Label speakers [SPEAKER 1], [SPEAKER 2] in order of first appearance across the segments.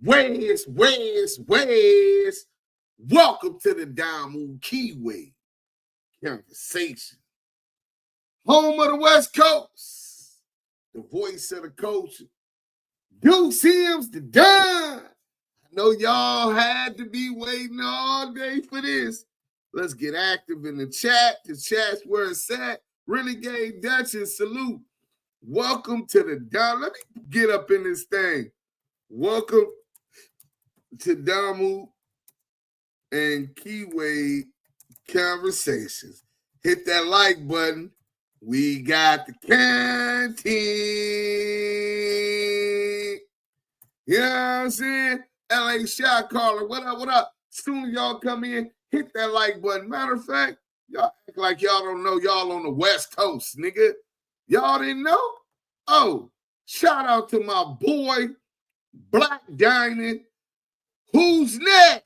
[SPEAKER 1] Wes. Welcome to the Diamond Keyway Conversation. Home of the West Coast. The voice of the culture. Duse M's the Don. I know y'all had to be waiting all day for this. Let's get active in the chat. The chat's where it's at. Renegade Duchess, salute. Welcome to the Don. Let me get up in this thing. Welcome to Damu and Keyway Conversations. Hit that like button. We got the content. You know what I'm saying? LA Shot Caller, what up? Soon as y'all come in, hit that like button. Matter of fact, y'all act like y'all don't know y'all on the West Coast, nigga. Y'all didn't know? Oh, shout out to my boy, Black Diamond. Who's next?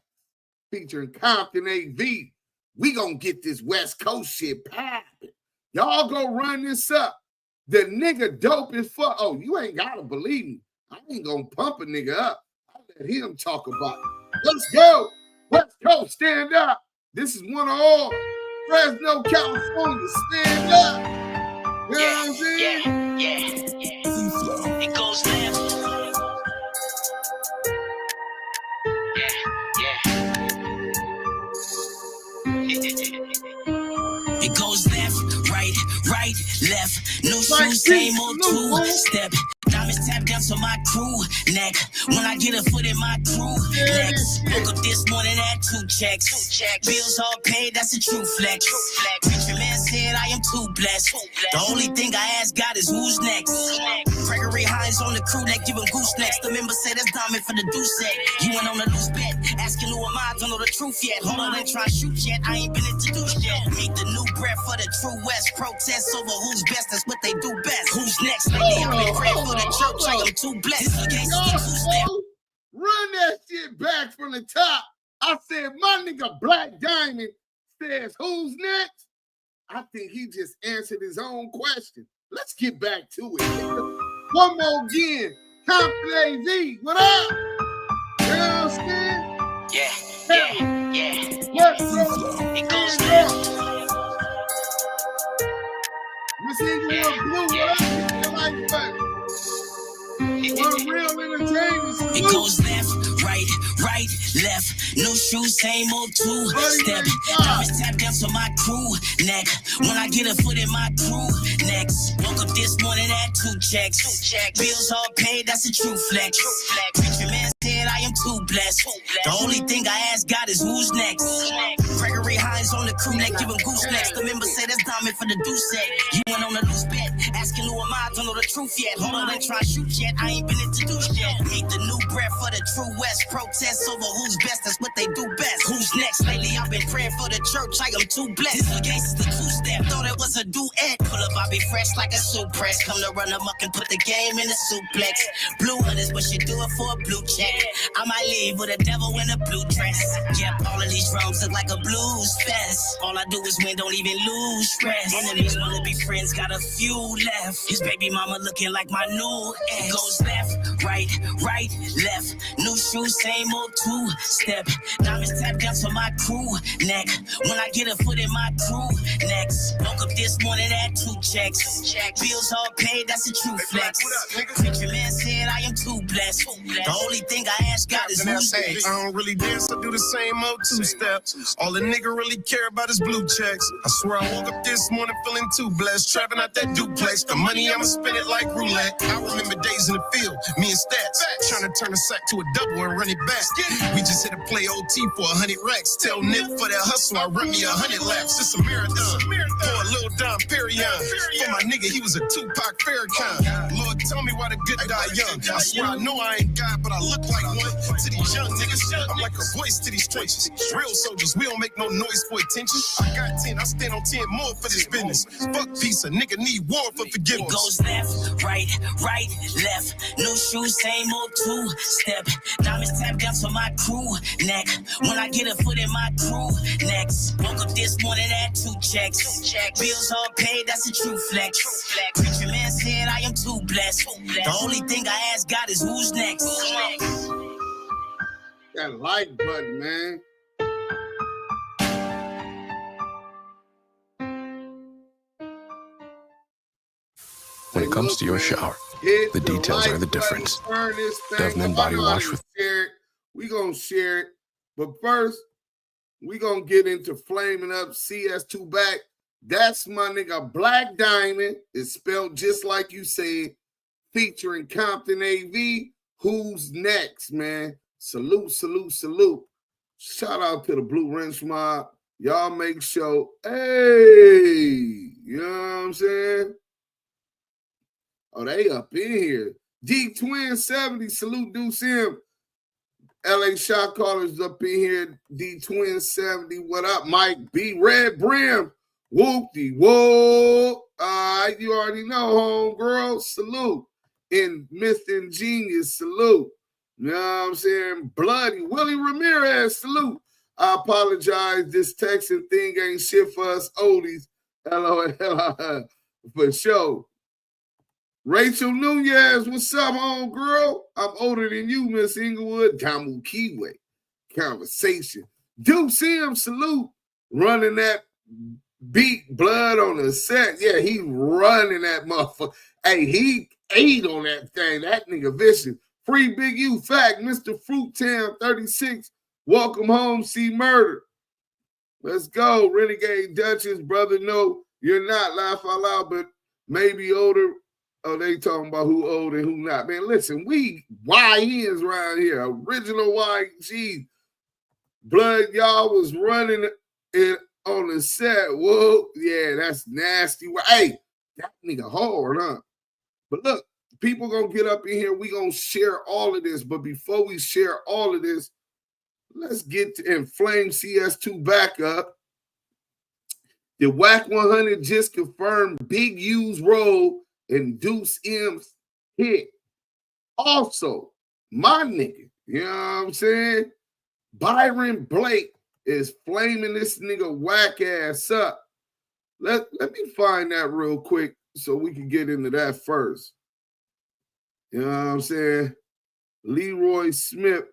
[SPEAKER 1] Featuring Compton AV. We gonna get this West Coast shit popping. Y'all go run this up. The nigga dope as fuck. Oh, you ain't gotta believe me. I ain't gonna pump a nigga up. I let him talk about it. Let's go. West Coast, stand up. This is one of all. Fresno, California, stand up. You know what I'm saying?
[SPEAKER 2] Yeah. It goes down. It goes left, right, left. No shoes, same old two-step. Diamonds tap down to my crew neck. When I get a foot in my crew next. Woke up this morning at 2 checks. Bills all paid, that's a true flex. Preacher man said I am too blessed. The only thing I ask God is who's next. Gregory Hines on the crew that give him goose necks. The member said that's diamond for the deuce set. You went on a loose bet. Asking who am I, don't know the truth yet. Hold on, ain't try to shoot yet. I ain't been introduced yet. Meet the new breath for the true West. Protests over who's best, that's what they do best. Who's next? Lately I've been praying for the church. I am too blessed.
[SPEAKER 1] Run that shit back from the top. I said my nigga Black Diamond says who's next? I think he just answered his own question. Let's get back to it. One more again. Compton AV, what up? You know what I'm saying?
[SPEAKER 2] Yeah.
[SPEAKER 1] What's up?
[SPEAKER 2] It goes down.
[SPEAKER 1] You see you on blue, what up? Hit the like button. We're real entertainers.
[SPEAKER 2] It goes left, right, left. No shoes, same old two-step. Diamonds tap down to my crew neck. When I get a foot in my crew next. Woke up this morning at 2 checks. Bills all paid, that's a true flex. Preacher man said I am too blessed. The only thing I ask God is who's next. Gregory Hines on the crew neck, give him goose necks. The member said that's diamond for the deuce set. You went on a loose bet. Asking who am I, don't know the truth yet. Hold on, ain't try to shoot yet. I ain't been introduced yet. Meet the new breath for the true West. Protests over who's best, that's what they do best. Who's next? Lately I've been praying for the church. I am too blessed. This against the two-step. Thought it was a duet. Pull up, I be fresh like a soup press. Come to run amok and put the game in a suplex. Blue hunters, but she do it for a blue check. I might leave with a devil in a blue dress. Yep, all of these drums look like a blues fest. All I do is win, don't even lose stress. Enemies wanna be friends, got a few left. His baby mama looking like my new ex. Goes left, right, left. New shoes, same old two-step. Diamonds tap down to my crew neck. When I get a foot in my crew next. Woke up this morning at 2 checks. Bills all paid, that's a true flex. Preacher man said I am too blessed. The only thing I ask God is who's next.
[SPEAKER 3] I don't really dance, I do the same old two-step. All the nigga really care about is blue checks. I swear I woke up this morning feeling too blessed. Trapping out that duplex. The money, I'ma spend it like roulette. I remember days in the field, me and Stats, trying to turn a sack to a double and run it back. We just hit a play OT for 100 racks. Tell Nip for that hustle, I run me 100 laps. It's a marathon. For a little Dom Perignon. For my nigga, he was a Tupac Farrakhan. Lord, tell me why the good die young. I swear I know I ain't God, but I look like one. To these young niggas, I'm like a voice to these trenches. Real soldiers, we don't make no noise for attention. I got 10, I stand on 10 more for this business. Fuck peace, a nigga need war for forgiveness.
[SPEAKER 2] It goes left, right, left. No shoes, same old two-step. Diamonds tap down to my crew neck. When I get a foot in my crew next. Woke up this morning at 2 checks. Bills all paid, that's a true flex. Preacher man said I am too blessed. The only thing I ask God is who's next.
[SPEAKER 1] that like button, man.
[SPEAKER 3] When it comes to your shower, the details are the difference. Dove Men Body Wash with
[SPEAKER 1] share it. We gonna share it, but first we gonna get into flaming up CS2 back. That's my nigga Black Diamond. It's spelled just like you said, featuring Compton AV. Who's next, man? Salute, salute, salute. Shout out to the Blue Wrench Mob. Y'all make sure, hey, you know what I'm saying? Oh, they up in here. D Twin 70, salute Duse M. LA Shot Callers up in here. D Twin 70, what up, Mike B? Red Brim, whoopty, whoa. You already know, homegirl, salute. And Mr. Ingenious, salute. You know what I'm saying? Bloody Willie Ramirez, salute. I apologize. This texting thing ain't shit for us oldies. LOL. For sure. Rachel Nunez, what's up, homegirl? I'm older than you, Miss Inglewood. Damu Kiwi. Conversation. Duse M, salute. Running that beat blood on the set. Yeah, he running that motherfucker. Hey, he ate on that thing. That nigga vicious. Free Big U fact, Mr. Fruit Town 36. Welcome home, see murder. Let's go. Renegade Duchess, brother. No, you're not. Laugh out loud, but maybe older. Oh, they talking about who old and who not. Man, listen, we YNs around here. Original YG. Blood, y'all was running it on the set. Whoa, yeah, that's nasty. Hey, that nigga hard, huh? But look, people gonna get up in here. We gonna share all of this. But before we share all of this, let's get to inflame CS2 back up. The Wack100 just confirmed Big U's role in Duse M's hit. Also, my nigga, you know what I'm saying? Byron Blake is flaming this nigga whack ass up. Let me find that real quick so we can get into that first. You know what I'm saying? Leroy Smith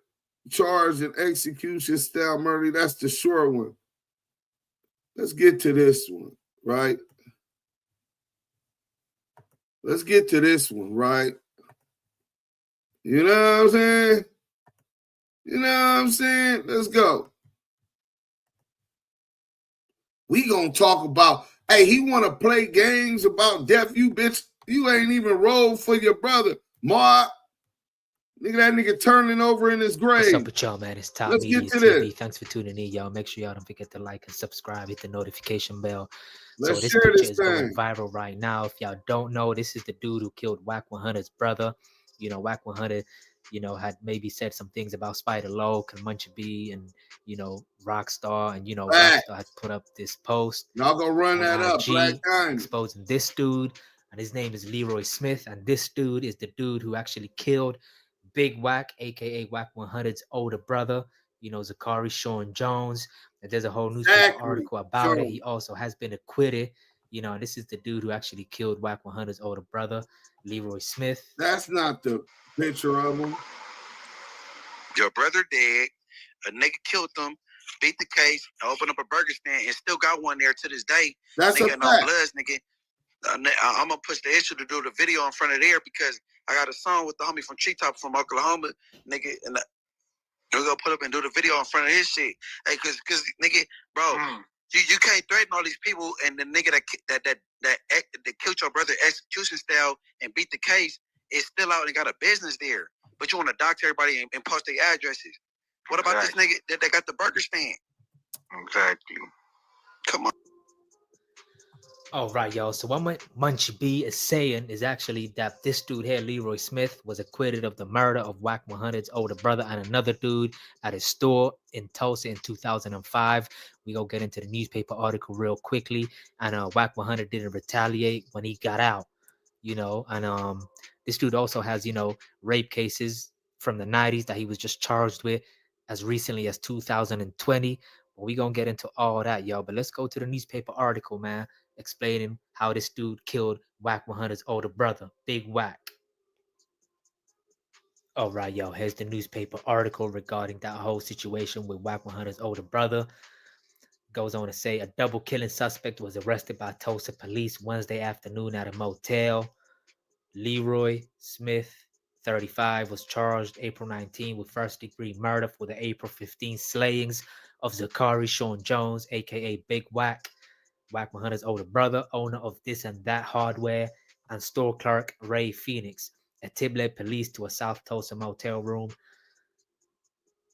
[SPEAKER 1] charged in execution style murder. That's the short one. Let's get to this one, right? Let's get to this one, right? You know what I'm saying? You know what I'm saying? Let's go. We gonna talk about, hey, he wanna play games about death. You bitch, you ain't even rolled for your brother. Mark, nigga, that nigga turning over in his grave.
[SPEAKER 4] What's up with y'all, man? It's Top
[SPEAKER 1] Let's
[SPEAKER 4] Media
[SPEAKER 1] get to
[SPEAKER 4] TV.
[SPEAKER 1] this.
[SPEAKER 4] Thanks for tuning in, y'all. Make sure y'all don't forget to like and subscribe, hit the notification bell.
[SPEAKER 1] Let's
[SPEAKER 4] so this
[SPEAKER 1] share
[SPEAKER 4] picture
[SPEAKER 1] this
[SPEAKER 4] is going
[SPEAKER 1] thing.
[SPEAKER 4] viral right now. If y'all don't know, this is the dude who killed Wack100's brother. You know, Wack100, you know, had maybe said some things about Spider Low, Comanche B, and, you know, Rockstar. And, you know, Rockstar had put up this post.
[SPEAKER 1] Y'all gonna run
[SPEAKER 4] on
[SPEAKER 1] that up,
[SPEAKER 4] IG,
[SPEAKER 1] Black Diamond.
[SPEAKER 4] exposing this dude. And his name is Leroy Smith. And this dude is the dude who actually killed Big Wack, aka Wack100's older brother, you know, Zachary Sean Jones. And there's a whole newspaper article about it. He also has been acquitted. You know, this is the dude who actually killed Wack100's older brother, Leroy Smith.
[SPEAKER 1] That's not the picture of him.
[SPEAKER 5] Your brother dead. A nigga killed them, beat the case, opened up a burger stand, and still got one there to this day.
[SPEAKER 1] That's
[SPEAKER 5] nigga,
[SPEAKER 1] a fact.
[SPEAKER 5] No bloods, nigga. I'm gonna push the issue to do the video in front of there because I got a song with the homie from Treetop from Oklahoma, nigga, and we're gonna put up and do the video in front of his shit. Hey, cause nigga, bro, you can't threaten all these people, and the nigga that killed your brother execution style and beat the case is still out and got a business there. But you want to dox everybody and post their addresses. What about this nigga that got the burger stand? Exactly. Come on.
[SPEAKER 4] All right, y'all. So what Munchie B is saying is actually that this dude here, Leroy Smith, was acquitted of the murder of Wack100's older brother and another dude at his store in Tulsa in 2005. We go get into the newspaper article real quickly. And Wack100 didn't retaliate when he got out, you know. And this dude also has, you know, rape cases from the 90s that he was just charged with as recently as 2020. But we gonna get into all that, y'all. But let's go to the newspaper article, man, explaining how this dude killed Wack100's older brother, Big Wack. All right, yo, here's the newspaper article regarding that whole situation with Wack100's older brother. Goes on to say a double killing suspect was arrested by Tulsa police Wednesday afternoon at a motel. Leroy Smith, 35, was charged April 19 with first-degree murder for the April 15 slayings of Zachary Sean Jones, aka Big Wack, Wack100's older brother, owner of This and That Hardware, and store clerk Ray Phoenix. A tip led police to a South Tulsa motel room.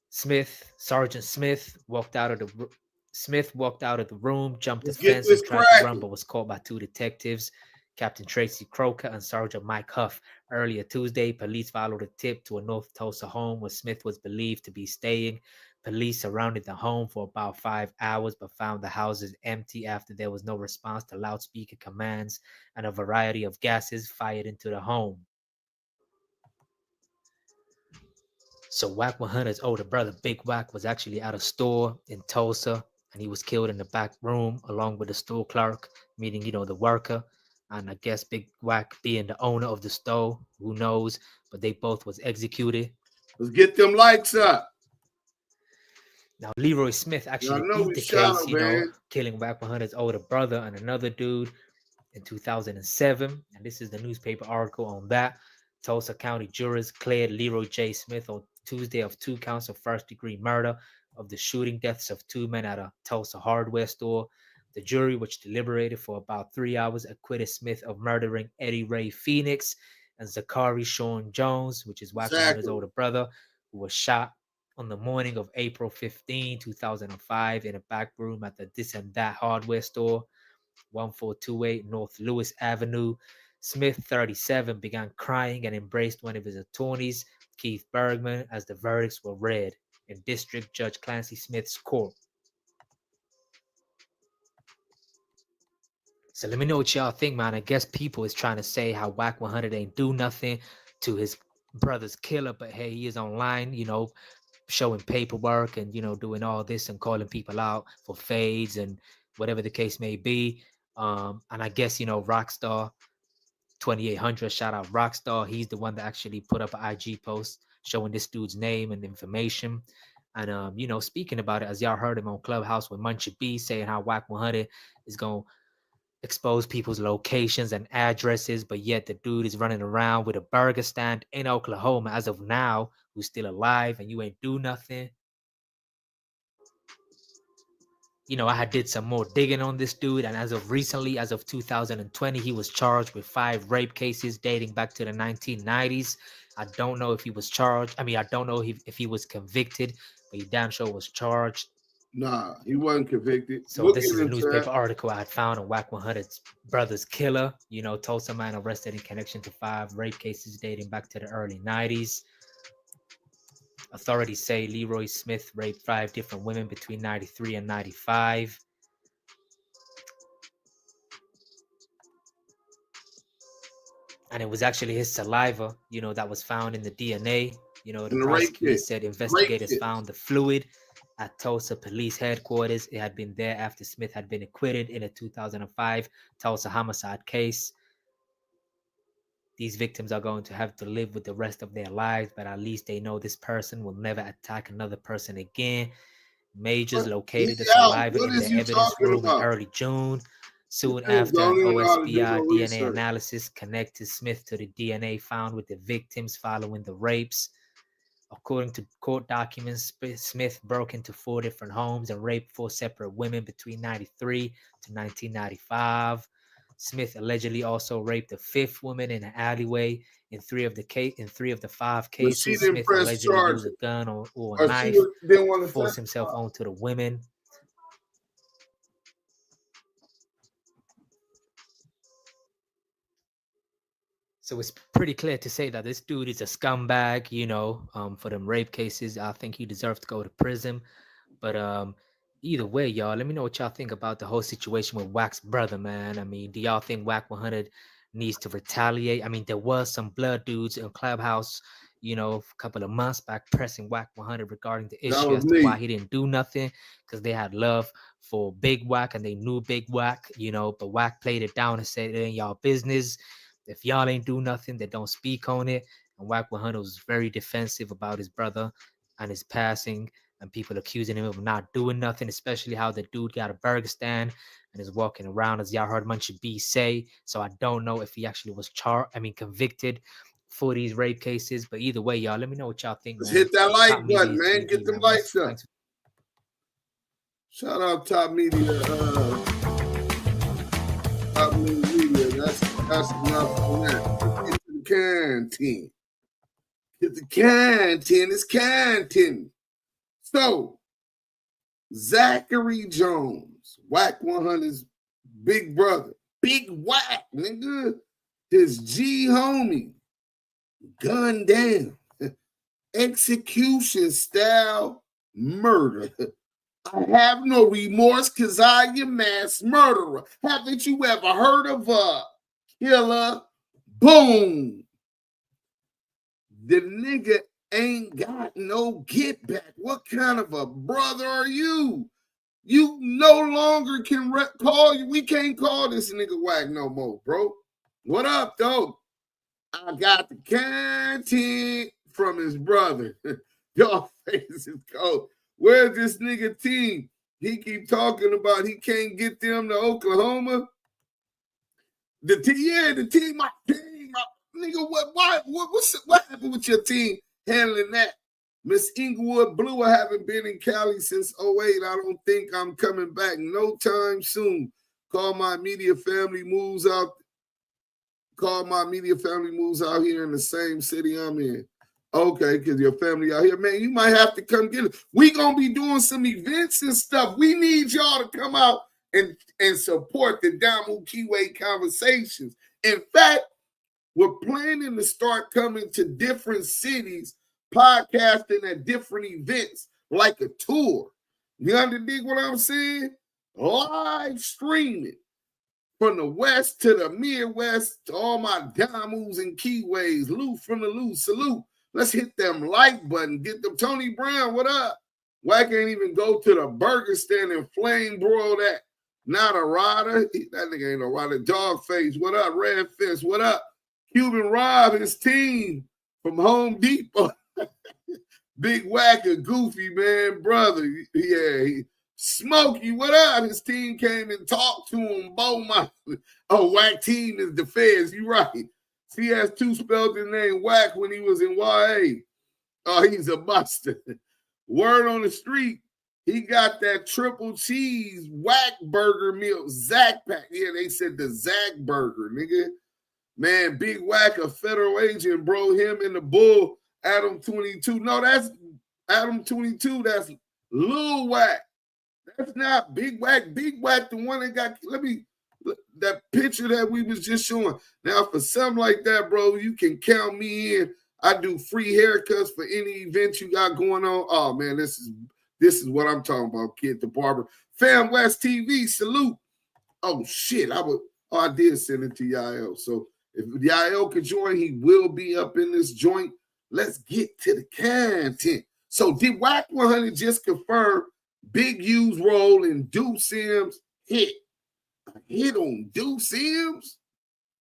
[SPEAKER 4] Sergeant Smith walked out of the room, jumped the
[SPEAKER 1] Let's get
[SPEAKER 4] fence,
[SPEAKER 1] this
[SPEAKER 4] and tried to run,
[SPEAKER 1] cracking.
[SPEAKER 4] but was caught by two detectives, Captain Tracy Croker and Sergeant Mike Huff. Earlier Tuesday, police followed a tip to a North Tulsa home where Smith was believed to be staying. Police surrounded the home for about 5 hours, but found the houses empty after there was no response to loudspeaker commands and a variety of gases fired into the home. So Wack100's older brother, Big Wack, was actually at a store in Tulsa, and he was killed in the back room along with the store clerk, meaning, the worker. And I guess Big Wack being the owner of the store, who knows, but they both was executed.
[SPEAKER 1] Let's get them likes up.
[SPEAKER 4] Now, Leroy Smith actually beat the case, killing Wack100's older brother and another dude in 2007. And this is the newspaper article on that. Tulsa County jurors cleared Leroy J. Smith on Tuesday of 2 counts of first-degree murder of the shooting deaths of 2 men at a Tulsa hardware store. The jury, which deliberated for about 3 hours, acquitted Smith of murdering Eddie Ray Phoenix and Zachary Sean Jones, which is Wack100's older brother, who was shot on the morning of April 15, 2005 in a back room at the This and That hardware store, 1428 North Lewis Avenue. Smith, 37, began crying and embraced one of his attorneys, Keith Bergman, as the verdicts were read in District Judge Clancy Smith's court. So let me know what y'all think, man. I guess people is trying to say how Wack100 ain't do nothing to his brother's killer, but hey, he is online, showing paperwork and, doing all this and calling people out for fades and whatever the case may be. And I guess, Rockstar 2800, shout out Rockstar. He's the one that actually put up an IG post showing this dude's name and information. And, speaking about it, as y'all heard him on Clubhouse with Munchie B saying how Wack100 is going to expose people's locations and addresses, but yet the dude is running around with a burger stand in Oklahoma as of now, who's still alive, and you ain't do nothing. I had did some more digging on this dude, and as of recently, as of 2020, he was charged with 5 rape cases dating back to the 1990s. I don't know if he was charged. I don't know if he was convicted, but he damn sure was charged.
[SPEAKER 1] Nah, he wasn't convicted.
[SPEAKER 4] So this is a newspaper article I had found on Wack100's brother's killer. Tulsa man arrested in connection to 5 rape cases dating back to the early 90s. Authorities say Leroy Smith raped 5 different women between 93 and 95. And it was actually his saliva, that was found in the DNA. The prosecutor said investigators found the fluid at Tulsa Police Headquarters. It had been there after Smith had been acquitted in a 2005 Tulsa homicide case. These victims are going to have to live with the rest of their lives, but at least they know this person will never attack another person again. Majors located the saliva in the evidence room in early June. Soon after, an OSBI DNA analysis connected Smith to the DNA found with the victims following the rapes. According to court documents, Smith broke into 4 different homes and raped 4 separate women between 93 to 1995. Smith allegedly also raped a 5th woman in an alleyway. In 3 of the 5 cases, Smith allegedly used a gun or a knife to force himself onto the women. So it's pretty clear to say that this dude is a scumbag, for them rape cases. I think he deserves to go to prison. But either way, y'all, let me know what y'all think about the whole situation with Wack's brother, man. Do y'all think Wack100 needs to retaliate? There was some blood dudes in Clubhouse, a couple of months back pressing Wack100 regarding the issue as to why he didn't do nothing, because they had love for Big Wack and they knew Big Wack, but Wack played it down and said it ain't y'all business. If y'all ain't do nothing, then don't speak on it. And Wack100 was very defensive about his brother and his passing, and people accusing him of not doing nothing, especially how the dude got a burger stand and is walking around, as y'all heard Munchie B say. So I don't know if he actually was convicted for these rape cases. But either way, y'all, let me know what y'all think,
[SPEAKER 1] Let's
[SPEAKER 4] man.
[SPEAKER 1] hit that like
[SPEAKER 4] Top
[SPEAKER 1] button,
[SPEAKER 4] Media
[SPEAKER 1] man.
[SPEAKER 4] TV,
[SPEAKER 1] Get them
[SPEAKER 4] man.
[SPEAKER 1] likes up.
[SPEAKER 4] Thanks.
[SPEAKER 1] Shout out Top Media. Top Media. That's enough on that. Get to the canteen. Get the canteen. It's canteen. So, Zachary Jones, Wack100's big brother, Big Wack, nigga, his G homie, gunned down, execution style murder. I have no remorse because I am mass murderer. Haven't you ever heard of a killer? Boom. The nigga ain't got no get back. What kind of a brother are you? You no longer can call you. We can't call this nigga Wack no more, bro. What up, though? I got the content from his brother. Y'all face is cold. Where's this nigga team? He keep talking about he can't get them to Oklahoma. The team, my team, nigga. What happened with your team handling that? Miss Inglewood Blue, I haven't been in Cali since 08. I don't think I'm coming back no time soon. Call my media family moves out here in the same city I'm in. Okay, because your family out here, man, you might have to come get it. We gonna be doing some events and stuff. We need y'all to come out and support the Damu Kiwi conversations. In fact, we're planning to start coming to different cities, podcasting at different events, like a tour. You understand what I'm saying? Live streaming from the West to the Midwest to all my Damus and Keyways. Lou from the Lou, salute. Let's hit them like button. Get them. Tony Brown, what up? Wack ain't even go to the burger stand and flame broil that. Not a rider. That nigga ain't a rider. Dogface, what up? Red Fist, what up? Cuban Rob, his team from Home Depot. Big Wack, a goofy, man, brother. Yeah, Smokey, what up? His team came and talked to him. Beaumont. Oh, Wack team is the feds. You right. CS2 spelled his name Wack when he was in YA. Oh, he's a buster. Word on the street, he got that triple cheese Wack burger meal. Zack pack. Yeah, they said the Zack burger, nigga. Man, Big Wack, a federal agent, bro. Him and the bull, Adam 22. No, that's Adam 22. That's Lil Wack. That's not Big Wack. Big Wack, the one that got, that picture that we was just showing. Now, for something like that, bro, you can count me in. I do free haircuts for any event you got going on. Oh, man, this is what I'm talking about, kid, the barber. Fam West TV, salute. Oh, shit, I did send it to Yael. So if Yael could join, he will be up in this joint. Let's get to the content. So did Wack100 just confirm Big U's role in Duse M's hit? A hit on Duse M's?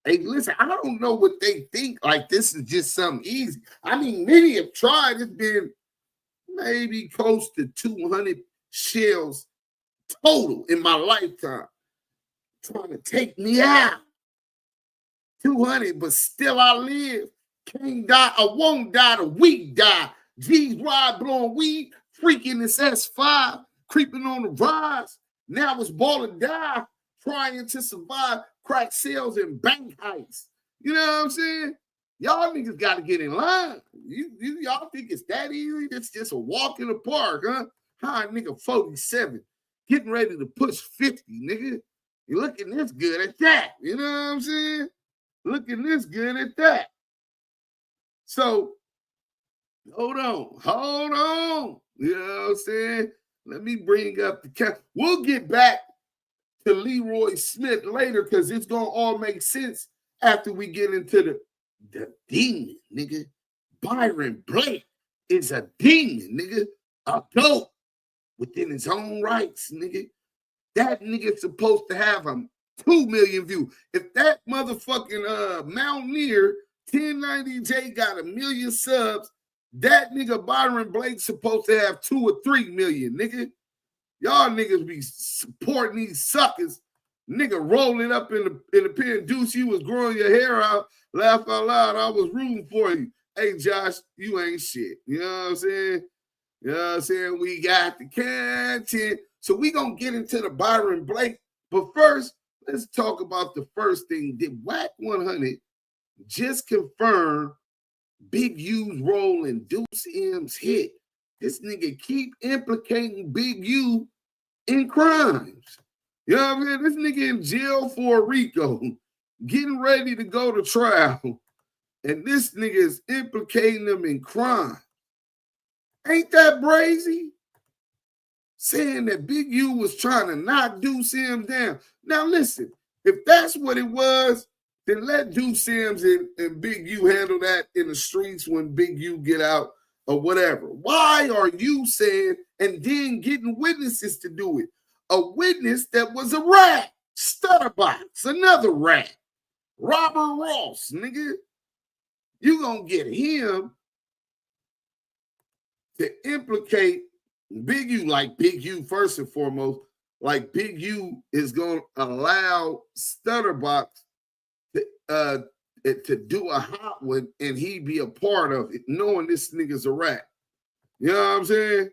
[SPEAKER 1] Hey, listen, I don't know what they think. Like, this is just something easy. I mean, many have tried. It's been maybe close to 200 shells total in my lifetime trying to take me out. 200, but still I live. Can't die. I won't die. The weak die. G's ride blowing weed. Freaking this S5. Creeping on the rise. Now it's ball and die. Trying to survive crack sales and bank heists. You know what I'm saying? Y'all niggas got to get in line. Y'all think it's that easy? It's just a walk in the park, huh? Hi, nigga, 47. Getting ready to push 50, nigga. You're looking this good at that. You know what I'm saying? Looking this good at that. So, hold on. You know what I'm saying? Let me bring up the cap. We'll get back to Leroy Smith later because it's going to all make sense after we get into the demon, nigga. Byron Blake is a demon, nigga. A goat within his own rights, nigga. That nigga's supposed to have 2 million views. If that motherfucking Mountaineer 1090J got 1 million subs. That nigga Byron Blake supposed to have 2 or 3 million, nigga. Y'all niggas be supporting these suckers. Nigga rolling up in the pen. Deuce, you was growing your hair out. Laugh out loud. I was rooting for you. Hey, Josh, you ain't shit. You know what I'm saying? You know what I'm saying? We got the content. So we going to get into the Byron Blake. But first, let's talk about the first thing. Did Wack100 just confirm Big U's role in Duse M's hit? This nigga keep implicating Big U in crimes. You know what I mean? This nigga in jail for RICO, getting ready to go to trial. And this nigga is implicating them in crime. Ain't that brazy? Saying that Big U was trying to knock Duse M down. Now listen, if that's what it was, then let Duse M's and Big U handle that in the streets when Big U get out or whatever. Why are you saying and then getting witnesses to do it? A witness that was a rat, Stutterbox, another rat, Robert Ross, nigga. You gonna get him to implicate Big U, like Big U first and foremost, like Big U is gonna allow Stutterbox to do a hot one and he be a part of it, knowing this nigga's a rat. You know what I'm saying?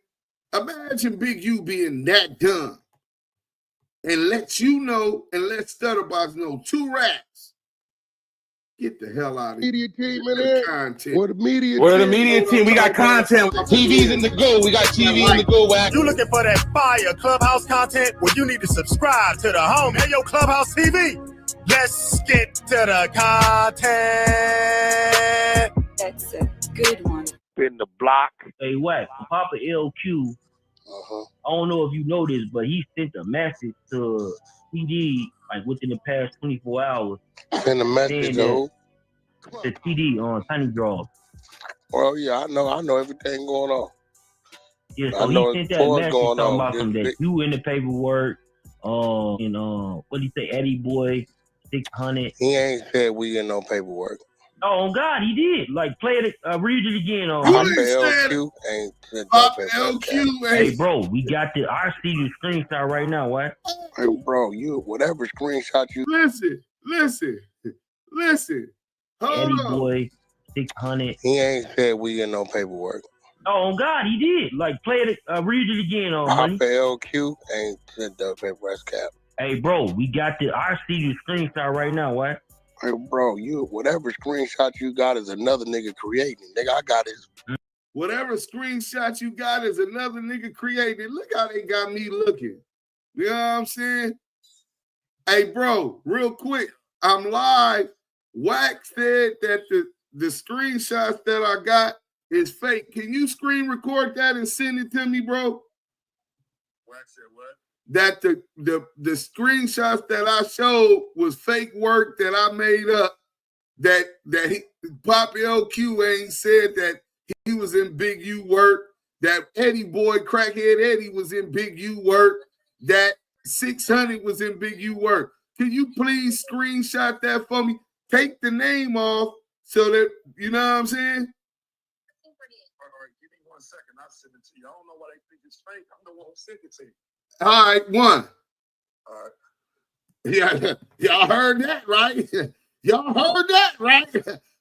[SPEAKER 1] Imagine Big U being that dumb and let you know and let Stutterbox know 2 rats. Get the hell out of here.
[SPEAKER 6] Media team in there.
[SPEAKER 1] Content.
[SPEAKER 6] Where the media
[SPEAKER 7] team? We got content. TV's in the go. We got TV in the go, Wack.
[SPEAKER 3] You looking for that fire Clubhouse content? Well, you need to subscribe to the home. Hey, yo, Clubhouse TV. Let's get to the content.
[SPEAKER 8] That's a good one.
[SPEAKER 7] In the block.
[SPEAKER 9] Hey, Wack, Papa LQ, I don't know if you know this, but he sent a message to TD like within the past 24 hours.
[SPEAKER 6] Send a message, though.
[SPEAKER 9] The TD on Tiny Draw.
[SPEAKER 6] Well, yeah, I know everything going on.
[SPEAKER 9] Yeah, so he sent that message talking about some that you in the paperwork. And what do you say, Eddie Boy 600.
[SPEAKER 6] He ain't said we in no paperwork.
[SPEAKER 9] Oh God, he did. Like play it, read it again.
[SPEAKER 6] Papa LQ ain't said no paperwork.
[SPEAKER 9] Hey, bro, we got the. I see the screenshot right now. What?
[SPEAKER 6] Hey, bro, you whatever screenshot you.
[SPEAKER 1] Listen. Hold
[SPEAKER 9] Eddie
[SPEAKER 1] on.
[SPEAKER 9] Boy 600.
[SPEAKER 6] He ain't said we in no paperwork.
[SPEAKER 9] Oh God, he did. Like play it, read it again.
[SPEAKER 6] Papa LQ ain't said no paperwork, cap.
[SPEAKER 9] Hey, bro, we got the. I see the screenshot right now. What?
[SPEAKER 6] Hey, bro, you whatever screenshot you got is another nigga creating. Nigga, I got his.
[SPEAKER 1] Whatever screenshot you got is another nigga created. Look how they got me looking. You know what I'm saying? Hey, bro, real quick, I'm live. Wack said that the screenshots that I got is fake. Can you screen record that and send it to me, bro?
[SPEAKER 6] Wack said what?
[SPEAKER 1] That the screenshots that I showed was fake work that I made up. That Papa LQ ain't said that he was in Big U work. That Eddie Boy, Crackhead Eddie, was in Big U work. That 600 was in Big U work. Can you please screenshot that for me? Take the name off so that, you know what I'm saying?
[SPEAKER 6] All right, give me 1 second. I'll send it to you. I don't know why they think it's fake. I'm the one who sent it to you.
[SPEAKER 1] All right, 1.
[SPEAKER 6] All right.
[SPEAKER 1] Yeah, y'all heard that, right? Y'all heard that, right?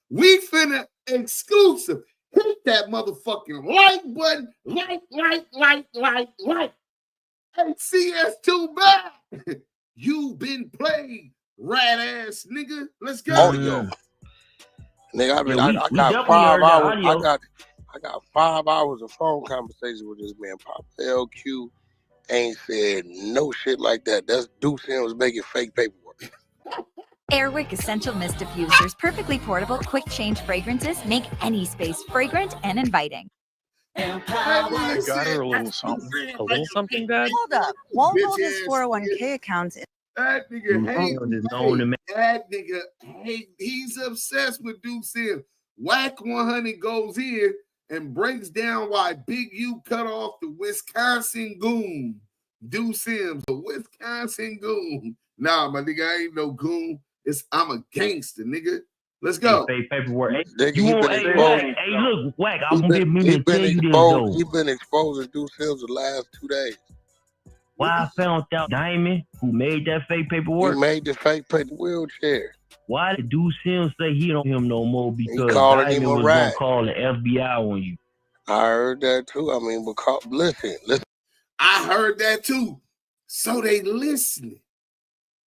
[SPEAKER 1] We finna exclusive. Hit that motherfucking like button. Like. Hey, CS2 back. You been played, rat ass nigga. Let's go.
[SPEAKER 6] Audio. Nigga, I got 5 hours. I got 5 hours of phone conversation with this man. Papa LQ ain't said no shit like that. That's Duse M was making fake paperwork.
[SPEAKER 10] Airwick Essential Mist Diffusers, perfectly portable, quick change fragrances make any space fragrant and inviting.
[SPEAKER 1] I
[SPEAKER 11] got her a little something, Dad.
[SPEAKER 8] Hold up. Won't hold his 401k account.
[SPEAKER 1] That nigga hate. He's obsessed with Duse M. Wack100 goes in and breaks down why Big U cut off the Wisconsin goon. Duse M, the Wisconsin goon. Nah, my nigga, I ain't no goon. I'm a gangster, nigga. Let's go.
[SPEAKER 9] Fake paperwork.
[SPEAKER 6] You won't,
[SPEAKER 9] Wack, hey, look, Wack, I'm gonna get me to tell you this though.
[SPEAKER 6] He's been exposed to Duse M the last 2 days.
[SPEAKER 9] Why I found out Diamond, who made that fake paperwork.
[SPEAKER 6] He made the fake paper wheelchair.
[SPEAKER 9] Why did Duse M say he don't him no more? Because
[SPEAKER 6] Diamond
[SPEAKER 9] was gonna call the FBI on you.
[SPEAKER 6] I heard that too. I mean, because listen.
[SPEAKER 1] I heard that too. So they listening.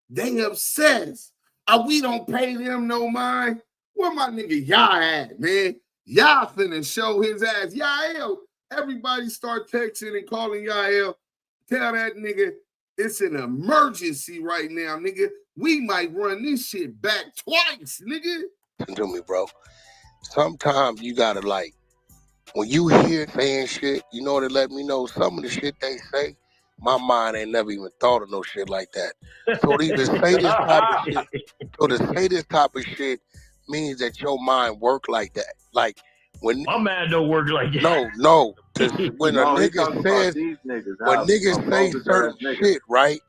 [SPEAKER 1] They obsessed. We don't pay them no mind. Where my nigga Yah at, man? Yah finna show his ass. Yael, everybody start texting and calling Yael. Tell that nigga it's an emergency right now, nigga. We might run this shit back twice, nigga.
[SPEAKER 6] Listen to me, bro. Sometimes you gotta when you hear saying shit, you know to let me know some of the shit they say. My mind ain't never even thought of no shit like that. So to even say this type of shit, means that your mind work like that. Like when
[SPEAKER 9] my mind don't work like that.
[SPEAKER 6] No. When a nigga says, when niggas say certain shit, right?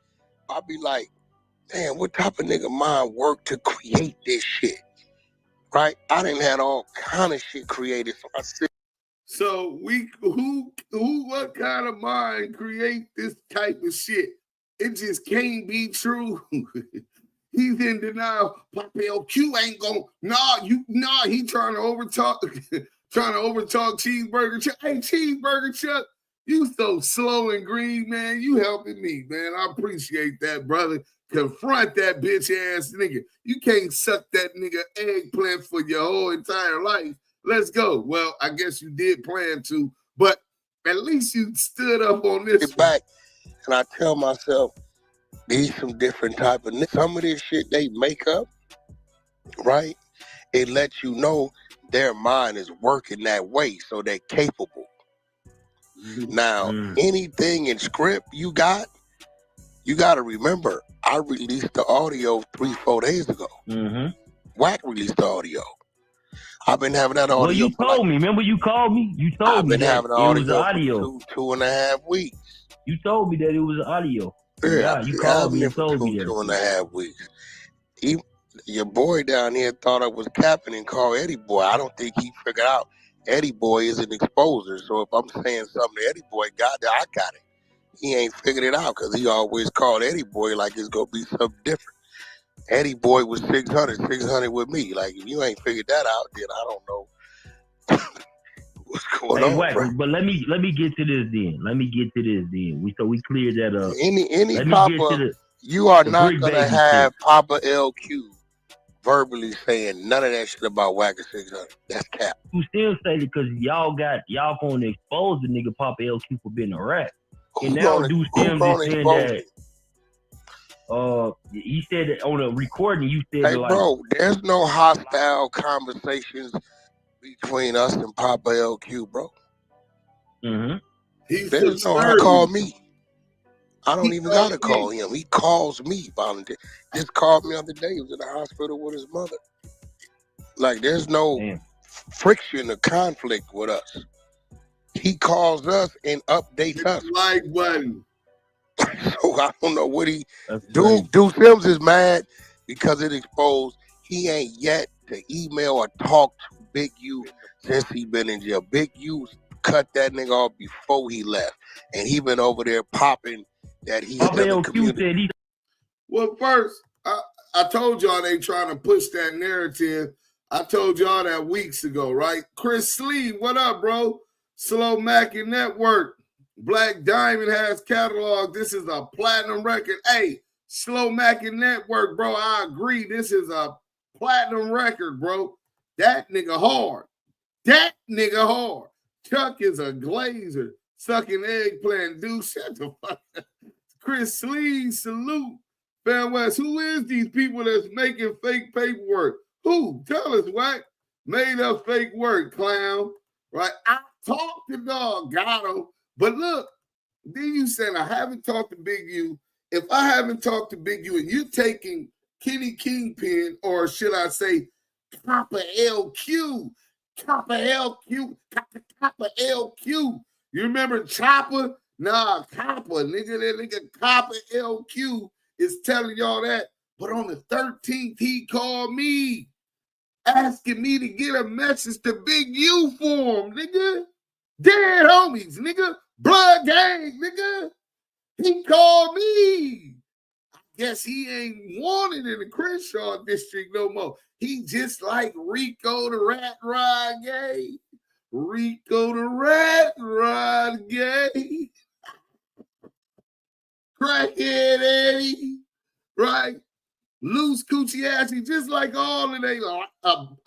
[SPEAKER 6] I'll be like, damn, what type of nigga mind work to create this shit? Right? I done had all kind of shit created.
[SPEAKER 1] So what kind of mind create this type of shit? It just can't be true. He's in denial. Papa LQ ain't gonna. He trying to overtalk Cheeseburger Chuck. Hey, Cheeseburger Chuck, you so slow and green, man. You helping me, man. I appreciate that, brother. Confront that bitch ass nigga. You can't suck that nigga eggplant for your whole entire life. Let's go. Well, I guess you did plan to, but at least you stood up on this.
[SPEAKER 6] Get back, and I tell myself, these some different type of niggas. Some of this shit they make up, right? It lets you know their mind is working that way, so they're capable. Now, anything in script you got to remember, I released the audio 3-4 days ago. Wack released the audio. I've been having that audio.
[SPEAKER 9] Well, you told me. Remember you called me? You told me that it was audio.
[SPEAKER 6] For 2.5 weeks.
[SPEAKER 9] You told me that it was audio.
[SPEAKER 6] Yeah,
[SPEAKER 9] you called me and told me that.
[SPEAKER 6] 2.5 weeks. Your boy down here thought I was capping and called Eddie Boy. I don't think he figured out Eddie Boy is an exposer. So if I'm saying something to Eddie Boy got there, I got it. He ain't figured it out because he always called Eddie Boy like it's going to be something different. Eddie Boy was 600 with me. Like, if you ain't figured that out, then I don't know what's going on.
[SPEAKER 9] Wack,
[SPEAKER 6] bro.
[SPEAKER 9] But let me get to this then. We cleared that up.
[SPEAKER 6] Any Papa, you are not going to have Papa LQ verbally saying none of that shit about Wack 600. That's cap.
[SPEAKER 9] You still say it because y'all going to expose the nigga Papa LQ for being a rat. And now Duse M is saying that. He said it on a recording. You said,
[SPEAKER 6] hey, bro, there's no hostile conversations between us and Papa LQ, bro. There's no. He called me. I don't even gotta call him. He calls me volunteer. Just called me the other day. He was in the hospital with his mother. Like, there's no friction or conflict with us. He calls us and updates us.
[SPEAKER 1] Like one.
[SPEAKER 6] So I don't know what he do. Duse M is mad because it exposed he ain't yet to email or talk to Big U since he been in jail. Big U cut that nigga off before he left, and he been over there popping that he's still in the community.
[SPEAKER 1] Well, first, I told y'all they trying to push that narrative. I told y'all that weeks ago, right? Chris Sleeve, what up, bro? Slow Mackin Network. Black Diamond has catalog. This is a platinum record. Hey, Slow Mackin Network, bro. I agree. This is a platinum record, bro. That nigga hard. Chuck is a glazer. Sucking eggplant. Dude, shut the fuck up. Chris Sleeve, salute. Fan West, who is these people that's making fake paperwork? Who? Tell us, Wack. Made up fake work, clown. Right? I talked to dog, got him. But look, then you said I haven't talked to Big U. If I haven't talked to Big U and you're taking Kenny Kingpin, or should I say Copper LQ, You remember Chopper? Nah, Copper, nigga, that nigga Copper LQ is telling y'all that. But on the 13th, he called me. asking me to get a message to Big U for him, nigga. Dead homies, nigga. Blood gang, nigga. He called me. Guess he ain't wanted in the Crenshaw district no more. He just like RICO the Rat Rod Gang. RICO the Rat Rod Gang. Crackhead Eddie. Right? Loose coochie assy, just like all of they, a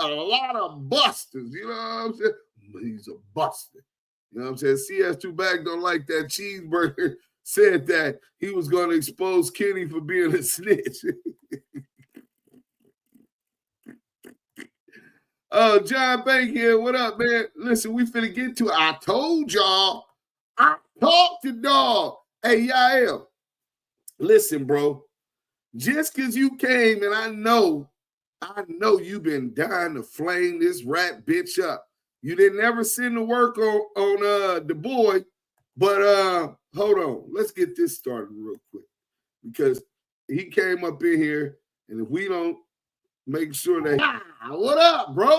[SPEAKER 1] lot of busters, you know what I'm saying? He's a buster. You know what I'm saying? CS2 Bag don't like that cheeseburger. Said that he was going to expose Kenny for being a snitch. John Bank here. What up, man? Listen, we finna get to it. I told y'all. I talked to dog. Hey, Yael. Listen, bro. Just because you came and I know you've been dying to flame this rat bitch up. You didn't ever send the work on the boy, but hold on. Let's get this started real quick because he came up in here, and if we don't make sure that what up, bro?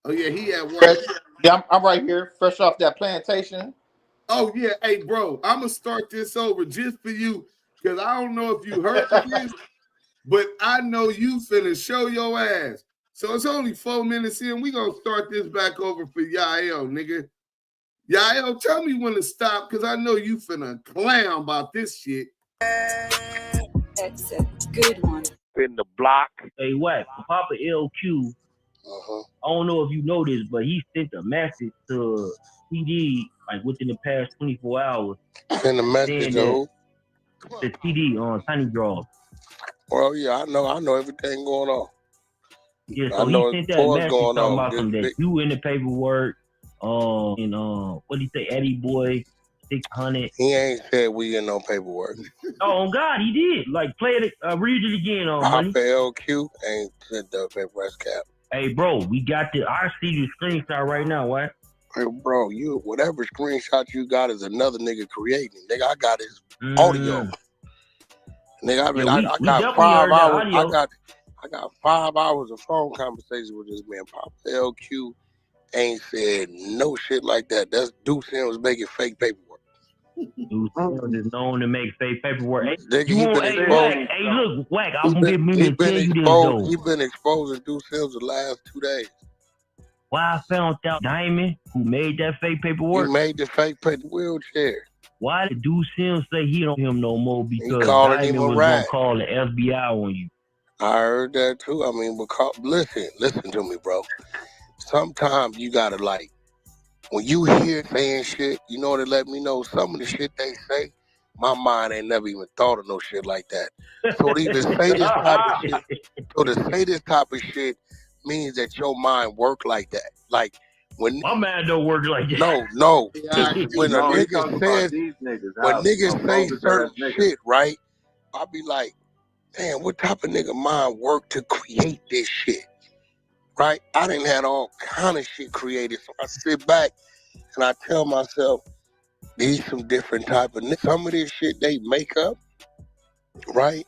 [SPEAKER 1] Oh yeah, he at work.
[SPEAKER 7] Yeah, I'm right here, fresh off that plantation.
[SPEAKER 1] Oh, yeah. Hey, bro, I'm going to start this over just for you because I don't know if you heard this, but I know you finna show your ass. So it's only 4 minutes in. We going to start this back over for Yael, nigga. Yael, tell me when to stop because I know you finna clown about this shit.
[SPEAKER 8] That's a good one.
[SPEAKER 6] In the block.
[SPEAKER 9] Hey, Wack, Papa LQ. I don't know if you know this, but he sent a message to TD like within the past 24 hours.
[SPEAKER 6] Send a message to
[SPEAKER 9] the TD on Tiny Draw.
[SPEAKER 6] Well, yeah, I know everything going on.
[SPEAKER 9] Yeah, so he sent that message talking about some that you in the paperwork. And what do you say, Eddie Boy 600.
[SPEAKER 6] He ain't said we in no paperwork.
[SPEAKER 9] Oh God, he did. Like play it, read it again on
[SPEAKER 6] Papa LQ ain't said the paperwork cap.
[SPEAKER 9] Hey, bro, we got the. I see the screenshot right now. What?
[SPEAKER 6] Hey, bro, you whatever screenshot you got is another nigga creating. Nigga, I got his audio. Nigga, I got 5 hours. I got 5 hours of phone conversation with this man. Papa LQ ain't said no shit like that. That's Duse M was making fake paperwork.
[SPEAKER 9] Duse M is known to make fake paperwork. Hey,
[SPEAKER 6] Nigga,
[SPEAKER 9] hey, look, Wack, I'm gonna get me to tell you this though.
[SPEAKER 6] He been exposing Duse M the last 2 days.
[SPEAKER 9] Why I found out Diamond, who made that fake paperwork.
[SPEAKER 6] He made the fake paper wheelchair.
[SPEAKER 9] Why did Duse M say he don't him no more because
[SPEAKER 6] Diamond
[SPEAKER 9] was gonna call the FBI on you?
[SPEAKER 6] I heard that too. I mean, because listen to me, bro. Sometimes you gotta like, when you hear saying shit, you know to let me know some of the shit they say. My mind ain't never even thought of no shit like that. So to even say this type of shit, means that your mind work like that. Like when
[SPEAKER 9] my mind don't work like that.
[SPEAKER 6] No. When a nigga says, when niggas say certain shit, right? I'll be like, damn, what type of nigga mind work to create this shit? Right? I done had all kind of shit created. So I sit back and I tell myself, these some different type of niggas. Some of this shit they make up, right?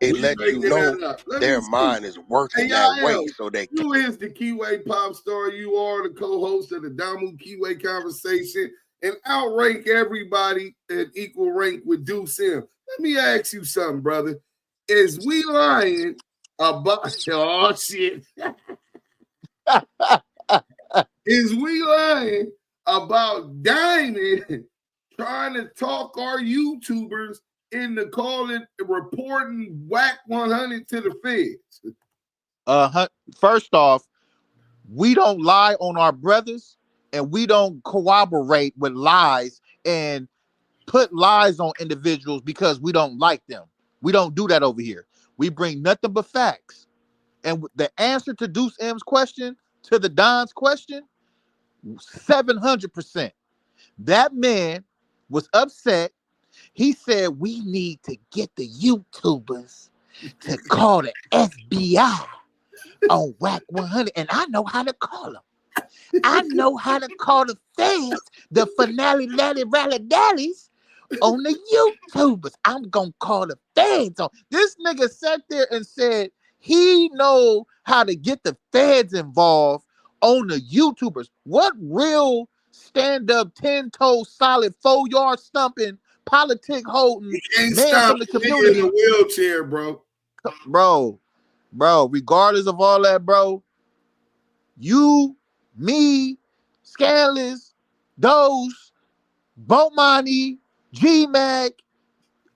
[SPEAKER 6] It lets you know their mind is working that way. So they
[SPEAKER 1] you is the Keyway pop star. You are the co-host of the Damu Keyway Conversation and outrank everybody at equal rank with Duse M. Let me ask you something, brother. Is we lying about oh shit? Is we lying about Diamond trying to talk our YouTubers into calling reporting Wack100 to the feds?
[SPEAKER 7] First off, we don't lie on our brothers, and we don't corroborate with lies and put lies on individuals because we don't like them. We don't do that over here. We bring nothing but facts. And the answer to Duse M's question, to the Don's question, 700%. That man was upset. He said we need to get the YouTubers to call the FBI on Wack100, and I know how to call them. I know how to call the feds, the finale lally rally dallies on the YouTubers. I'm gonna call the feds on. This nigga sat there and said He know how to get the feds involved on the YouTubers. What real stand-up, 10-toe solid, 4-yard stumping, politic holding man from the community
[SPEAKER 1] in a wheelchair, bro.
[SPEAKER 7] Bro, regardless of all that, bro, you, me, Scandalous, those, Bomani, G-Mac,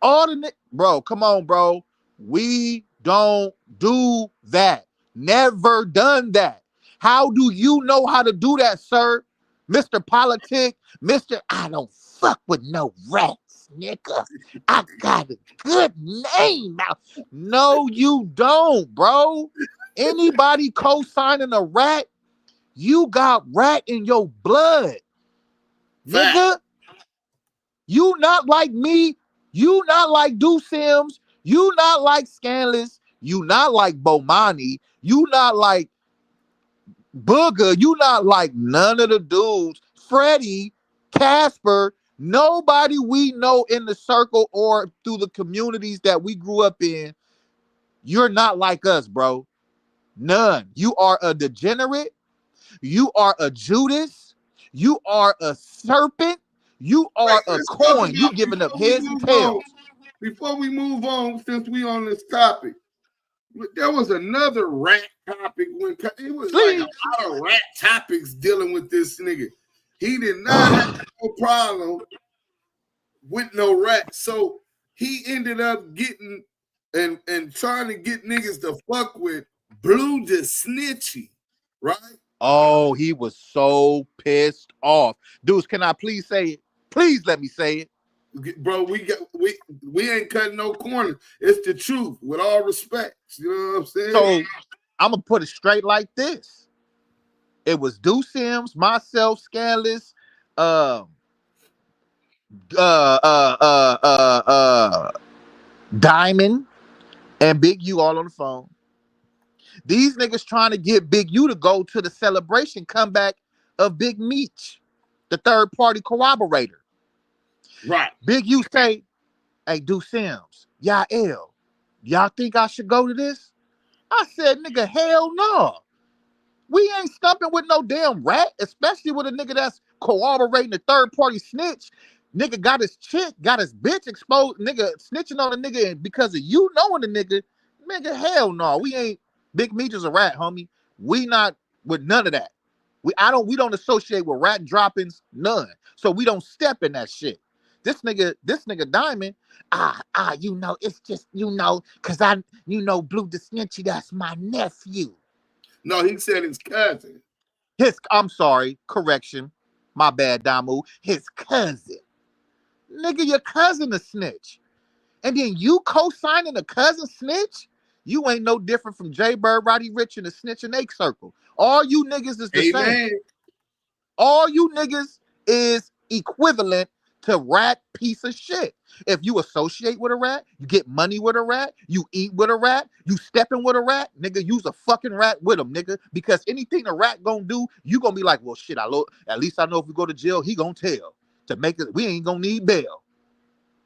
[SPEAKER 7] all the bro, come on, bro. We don't do that. Never done that. How do you know how to do that, sir? Mr. Politic, Mr. I don't fuck with no rats, nigga. I got a good name now. No, you don't, bro. Anybody co-signing a rat, you got rat in your blood. Nigga, you not like me. You not like Duse M. You not like Scandalous. You not like Bomani. You not like Booger. You not like none of the dudes. Freddie, Casper, nobody we know in the circle or through the communities that we grew up in. You're not like us, bro. None. You are a degenerate. You are a Judas. You are a serpent. You are a coin. You giving up heads and tails.
[SPEAKER 1] Before we move on, since we on this topic, there was another rat topic when it was like a lot of rat topics dealing with this nigga. He did not have no problem with no rat, so he ended up getting and trying to get niggas to fuck with Blue the Snitchy, right?
[SPEAKER 7] Oh, he was so pissed off. Dudes, can I please say it? Please let me say it.
[SPEAKER 1] Bro, we ain't cutting no corners. It's the truth, with all respect. You know what I'm saying?
[SPEAKER 7] So I'm gonna put it straight like this. It was Duse M, myself, Scandalous, Diamond, and Big U all on the phone. These niggas trying to get Big U to go to the celebration comeback of Big Meech, the third party corroborator.
[SPEAKER 1] Right.
[SPEAKER 7] Big U say, hey, Duse M, y'all think I should go to this? I said, nigga, hell no. We ain't stumping with no damn rat, especially with a nigga that's corroborating the third party snitch. Nigga got his chick, got his bitch exposed, nigga snitching on a nigga and because of you knowing the nigga, hell no. We ain't, Big Meech is a rat, homie. We not with none of that. We don't associate with rat droppings, none. So we don't step in that shit. This nigga Diamond, you know, it's just, you know, cause Blue the Snitchy, that's my nephew.
[SPEAKER 1] No, he said his cousin.
[SPEAKER 7] I'm sorry, correction. My bad, Damu. His cousin. Nigga, your cousin a snitch. And then you co-signing a cousin snitch? You ain't no different from J Bird, Roddy Rich, and the snitch and egg circle. All you niggas is the same. All you niggas is equivalent to rat piece of shit. If you associate with a rat, you get money with a rat, you eat with a rat, you stepping with a rat, nigga, use a fucking rat with him, nigga. Because anything a rat gonna do, you gonna be like, well, shit, at least I know if we go to jail, he gonna tell. To make it, we ain't gonna need bail.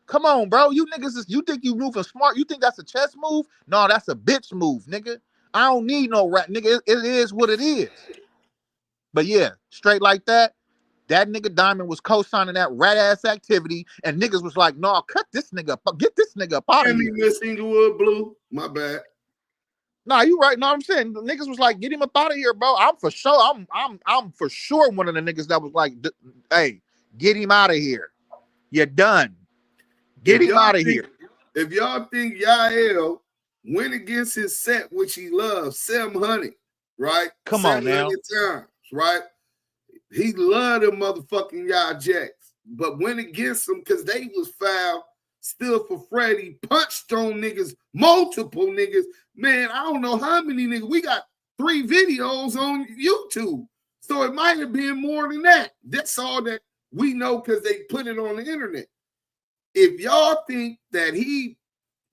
[SPEAKER 7] Come on, bro. You niggas, you think you moving smart? You think that's a chess move? No, that's a bitch move, nigga. I don't need no rat, nigga. It is what it is. But yeah, straight like that. That nigga Diamond was co-signing that rat-ass activity, and niggas was like, no, cut this nigga up. Get this nigga up out of here.
[SPEAKER 1] Miss Inglewood Blue. My bad.
[SPEAKER 7] Nah, you right. No, I'm saying the niggas was like, get him up out of here, bro. I'm for sure one of the niggas that was like, hey, get him out of here. You're done. Get him out of here.
[SPEAKER 1] If y'all think Yael went against his set, which he loves, 700, right?
[SPEAKER 7] Come on now.
[SPEAKER 1] Times, right? He loved them motherfucking y'all jacks, but went against them because they was foul, still for Freddie, punched on niggas, multiple niggas. Man, I don't know how many niggas. We got 3 videos on YouTube, so it might have been more than that. That's all that we know because they put it on the internet. If y'all think that he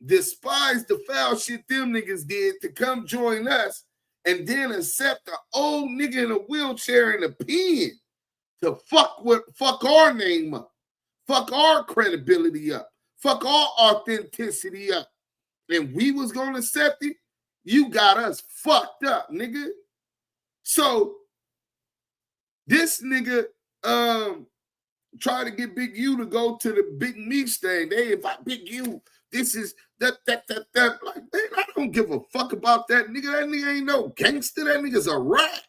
[SPEAKER 1] despised the foul shit them niggas did to come join us, and then accept the old nigga in a wheelchair in a pen to fuck our name up, fuck our credibility up, fuck our authenticity up, and we was gonna accept it, You got us fucked up, nigga. So this nigga try to get Big U to go to the Big Meech thing. They invite Big U. This is that. Like, man, I don't give a fuck about that nigga. That nigga ain't no gangster. That nigga's a rat.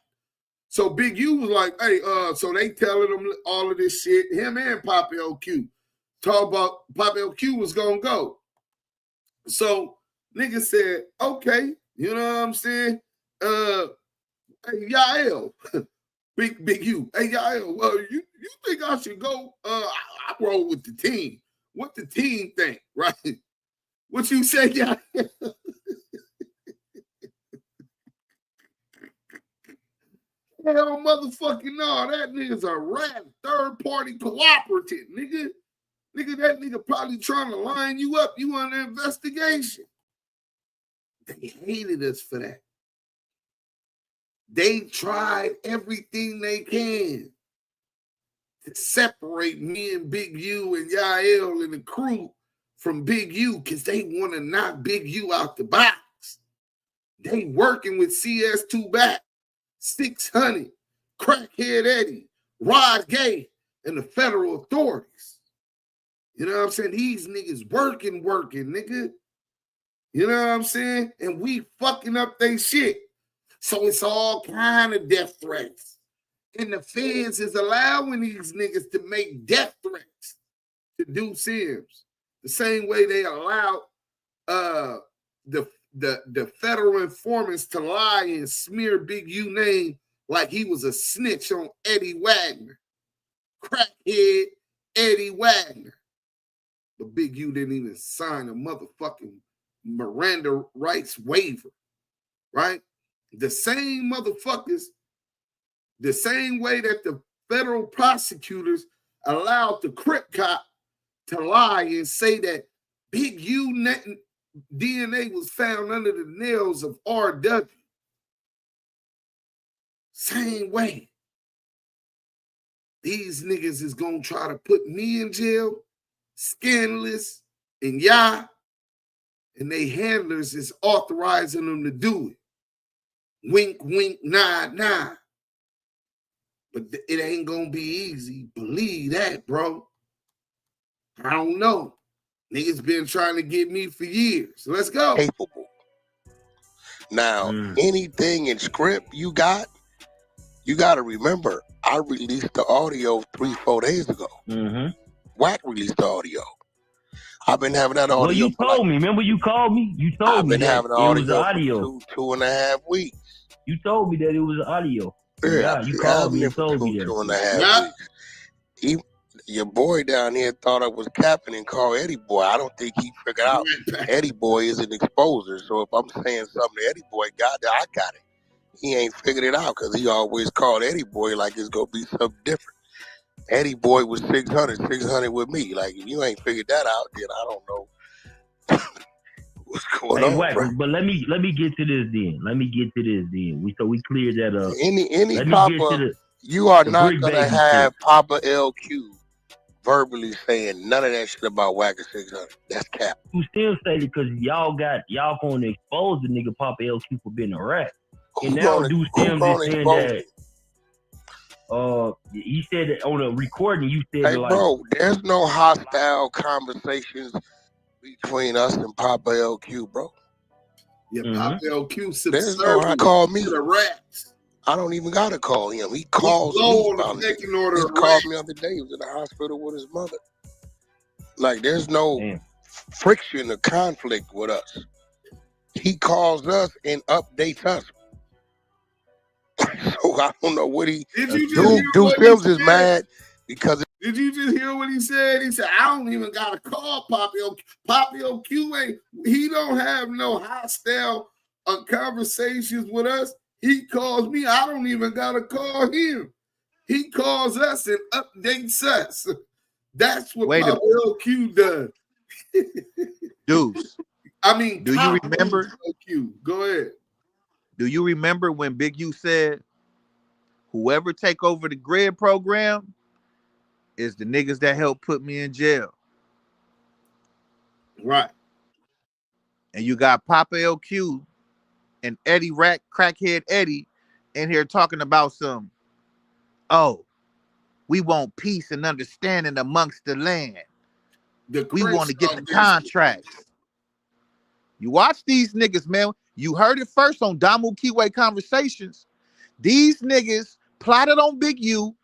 [SPEAKER 1] So Big U was like, hey, so they telling him all of this shit. Him and Pop LQ. Talk about Pop LQ was gonna go. So nigga said, okay, you know what I'm saying? Hey, Yael, Big U. Hey, Yael, you think I should go? I roll with the team. What the team think, right? What you say, Yael? Hell motherfucking no, that nigga's a rat, third-party cooperative, nigga. Nigga, that nigga probably trying to line you up. You on an investigation. They hated us for that. They tried everything they can to separate me and Big U and Yael and the crew from Big U because they want to knock Big U out the box. They working with CS2 back, 600, Crackhead Eddie, Rod Gay, and the federal authorities. You know what I'm saying? These niggas working, nigga. You know what I'm saying? And we fucking up they shit. So it's all kind of death threats. And the feds is allowing these niggas to make death threats to Duse M's. The same way they allowed the federal informants to lie and smear Big U name like he was a snitch on Eddie Wagner. Crackhead Eddie Wagner. But Big U didn't even sign a motherfucking Miranda rights waiver, right? The same motherfuckers, the same way that the federal prosecutors allowed the Crip cop to lie and say that Big U DNA was found under the nails of RW. Same way. These niggas is gonna try to put me in jail, Scandalous, and and they handlers is authorizing them to do it. Wink, wink, nod, nod. But it ain't gonna be easy. Believe that, bro. I don't know. Niggas been trying to get me for years. Let's go.
[SPEAKER 6] Capable. Now, anything in script you got to remember, I released the audio 3-4 days ago. Wack released the audio. I've been having that audio.
[SPEAKER 9] Well, you told me. Remember you called me? You told me that
[SPEAKER 6] having audio
[SPEAKER 9] it was audio.
[SPEAKER 6] For 2.5 weeks.
[SPEAKER 9] You told me that it was audio.
[SPEAKER 6] Yeah,
[SPEAKER 9] you called me and told me that.
[SPEAKER 6] 2.5 weeks. Your boy down here thought I was capping and called Eddie Boy. I don't think he figured out Eddie Boy is an exposer. So if I'm saying something Eddie Boy got, I got it. He ain't figured it out because he always called Eddie Boy like it's going to be something different. Eddie Boy was 600 with me. Like, if you ain't figured that out, then I don't know what's going on.
[SPEAKER 9] Wack, but let me get to this then. So we cleared that up.
[SPEAKER 6] Any Papa, you are not going to have Papa LQ verbally saying none of that shit about Wack 600. That's cap.
[SPEAKER 9] You still say it because y'all going to expose the nigga Papa LQ for being a rat. And now Duse M is saying that. He said it on a recording. You said,
[SPEAKER 6] hey, bro, there's no hostile conversations between us and Papa LQ, bro.
[SPEAKER 1] Yeah, Papa LQ
[SPEAKER 6] there's no call me
[SPEAKER 1] the rats.
[SPEAKER 6] I don't even gotta call him. He calls me. He called me the other day. He was in the hospital with his mother. Like, there's no friction or conflict with us. He calls us and updates us. So I don't know what he. Duse Sims is mad because.
[SPEAKER 1] Did you just hear what he said? He said, I don't even gotta call Poppy LQ. Poppy LQ ain't. He don't have no hostile conversations with us. He calls me. I don't even gotta call him. He calls us and updates us. That's what Poppy LQ does.
[SPEAKER 7] Deuce.
[SPEAKER 1] I mean,
[SPEAKER 7] do you remember?
[SPEAKER 1] LQ. Go ahead.
[SPEAKER 7] Do you remember when Big U said, whoever take over the grid program is the niggas that helped put me in jail?
[SPEAKER 1] Right.
[SPEAKER 7] And you got Papa LQ and Eddie crackhead Eddie in here talking about some, oh, we want peace and understanding amongst the land. We want to get the contracts. You watch these niggas, man. You heard it first on Damu Kiwe Conversations. These niggas plotted on Big U,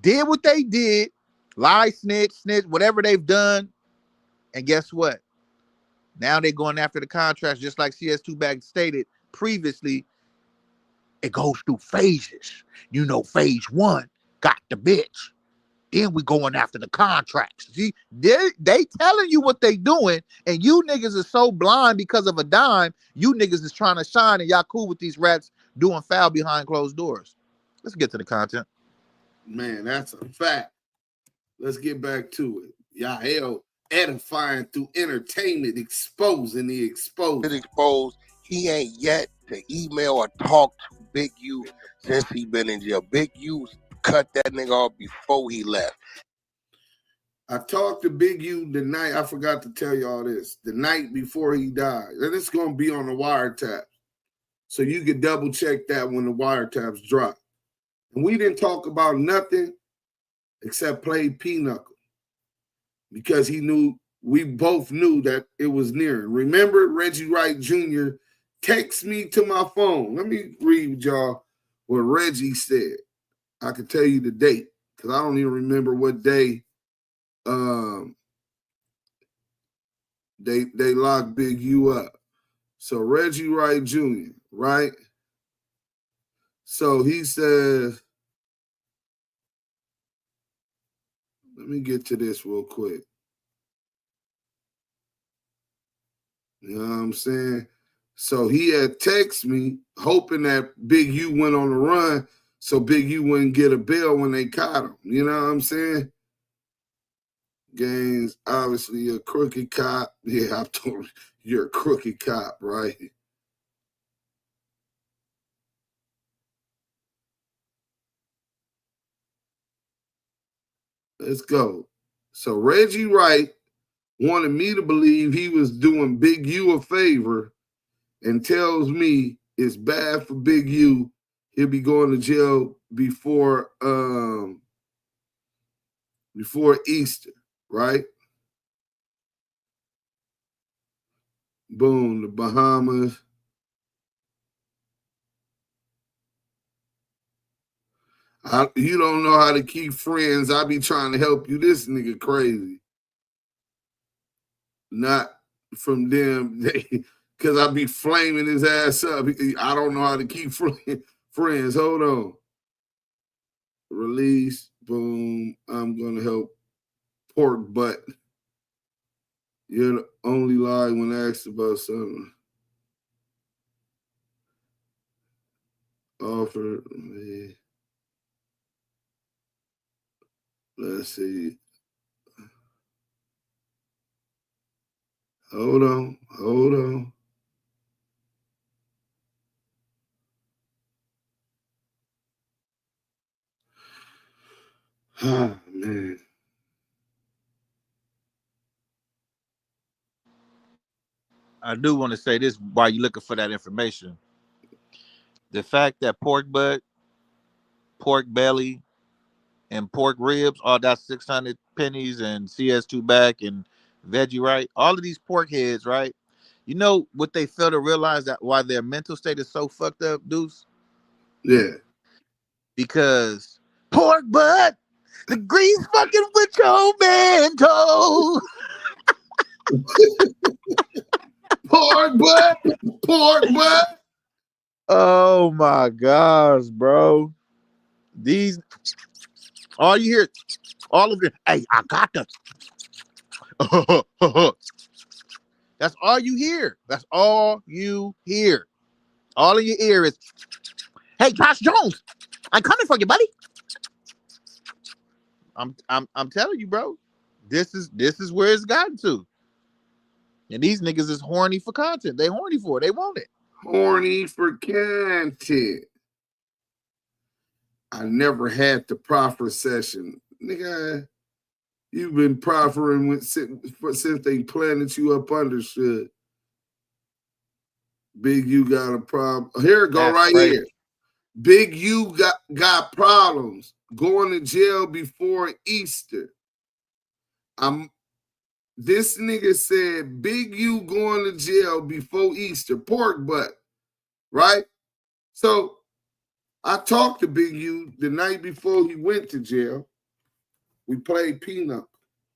[SPEAKER 7] did what they did, lie, snitch, whatever they've done. And guess what? Now they're going after the contracts, just like CS2 Bag stated previously. It goes through phases. You know, phase 1 got the bitch. Then we going after the contracts. See, they telling you what they doing, and you niggas are so blind because of a dime. You niggas is trying to shine, and y'all cool with these rats doing foul behind closed doors. Let's get to the content.
[SPEAKER 1] Man, that's a fact. Let's get back to it. Y'all edifying through entertainment, exposing the exposed.
[SPEAKER 6] He ain't yet to email or talk to Big U since he been in jail. Big U cut that nigga off before he left.
[SPEAKER 1] I talked to Big U the night, I forgot to tell y'all this, the night before he died. And it's going to be on the wiretap. So you can double check that when the wiretaps drop. And we didn't talk about nothing except play Pinochle. Because we both knew that it was near. Remember, Reggie Wright Jr. texted me to my phone. Let me read y'all what Reggie said. I can tell you the date because I don't even remember what day they locked Big U up. So Reggie Wright Jr., right? So he says, let me get to this real quick. You know what I'm saying? So he had texted me hoping that Big U went on the run so Big U wouldn't get a bail when they caught him. You know what I'm saying? Gaines, obviously a crooked cop. Yeah, I told you, you're a crooked cop, right? Let's go. So Reggie Wright wanted me to believe he was doing Big U a favor and tells me it's bad for Big U. He'll be going to jail before Easter, right? Boom, the Bahamas. You don't know how to keep friends. I be trying to help you. This nigga crazy. Not from them, because I be flaming his ass up. I don't know how to keep friends. Hold on. Release. Boom. I'm going to help pork butt. You're the only lie when asked about something. Offer me. Let's see. Hold on. Ah, man.
[SPEAKER 7] I do want to say this while you're looking for that information. The fact that pork butt, pork belly, and pork ribs, all that 600 pennies and CS2 back and veggie, right? All of these pork heads, right? You know what they fail to realize, that why their mental state is so fucked up, Deuce?
[SPEAKER 1] Yeah.
[SPEAKER 7] Because pork butt, the grease fucking with your manto.
[SPEAKER 1] Pork butt.
[SPEAKER 7] Oh my gosh, bro. These, all you hear, all of it. Hey, I got the. That's all you hear. That's all you hear. All in your ear is, hey, Josh Jones, I'm coming for you, buddy. I'm telling you, bro. This is where it's gotten to. And these niggas is horny for content. They horny for it. They want it.
[SPEAKER 1] Horny for content. I never had the proffer session. Nigga, you've been proffering since they planted you up understood. Big U got a problem. Here it go.
[SPEAKER 12] That's
[SPEAKER 1] right
[SPEAKER 12] crazy.
[SPEAKER 1] here. Big U got problems. Going to jail before Easter. This nigga said Big U going to jail before Easter. Pork butt. Right? So I talked to Big U the night before he went to jail. We played Peanut.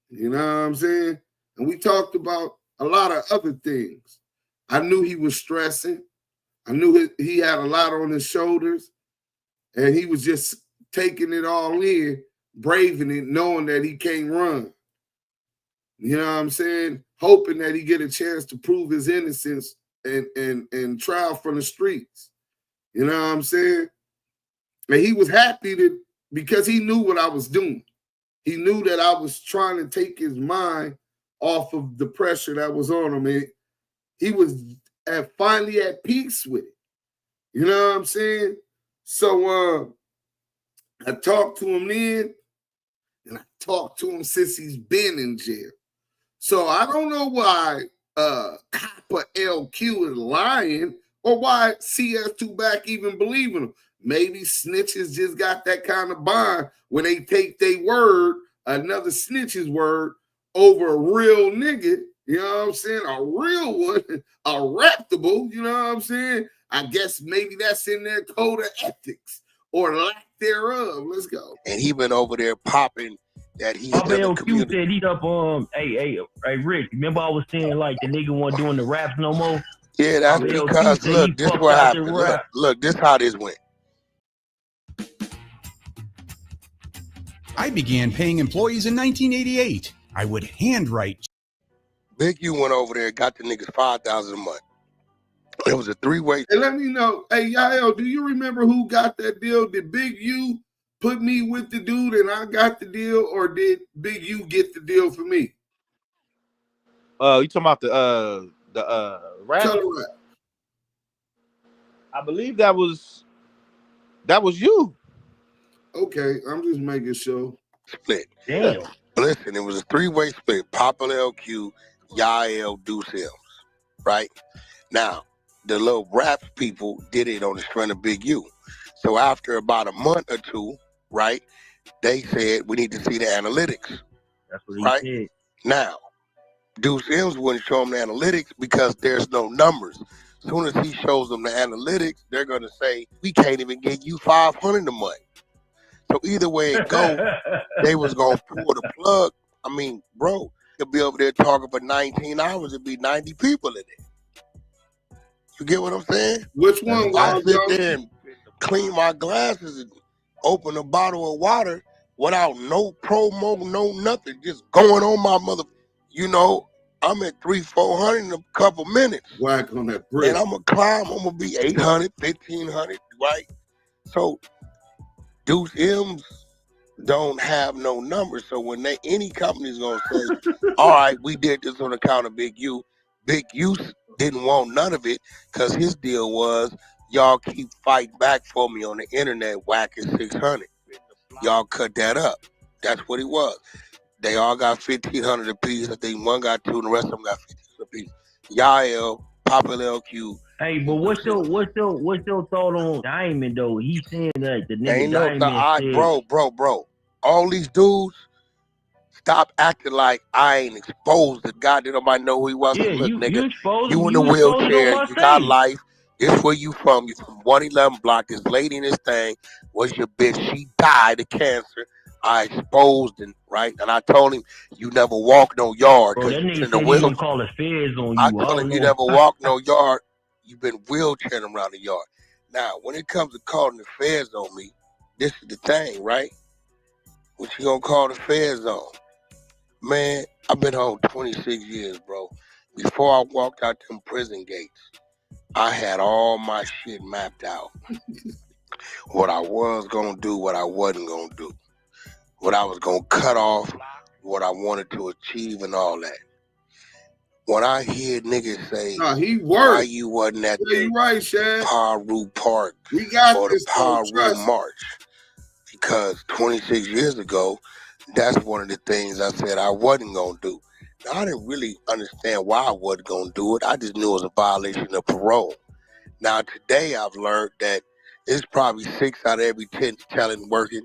[SPEAKER 1] You know what I'm saying? And we talked about a lot of other things. I knew he was stressing. I knew he had a lot on his shoulders. And he was just taking it all in, braving it, knowing that he can't run. You know what I'm saying? Hoping that he get a chance to prove his innocence and trial from the streets. You know what I'm saying? And he was happy because he knew what I was doing. He knew that I was trying to take his mind off of the pressure that was on him. And he was finally at peace with it. You know what I'm saying? So I talked to him then, and I talked to him since he's been in jail. So I don't know why Copper LQ is lying or why CS2 back even believing him. Maybe snitches just got that kind of bond when they take their word, another snitch's word, over a real nigga, you know what I'm saying? A real one, a reputable, you know what I'm saying? I guess maybe that's in their code of ethics or lack thereof. Let's go.
[SPEAKER 6] And he been over there popping that he's
[SPEAKER 9] Papa
[SPEAKER 6] never
[SPEAKER 9] LQ said he's up hey Rick, remember I was saying like the nigga wasn't doing the raps no more?
[SPEAKER 6] Yeah, that's
[SPEAKER 9] Papa
[SPEAKER 6] because look, this what happened. Look, this how this went.
[SPEAKER 13] I began paying employees in 1988. I would handwrite.
[SPEAKER 6] Big U went over there and got the niggas $5,000 a month. It was a three-way.
[SPEAKER 1] Hey, let me know. Hey, Yael, do you remember who got that deal? Did Big U put me with the dude and I got the deal, or did Big U get the deal for me?
[SPEAKER 12] You talking about the rap?
[SPEAKER 1] Tell her that.
[SPEAKER 12] I believe that was you.
[SPEAKER 6] Okay,
[SPEAKER 1] I'm just making sure.
[SPEAKER 6] Split.
[SPEAKER 9] Damn.
[SPEAKER 6] Listen, it was a three-way split. Papa LQ, Yael, Duse M. Right? Now, the little rap people did it on the strength of Big U. So after about a month or two, right, they said we need to see the analytics.
[SPEAKER 9] That's what he said.
[SPEAKER 6] Now, Duse M's wouldn't show them the analytics because there's no numbers. As soon as he shows them the analytics, they're going to say, we can't even get you $500 a month. So either way it go, they was going to pull the plug. I mean, bro, you'll be over there talking for 19 hours. It'd be 90 people in it. You get what I'm saying?
[SPEAKER 1] Which one?
[SPEAKER 6] I sit there and clean my glasses and open a bottle of water without no promo, no nothing, just going on my mother. You know, I'm at 300-400 in a couple minutes.
[SPEAKER 1] Whack on that brick.
[SPEAKER 6] And I'm going to climb. I'm going to be 800, 1,500, right? So Duse M's don't have no numbers. So when any company's going to say, all right, we did this on account of Big U. Big U didn't want none of it because his deal was, y'all keep fighting back for me on the internet. Wack is 600. Y'all cut that up. That's what it was. They all got 1,500 apiece. I think one got 2 and the rest of them got 1,500 apiece. Yael, Papa LQ.
[SPEAKER 9] Hey, but what's your thought on Diamond though? He's saying that the nigga
[SPEAKER 6] Ain't no
[SPEAKER 9] Diamond said,
[SPEAKER 6] bro. All these dudes, stop acting like I ain't exposed the guy that nobody know who he was.
[SPEAKER 9] Yeah,
[SPEAKER 6] Look, nigga,
[SPEAKER 9] exposed,
[SPEAKER 6] you in the wheelchair, you got life. This where you from. You from 111 block. This lady in this thing was your bitch. She died of cancer. I exposed and right, and I told him you never walk no yard.
[SPEAKER 9] Bro, that nigga
[SPEAKER 6] in the
[SPEAKER 9] said he gonna call the feds on you.
[SPEAKER 6] I told him you never walk no yard. You've been wheelchairing around the yard. Now, when it comes to calling the feds on me, this is the thing, right? What you gonna call the feds on? Man, I've been home 26 years, bro. Before I walked out them prison gates, I had all my shit mapped out. What I was gonna do, what I wasn't gonna do. What I was gonna cut off, what I wanted to achieve and all that. When I hear niggas say,
[SPEAKER 1] he worked.
[SPEAKER 6] Why you wasn't at
[SPEAKER 1] the
[SPEAKER 6] right, Paru Park or the Paru March? Because 26 years ago, that's one of the things I said I wasn't going to do. Now, I didn't really understand why I wasn't going to do it. I just knew it was a violation of parole. Now, today I've learned that it's probably 6 out of every 10 talent working,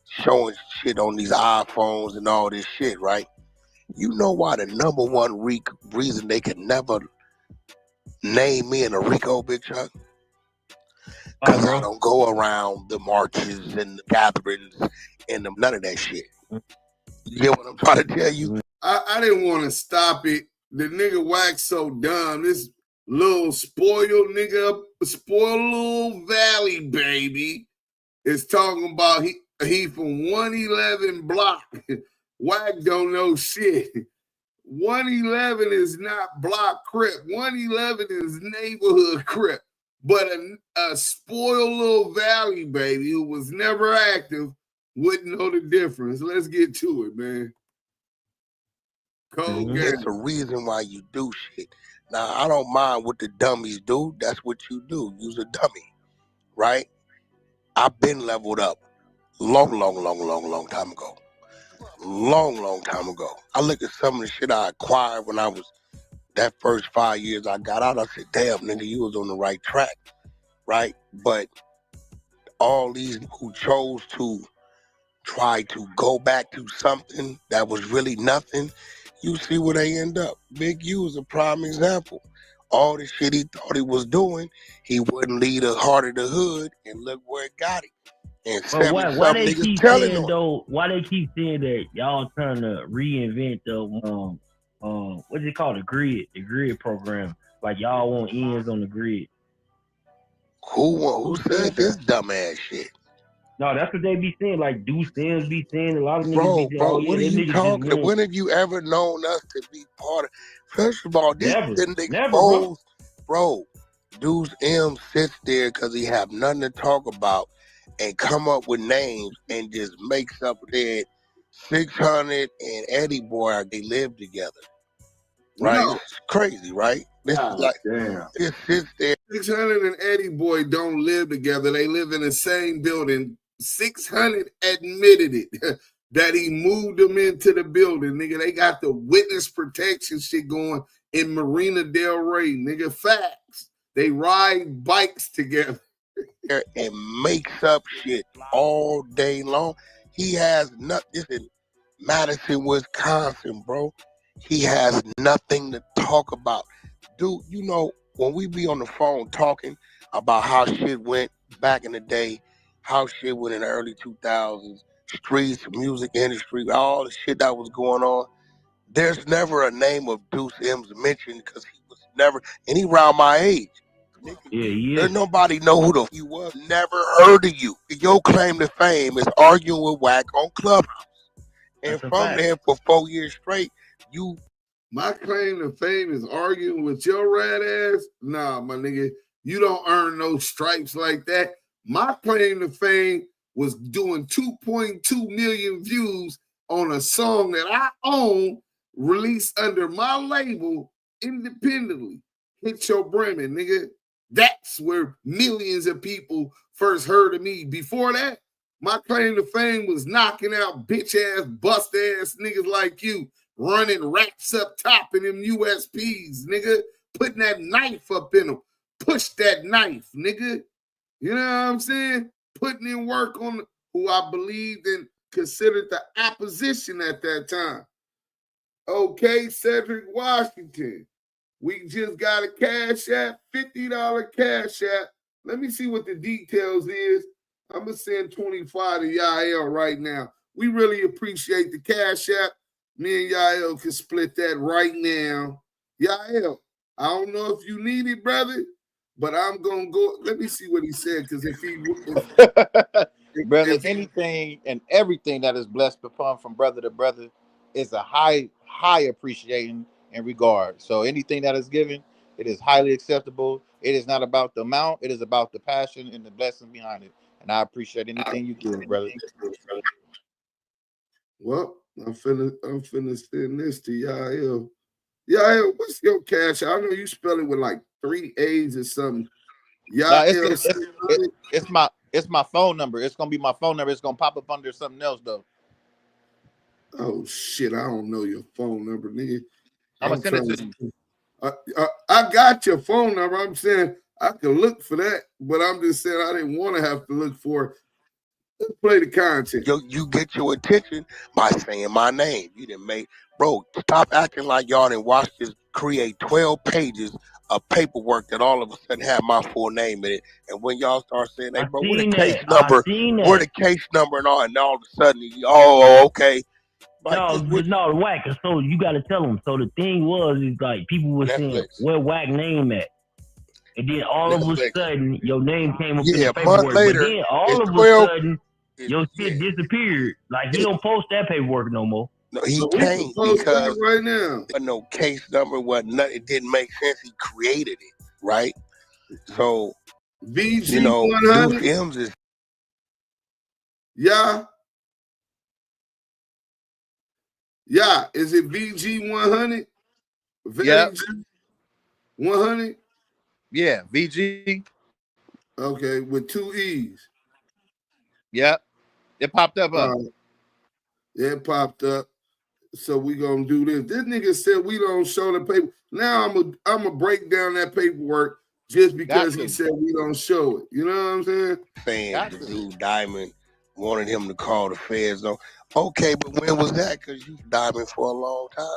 [SPEAKER 6] showing shit on these iPhones and all this shit, right? You know why the number one reason they can never name me in a RICO, Big Chuck? Because I don't go around the marches and the gatherings and none of that shit. You get what I'm trying to tell you?
[SPEAKER 1] I didn't want to stop it. The nigga Wack so dumb. This little spoiled nigga, spoiled little valley baby, is talking about he from 111 block. Wack don't know shit. 111 is not block Crip. 111 is neighborhood Crip. But a spoiled little valley baby who was never active wouldn't know the difference. Let's get to it, man.
[SPEAKER 6] There's a reason why you do shit. Now, I don't mind what the dummies do. That's what you do. Use a dummy, right? I've been leveled up long time ago. Long time ago. I look at some of the shit I acquired when I was that first 5 years I got out. I said, damn, nigga, you was on the right track, right? But all these who chose to try to go back to something that was really nothing, you see where they end up. Big U is a prime example. All the shit he thought he was doing, he wouldn't lead the heart of the hood, and look where it got him. And
[SPEAKER 9] but why they keep saying though? Why they keep saying that y'all trying to reinvent the what is it called, the grid program? Like y'all want ends on the grid.
[SPEAKER 6] Who said this dumbass shit?
[SPEAKER 9] No, that's what they be saying. Like Duse M be saying, a lot of niggas be saying,
[SPEAKER 6] bro, what are you talking about? When have you ever known us to be part of? First of all, this didn't expose, bro. Duse M sits there because he have nothing to talk about and come up with names and just makes up that 600 and Eddie Boy, they live together. Right? No. It's crazy, right? This is like, damn. It sits there.
[SPEAKER 1] 600 and Eddie Boy don't live together. They live in the same building. 600 admitted it, that he moved them into the building, nigga. They got the witness protection shit going in Marina Del Rey, nigga. Facts. They ride bikes together.
[SPEAKER 6] And makes up shit all day long. He has nothing. This is Madison, Wisconsin, bro. He has nothing to talk about. Dude, you know, when we be on the phone talking about how shit went back in the day, how shit went in the early 2000s, streets, music industry, all the shit that was going on, there's never a name of Duse M's mentioned because he was never, and he around my age.
[SPEAKER 9] Yeah.
[SPEAKER 6] There's nobody know who the you was. Never heard of you. Your claim to fame is arguing with Wack on Clubhouse. And from there for 4 years straight, you.
[SPEAKER 1] My claim to fame is arguing with your rat ass? Nah, my nigga, you don't earn no stripes like that. My claim to fame was doing 2.2 million views on a song that I own, released under my label independently. Hit Your Bremen, nigga. That's where millions of people first heard of me. Before that, my claim to fame was knocking out bitch-ass, bust-ass niggas like you, running racks up top in them USPs, nigga, putting that knife up in them. Push that knife, nigga. You know what I'm saying? Putting in work on who I believed and considered the opposition at that time. Okay, Cedric Washington. We just got a Cash App, $50 Cash App. Let me see what the details is. I'm going to send 25 to Yael right now. We really appreciate the Cash App. Me and Yael can split that right now. Yael, I don't know if you need it, brother, but I'm going to go. Let me see what he said, because if he...
[SPEAKER 12] brother, anything and everything that is blessed upon from brother to brother is a high appreciation and regard. So anything that is given, it is highly acceptable. It is not about the amount. It is about the passion and the blessing behind it. And I appreciate anything you give, brother.
[SPEAKER 1] Well, I'm finna send this to Yael. Yael, what's your cash? I know you spell it with like 3 A's or something. Yael,
[SPEAKER 12] it's my phone number. It's gonna be my phone number. It's gonna pop up under something else though.
[SPEAKER 1] Oh shit, I don't know your phone number, nigga.
[SPEAKER 12] I'm gonna send it to you.
[SPEAKER 1] I got your phone number. I'm saying I could look for that, but I'm just saying I didn't want to have to look for it. Let's play the content.
[SPEAKER 6] You get your attention by saying my name. You didn't make, bro, stop acting like y'all didn't watch this create 12 pages of paperwork that all of a sudden have my full name in it. And when y'all start saying, hey, bro, where the case number, where the case number and all of a sudden, okay. Like,
[SPEAKER 9] no, Wack. So you got to tell them. So the thing is like people were saying, where Wack name at? And then all of a sudden, your name came up in the paperwork.
[SPEAKER 6] Later,
[SPEAKER 9] but then all of a sudden, your shit disappeared. Like, he don't post that paperwork no more.
[SPEAKER 6] No, he can't because
[SPEAKER 1] right now.
[SPEAKER 6] No case number, it didn't make sense. He created it, right? So,
[SPEAKER 1] VG 100.
[SPEAKER 6] Duse M's is.
[SPEAKER 1] Yeah. Yeah. Is it VG 100?
[SPEAKER 12] Yeah.
[SPEAKER 1] 100?
[SPEAKER 12] Yeah, VG.
[SPEAKER 1] Okay, with 2 E's.
[SPEAKER 12] Yep. It popped up.
[SPEAKER 1] Yeah, it popped up. So we gonna do this. This nigga said we don't show the paper. Now I'm gonna break down that paperwork just because he said we don't show it. You know what I'm saying?
[SPEAKER 6] The dude Diamond wanted him to call the feds. Okay, but when was that? Because you Diamond for a long time.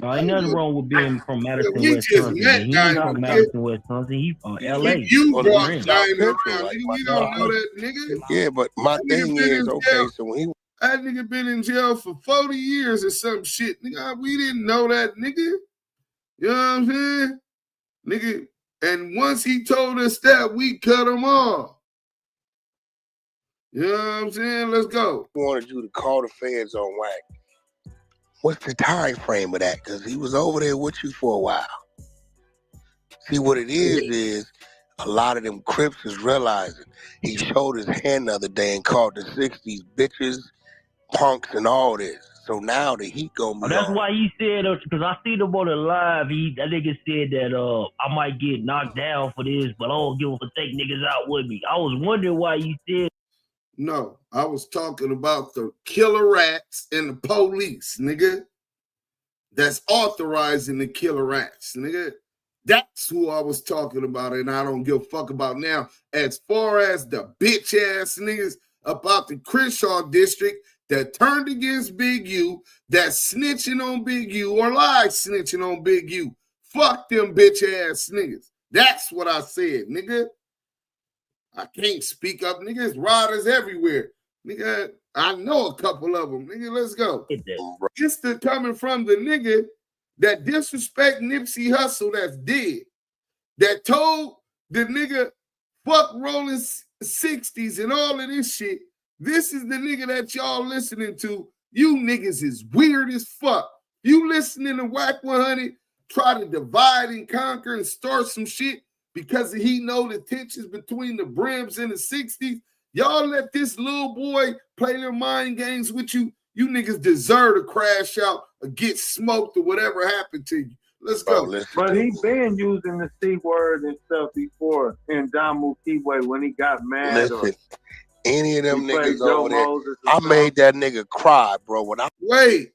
[SPEAKER 9] Ain't nothing wrong with being from Madison, Wisconsin. He's from Madison, Wisconsin. He's from LA.
[SPEAKER 1] You brought Diamond around. We don't know that nigga.
[SPEAKER 6] Yeah, but my thing is, okay, so when he
[SPEAKER 1] that nigga been in jail for 40 years or some shit. Nigga, we didn't know that nigga. You know what I'm saying? Nigga, and once he told us that, we cut him off. You know what I'm saying? Let's go.
[SPEAKER 6] I wanted you to call the feds on Wack. What's the time frame of that? Because he was over there with you for a while. See, what it is a lot of them Crips is realizing he showed his hand the other day and called the 60s bitches, punks, and all this. So now the heat gonna be
[SPEAKER 9] that's
[SPEAKER 6] on.
[SPEAKER 9] why he said, because I see them on the live, that nigga said that I might get knocked down for this, but I don't give a fuck, take niggas out with me. I was wondering why you said.
[SPEAKER 1] No, I was talking about the killer rats and the police, nigga. That's authorizing the killer rats, nigga. That's who I was talking about, and I don't give a fuck about now. As far as the bitch ass niggas about the Crenshaw district that turned against Big U, that's snitching on Big U or live snitching on Big U. Fuck them bitch ass niggas. That's what I said, nigga. I can't speak up, niggas. Riders everywhere. Nigga, I know a couple of them. Nigga, let's go. It's the coming from the nigga that disrespect Nipsey Hussle that's dead. That told the nigga fuck rolling 60s and all of this shit. This is the nigga that y'all listening to. You niggas is weird as fuck. You listening to Wack100, try to divide and conquer and start some shit because he know the tensions between the Brims and the 60s. Y'all let this little boy play their mind games with you. You niggas deserve to crash out or get smoked or whatever happened to you. Let's go.
[SPEAKER 14] But he been using the C word and stuff before in Damu Kiwe when he got mad.
[SPEAKER 6] Listen, any of them niggas over there, I made that nigga cry, bro. When I
[SPEAKER 1] wait,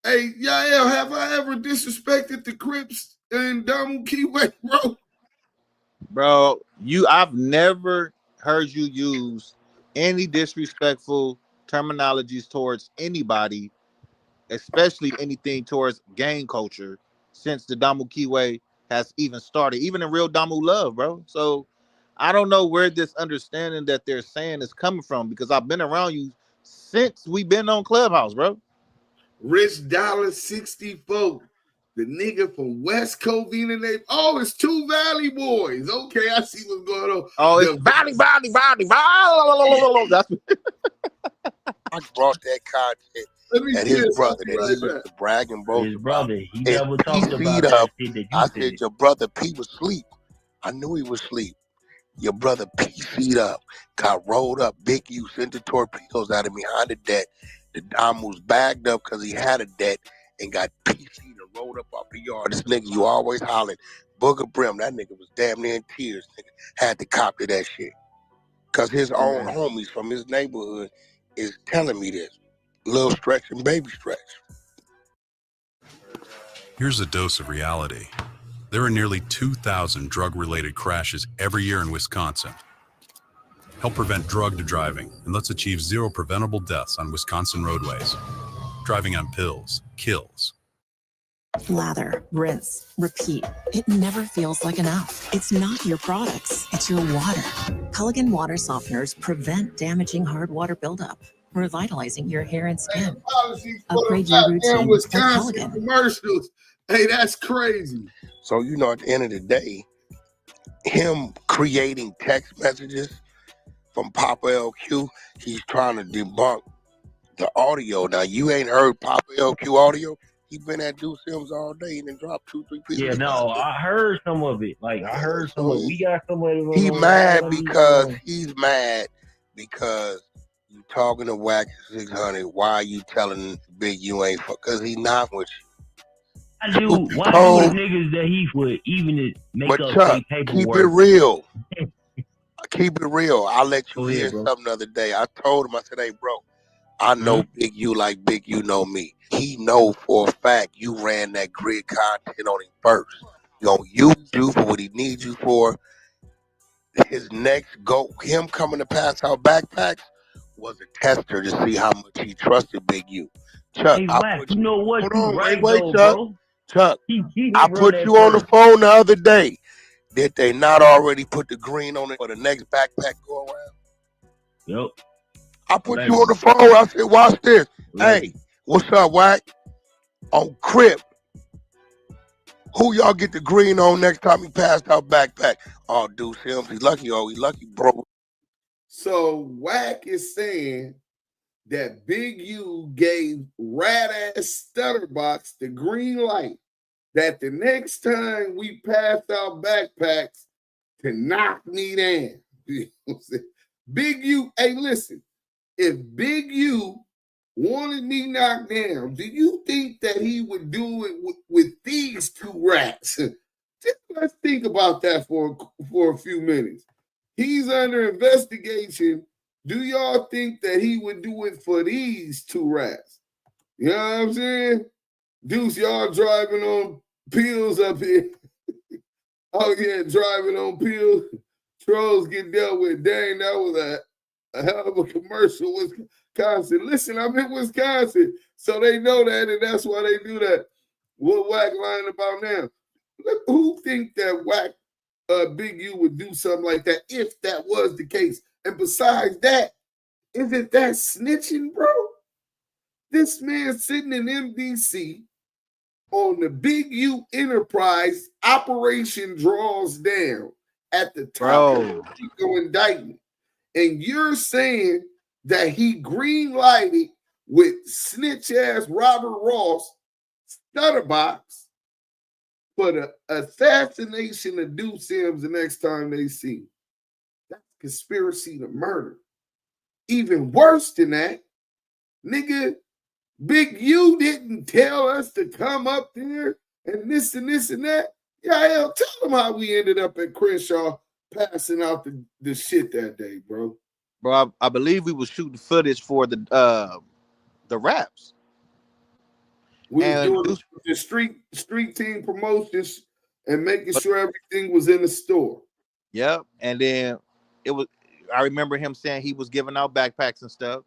[SPEAKER 1] hey, Yael, have I ever disrespected the Crips in Damu Kiwe, bro?
[SPEAKER 12] Bro, I've never heard you use any disrespectful terminologies towards anybody, especially anything towards gang culture, since the Damu Kiwe has even started, even in real Damu love, bro. So I don't know where this understanding that they're saying is coming from, because I've been around you since we've been on Clubhouse, bro.
[SPEAKER 1] Rich Dollar 64. The nigga from West Covina. It's two Valley boys. Okay, I see what's going on.
[SPEAKER 12] Oh, it's Valley. That's
[SPEAKER 6] I brought that content. And his brother that he used to brag and boast
[SPEAKER 9] his brother,
[SPEAKER 6] about.
[SPEAKER 9] he never talked about that shit that you
[SPEAKER 6] I
[SPEAKER 9] said.
[SPEAKER 6] said, your brother P was asleep. I knew he was asleep. Your brother PC'd up, got rolled up. Big U sent the torpedoes out of behind the deck. The Dom was bagged up because he had a debt and got PC'd and rolled up off the yard. This nigga, you always hollering, Booger Brim. That nigga was damn near in tears. Nigga had to copy that shit. Because his own homies from his neighborhood is telling me this. Little Stretch and Baby Stretch.
[SPEAKER 15] Here's a dose of reality.
[SPEAKER 13] There are nearly 2,000 drug-related crashes every year in Wisconsin. Help prevent drug driving, and let's achieve 0 preventable deaths on Wisconsin roadways. Driving on pills kills.
[SPEAKER 15] Lather, rinse, repeat. It never feels like enough. It's not your products, it's your water. Culligan water softeners prevent damaging hard water buildup, revitalizing your hair and skin. Upgrade your routine with
[SPEAKER 1] Wisconsin
[SPEAKER 15] Culligan.
[SPEAKER 1] commercials. Hey, that's crazy.
[SPEAKER 6] So, you know, at the end of the day, him creating text messages from Papa LQ, he's trying to debunk the audio. Now, you ain't heard Papa LQ audio. He been at Duse M's all day and then dropped 2-3 pieces.
[SPEAKER 9] Yeah, no, I heard some of it. Like, I heard some of it. We got somebody.
[SPEAKER 6] He mad because he's mad because you talking to Wack100. Why are you telling Big you ain't? Because he not with you.
[SPEAKER 9] I do. Why do the niggas that he would even to make
[SPEAKER 6] but
[SPEAKER 9] up
[SPEAKER 6] Chuck,
[SPEAKER 9] fake paperwork?
[SPEAKER 6] keep it real. Keep it real. I'll let you
[SPEAKER 9] ahead,
[SPEAKER 6] hear
[SPEAKER 9] bro.
[SPEAKER 6] something the other day. I told him, I said, hey, bro, I know Big U like Big U know me. He know for a fact you ran that grid content on him first. You gonna use you for what he needs you for. His next go, him coming to pass out backpacks was a tester to see how much he trusted Big U. Chuck,
[SPEAKER 9] Hey,
[SPEAKER 6] I
[SPEAKER 9] Wack,
[SPEAKER 6] put
[SPEAKER 9] you know what?
[SPEAKER 6] hold
[SPEAKER 9] You
[SPEAKER 6] on,
[SPEAKER 9] right,
[SPEAKER 6] wait,
[SPEAKER 9] though,
[SPEAKER 6] Chuck.
[SPEAKER 9] bro.
[SPEAKER 6] Chuck,
[SPEAKER 9] He
[SPEAKER 6] I
[SPEAKER 9] run
[SPEAKER 6] put
[SPEAKER 9] that
[SPEAKER 6] you on the
[SPEAKER 9] first.
[SPEAKER 6] phone the other day. Did they not already put the green on it for the next backpack go around?
[SPEAKER 9] Yep.
[SPEAKER 6] I put you on the phone. I said, watch this.
[SPEAKER 9] Allegedly.
[SPEAKER 6] Hey, what's up, Wack? On Crip. Who y'all get the green on next time he passed out backpack? Oh, Duse M. He lucky, bro.
[SPEAKER 1] So Wack is saying that Big U gave rat ass Stutterbox the green light that the next time we pass out backpacks to knock me down. Big U, hey, listen, if Big U wanted me knocked down, do you think that he would do it with these two rats? Just let's think about that for a few minutes. He's under investigation. Do y'all think that he would do it for these two rats? You know what I'm saying? Deuce, y'all driving on pills up here. Oh, yeah, driving on pills. Trolls get dealt with. Dang, that was a hell of a commercial. Wisconsin. Listen, I'm in Wisconsin, so they know that, and that's why they do that. What Wack lying about now? Look, who think that Wack Big U would do something like that if that was the case? And besides that, isn't that snitching, bro? This man sitting in MDC on the Big U Enterprise operation draws down at the top of the RICO indictment. And you're saying that he green lighted with snitch ass Robert Ross Stutterbox for the assassination of Duse M's the next time they see him. That's conspiracy to murder. Even worse than that, nigga, Big U didn't tell us to come up there and this and this and that. Yeah, hell, tell them how we ended up at Crenshaw passing out the shit that day, bro.
[SPEAKER 12] Bro, I believe we was shooting footage for the raps.
[SPEAKER 1] We were doing the street team promotions and making sure everything was in the store.
[SPEAKER 12] Yep. And then I remember him saying he was giving out backpacks and stuff.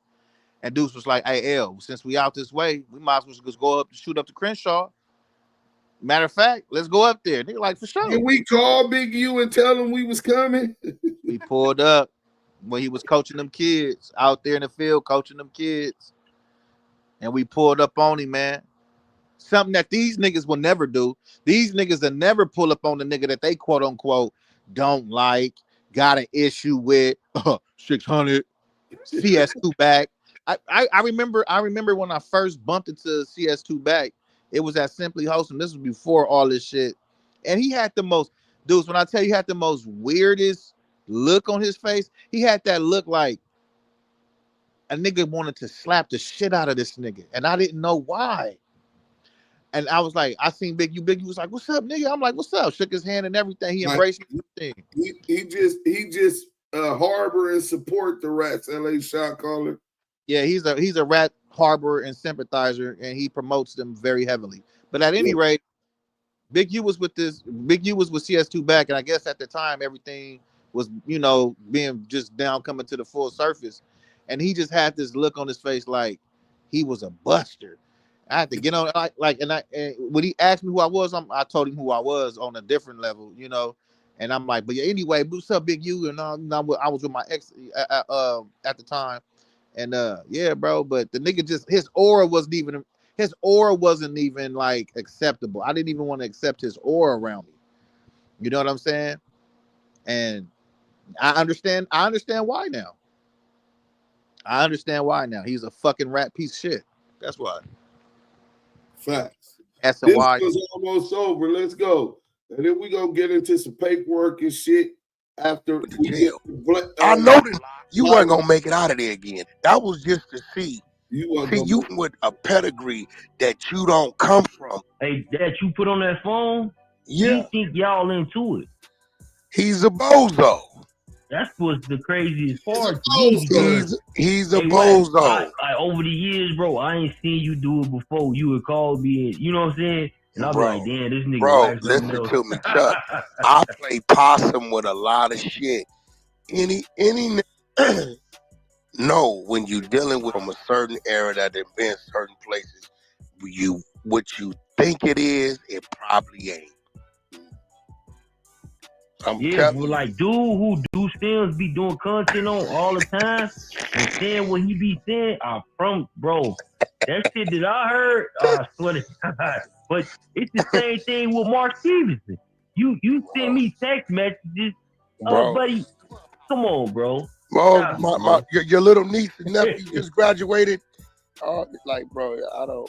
[SPEAKER 12] And Deuce was like, hey, L, since we out this way, we might as well just go up to shoot up to Crenshaw. Matter of fact, let's go up there. They're like, for sure.
[SPEAKER 1] Did we call Big U and tell him we was coming?
[SPEAKER 12] We pulled up when he was coaching them kids out there in the field, coaching them kids. And we pulled up on him, man. Something that these niggas will never do. These niggas will never pull up on the nigga that they quote unquote don't like, got an issue with 600 CS2 back. I remember when I first bumped into CS2 back, it was at Simply Wholesome. This was before all this shit. And he had the most, dudes, when I tell you he had the most weirdest look on his face, he had that look like a nigga wanted to slap the shit out of this nigga. And I didn't know why. And I was like, I seen Big U. Big U was like, what's up, nigga? I'm like, what's up? Shook his hand and everything. He embraced everything.
[SPEAKER 1] He just harbor and support the rats, LA shot caller.
[SPEAKER 12] Yeah, he's a rat harborer and sympathizer, and he promotes them very heavily. But at any rate, Big U was with CS2 back, and I guess at the time everything was, you know, being just down coming to the full surface, and he just had this look on his face like he was a buster. I had to get on and when he asked me who I was, I told him who I was on a different level, you know, and I'm like, but yeah, anyway, what's up, Big U? And I was with my ex at the time, and yeah, bro, but the nigga just his aura wasn't even like acceptable. I didn't even want to accept his aura around me. You know what I'm saying? And I understand why now. I understand why now. He's a fucking rat piece of shit. That's why.
[SPEAKER 1] Facts.
[SPEAKER 12] That's
[SPEAKER 1] this
[SPEAKER 12] why.
[SPEAKER 1] was almost over. Let's go. And then we gonna get into some paperwork and shit after we get
[SPEAKER 6] I noticed you weren't gonna make it out of there again. That was just to see you with a pedigree that you don't come from.
[SPEAKER 9] Hey, that you put on that phone?
[SPEAKER 6] Yeah.
[SPEAKER 9] You think y'all into it?
[SPEAKER 6] He's a bozo.
[SPEAKER 9] That's what's the craziest part.
[SPEAKER 6] He's a bozo.
[SPEAKER 9] I over the years, bro, I ain't seen you do it before. You would call me, you know what I'm saying? And I'll be like, damn, this nigga.
[SPEAKER 6] Bro, listen to me, Chuck. I play possum with a lot of shit. Any no, when you're dealing with from a certain era that have been certain places, what you think it is, it probably ain't.
[SPEAKER 9] Yeah, but like dude who do films be doing content on all the time and saying what he be saying, bro, that shit that I heard, I swear to God. But it's the same thing with Mark Stevenson. You send me text messages, buddy. Come on, bro.
[SPEAKER 6] Bro, your little niece and nephew just graduated. Like, bro, I don't,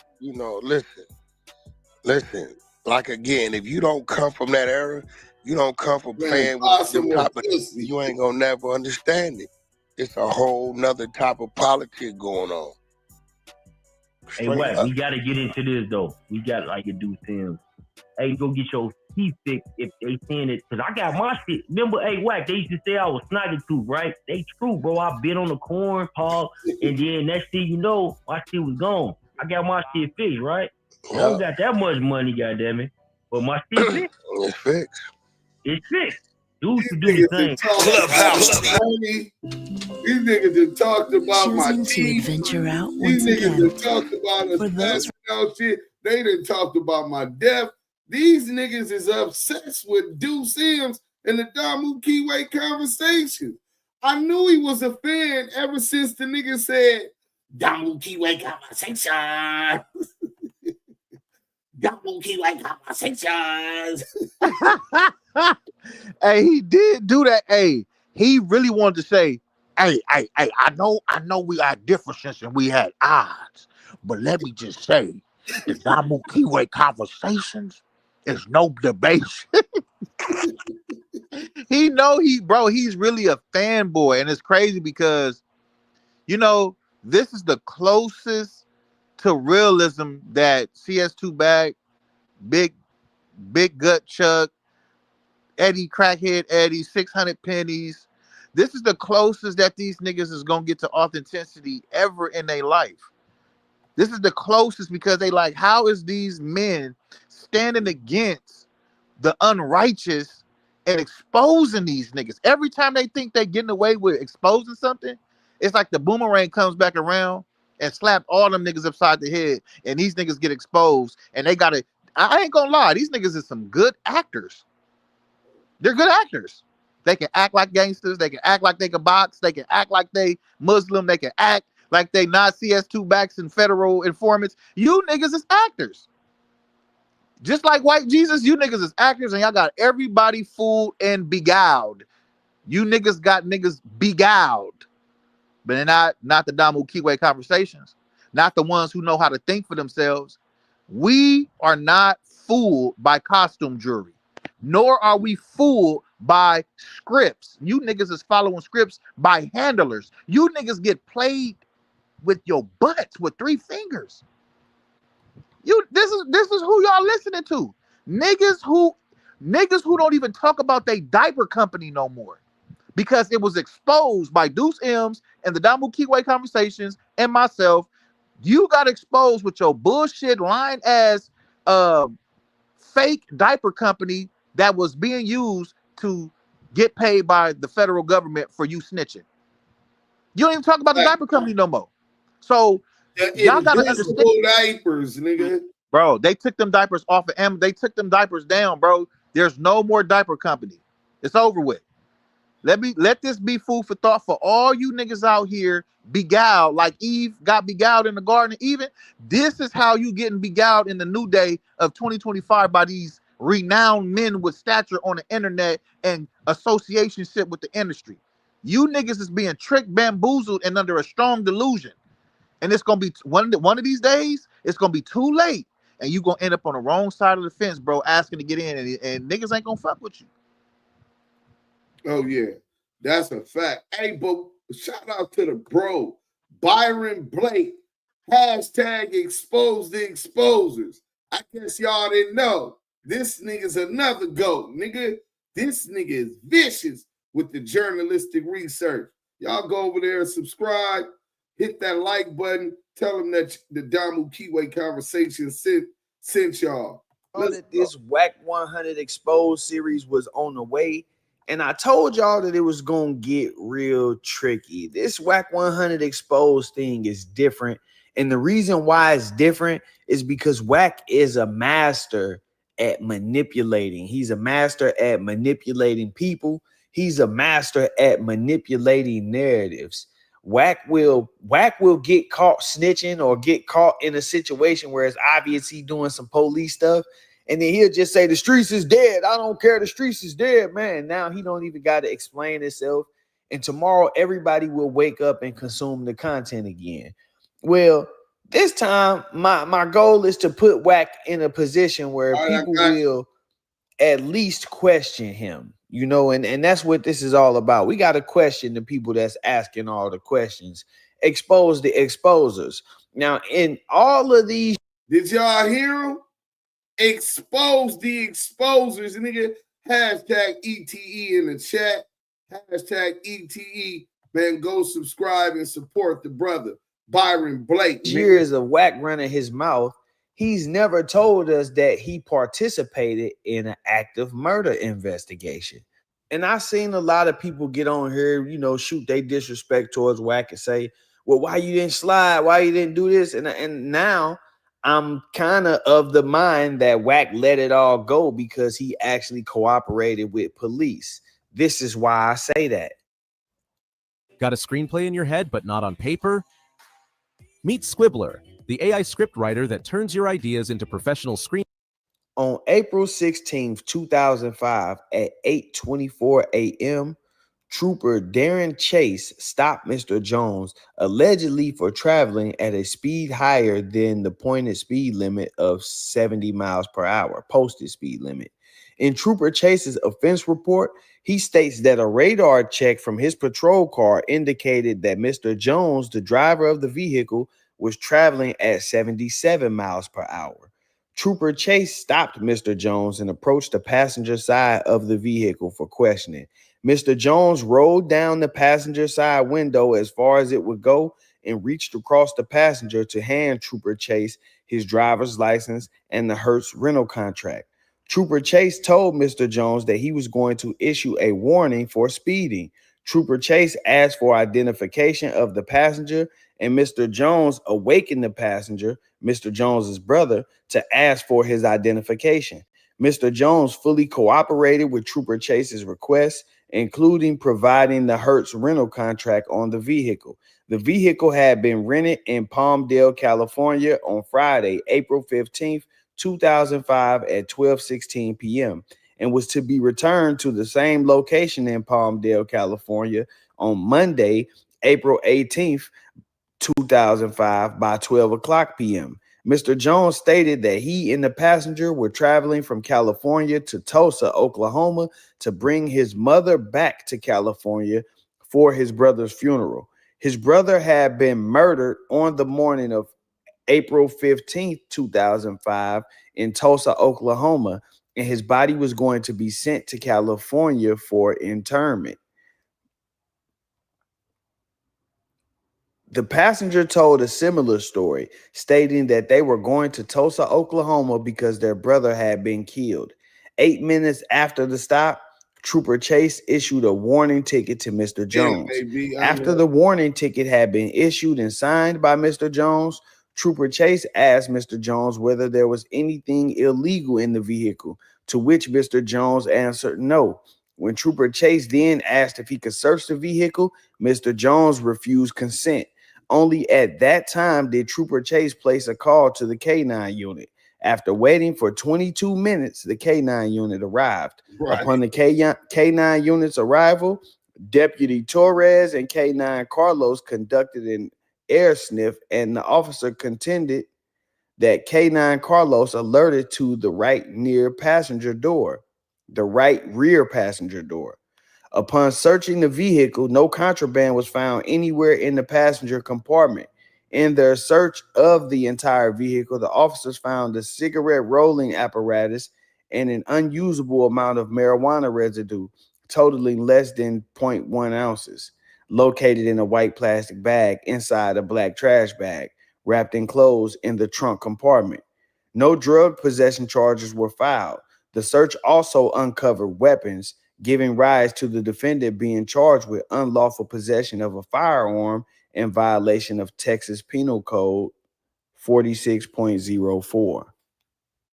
[SPEAKER 6] listen. Like again, if you don't come from that era, you don't come from playing with them type of, you ain't gonna never understand it. It's a whole nother type of politics going on.
[SPEAKER 9] Hey, Wack, we gotta get into this though. We got like a Duse M. Hey, go get your teeth fixed if they saying it. Cause I got my shit. Remember, hey, Wack, they used to say I was snagger tooth, right? They true, bro. I bit on the corn, Paul, and then next thing you know, my shit was gone. I got my shit fixed, right? I don't got that much money, goddammit. But my shit fixed.
[SPEAKER 6] It's fixed.
[SPEAKER 9] It's fixed. Dudes to do the same.
[SPEAKER 1] Clubhouse. These niggas just talked about my teeth.
[SPEAKER 2] Venture out
[SPEAKER 1] These niggas just talked about us. Shit. They done talked about my death. These niggas is obsessed with Duse M's and the Damu Keyway conversation. I knew he was a fan ever since the nigga said Damu Keyway conversation. Damu Keyway conversations.
[SPEAKER 12] Hey, he did do that. Hey, he really wanted to say, hey, I know we had differences and we had odds, but let me just say, the Damu Keyway conversations is no debate. He's really a fanboy, and it's crazy because, this is the closest to realism that CS2 Bag, Big Gut Chuck, Eddie Crackhead Eddie, 600 Pennies. This is the closest that these niggas is gonna get to authenticity ever in their life. This is the closest because they like, how is these men standing against the unrighteous and exposing these niggas? Every time they think they're getting away with exposing something, it's like the boomerang comes back around and slap all them niggas upside the head, and these niggas get exposed, and they gotta, I ain't gonna lie, these niggas is some good actors. They're good actors. They can act like gangsters. They can act like they can box. They can act like they Muslim. They can act like they not CS2 backs and federal informants. You niggas is actors. Just like White Jesus, you niggas is actors, and y'all got everybody fooled and beguiled. You niggas got niggas beguiled. But they're not the Damu Keyway conversations. Not the ones who know how to think for themselves. We are not fooled by costume jewelry. Nor are we fooled by scripts. You niggas is following scripts by handlers. You niggas get played with your butts with 3 fingers. This is who y'all listening to. Niggas who don't even talk about their diaper company no more. Because it was exposed by Duse M's and the Damu Keyway conversations and myself. You got exposed with your bullshit lying ass
[SPEAKER 7] fake diaper company that was being used to get paid by the federal government for you snitching. You don't even talk about the diaper company no more. So y'all gotta understand,
[SPEAKER 1] diapers, nigga.
[SPEAKER 7] Bro, they took them diapers off of Amazon. They took them diapers down, bro. There's no more diaper company. It's over with. Let this be food for thought for all you niggas out here beguiled like Eve got beguiled in the Garden of Eden. This is how you getting beguiled in the new day of 2025 by these renowned men with stature on the internet and associationship with the industry. You niggas is being tricked, bamboozled, and under a strong delusion. And it's gonna be one of these days, it's gonna be too late. And you gonna end up on the wrong side of the fence, bro, asking to get in, and niggas ain't gonna fuck with you.
[SPEAKER 1] Oh, yeah. That's a fact. Hey, but shout out to the bro, Byron Blake. Hashtag expose the exposers. I guess y'all didn't know. This nigga's another GOAT, nigga. This nigga is vicious with the journalistic research. Y'all go over there and subscribe. Hit that like button. Tell them that the Damu Kiwe conversation sent y'all.
[SPEAKER 16] That this Wack100 Exposed series was on the way. And I told y'all that it was going to get real tricky. This Wack100 Exposed thing is different. And the reason why it's different is because Wack is a master at manipulating. He's a master at manipulating people. He's a master at manipulating narratives. Wack will get caught snitching or get caught in a situation where it's obvious he's doing some police stuff. And then he'll just say, the streets is dead. I don't care. The streets is dead, man. Now he don't even got to explain himself. And tomorrow, everybody will wake up and consume the content again. Well, this time, my goal is to put Wack in a position where people will at least question him, you know, and that's what this is all about. We got to question the people that's asking all the questions. Expose the exposers. Now, in all of these...
[SPEAKER 1] Did y'all hear him? Expose the exposers, nigga. Hashtag ETE in the chat. Hashtag ETE. Man, go subscribe and support the brother, Byron Blake.
[SPEAKER 16] Years of Wack running his mouth, he's never told us that he participated in an active murder investigation. And I've seen a lot of people get on here, you know, shoot their disrespect towards Wack and say, well, why you didn't slide? Why you didn't do this? And now I'm kind of the mind that Wack let it all go because he actually cooperated with police. This is why I say that.
[SPEAKER 17] Got a screenplay in your head, but not on paper? Meet Squibbler, the AI script writer that turns your ideas into professional screen.
[SPEAKER 16] On April 16th, 2005 at 8:24 a.m., Trooper Darren Chase stopped Mr. Jones allegedly for traveling at a speed higher than the pointed speed limit of 70 miles per hour, posted speed limit. In Trooper Chase's offense report, he states that a radar check from his patrol car indicated that Mr. Jones, the driver of the vehicle, was traveling at 77 miles per hour. Trooper Chase stopped Mr. Jones and approached the passenger side of the vehicle for questioning. Mr. Jones rolled down the passenger side window as far as it would go and reached across the passenger to hand Trooper Chase his driver's license and the Hertz rental contract. Trooper Chase told Mr. Jones that he was going to issue a warning for speeding. Trooper Chase asked for identification of the passenger, and Mr. Jones awakened the passenger, Mr. Jones's brother, to ask for his identification. Mr. Jones fully cooperated with Trooper Chase's request, including providing the Hertz rental contract on the vehicle. The vehicle had been rented in Palmdale, California on Friday, April 15th, 2005 at 12:16 p.m. and was to be returned to the same location in Palmdale, California on Monday, April 18th, 2005 by 12 o'clock p.m. Mr. Jones stated that he and the passenger were traveling from California to Tulsa, Oklahoma, to bring his mother back to California for his brother's funeral. His brother had been murdered on the morning of April 15th, 2005 in Tulsa, Oklahoma, and his body was going to be sent to California for interment. The passenger told a similar story, stating that they were going to Tulsa, Oklahoma because their brother had been killed. 8 minutes after the stop, Trooper Chase issued a warning ticket to Mr. Jones. After the warning ticket had been issued and signed by Mr. Jones, Trooper Chase asked Mr. Jones whether there was anything illegal in the vehicle, to which Mr. Jones answered no. When Trooper Chase then asked if he could search the vehicle, Mr. Jones refused consent. Only at that time did Trooper Chase place a call to the K9 unit. After waiting for 22 minutes, the K9 unit arrived.
[SPEAKER 1] Right.
[SPEAKER 16] Upon the K9 unit's arrival, Deputy Torres and K9 Carlos conducted an air sniff, and the officer contended that K9 Carlos alerted to the right rear passenger door. Upon searching the vehicle, no contraband was found anywhere in the passenger compartment. In their search of the entire vehicle, the officers found a cigarette rolling apparatus and an unusable amount of marijuana residue, totaling less than 0.1 ounces, located in a white plastic bag inside a black trash bag, wrapped in clothes in the trunk compartment. No drug possession charges were filed. The search also uncovered weapons, giving rise to the defendant being charged with unlawful possession of a firearm in violation of Texas Penal Code 46.04.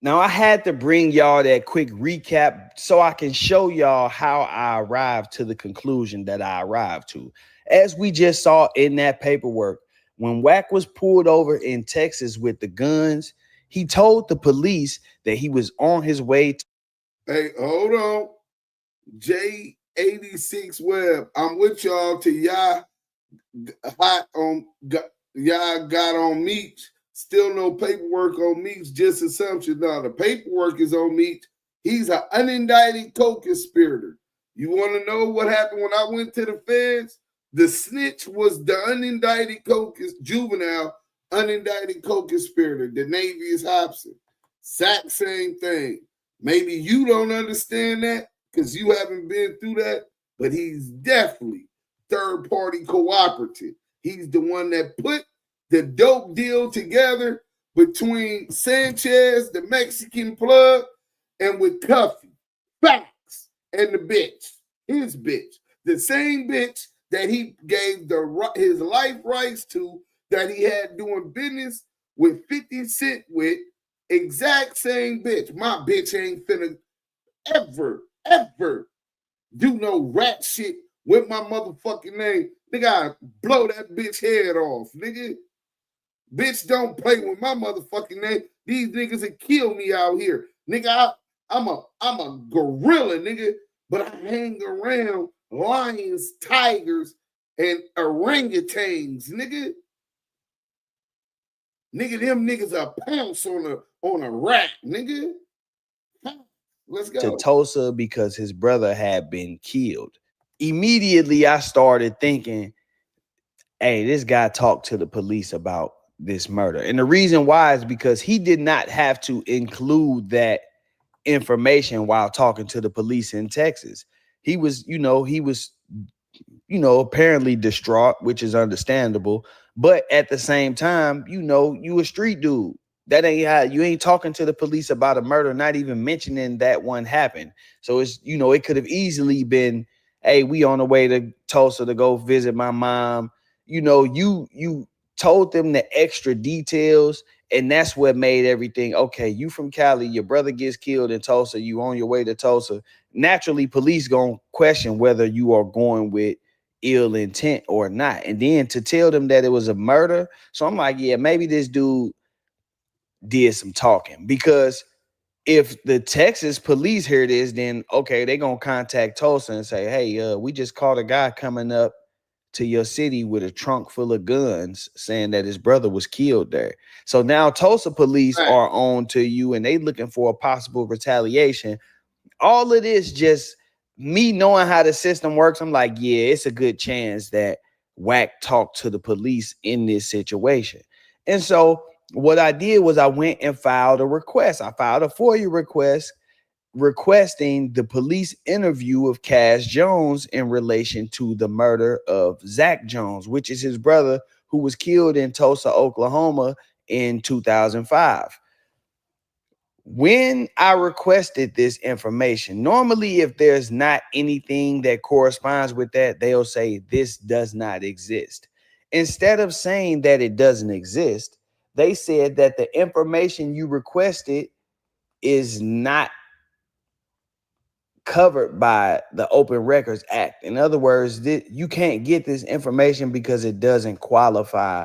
[SPEAKER 16] Now, I had to bring y'all that quick recap so I can show y'all how I arrived to the conclusion that I arrived to. As we just saw in that paperwork, when Wack was pulled over in Texas with the guns, he told the police that he was on his way to—
[SPEAKER 1] Hey, hold on. J86 Web. I'm with y'all till y'all hot on y'all got on Meech. Still no paperwork on Meech, just assumption. Now the paperwork is on Meech. He's an unindicted co-conspirator. You want to know what happened when I went to the feds? The snitch was the unindicted juvenile unindicted co-conspirator, Denavius Hobson. Exact same thing. Maybe you don't understand that because you haven't been through that, but he's definitely third-party cooperative. He's the one that put the dope deal together between Sanchez, the Mexican plug, and with Cuffy, Facts, and the bitch, his bitch, the same bitch that he gave his life rights to, that he had doing business with 50 Cent with, exact same bitch. My bitch ain't finna ever do no rat shit with my motherfucking name. Nigga, I blow that bitch head off, nigga. Bitch, don't play with my motherfucking name. These niggas will kill me out here. Nigga, I'm a gorilla, nigga, but I hang around lions, tigers, and orangutans, nigga. Nigga, them niggas are pounce on a rat, nigga. Let's go.
[SPEAKER 16] To Tulsa because his brother had been killed. Immediately, I started thinking, hey, this guy talked to the police about this murder. And the reason why is because he did not have to include that information while talking to the police in Texas. He was apparently distraught, which is understandable. But at the same time, you a street dude. That ain't how you ain't talking to the police about a murder, not even mentioning that one happened. So it's, it could have easily been, hey, we on the way to Tulsa to go visit my mom. You told them the extra details, and that's what made everything okay. You from Cali, your brother gets killed in Tulsa, you on your way to Tulsa. Naturally, police gonna question whether you are going with ill intent or not. And then to tell them that it was a murder. So I'm like, yeah, maybe this dude did some talking, because if the Texas police hear this, then okay, they're gonna contact Tulsa and say, hey, we just caught a guy coming up to your city with a trunk full of guns saying that his brother was killed there. So now Tulsa police are on to you and they looking for a possible retaliation. All of this, just me knowing how the system works, I'm like, yeah, it's a good chance that Wack talked to the police in this situation. And so what I did was I went and filed a request. I filed a FOIA request requesting the police interview of Cash Jones in relation to the murder of Zack Jones, which is his brother, who was killed in Tulsa, Oklahoma in 2005. When I requested this information, normally if there's not anything that corresponds with that, they'll say this does not exist. Instead of saying that it doesn't exist, they said that the information you requested is not covered by the Open Records Act. In other words, you can't get this information because it doesn't qualify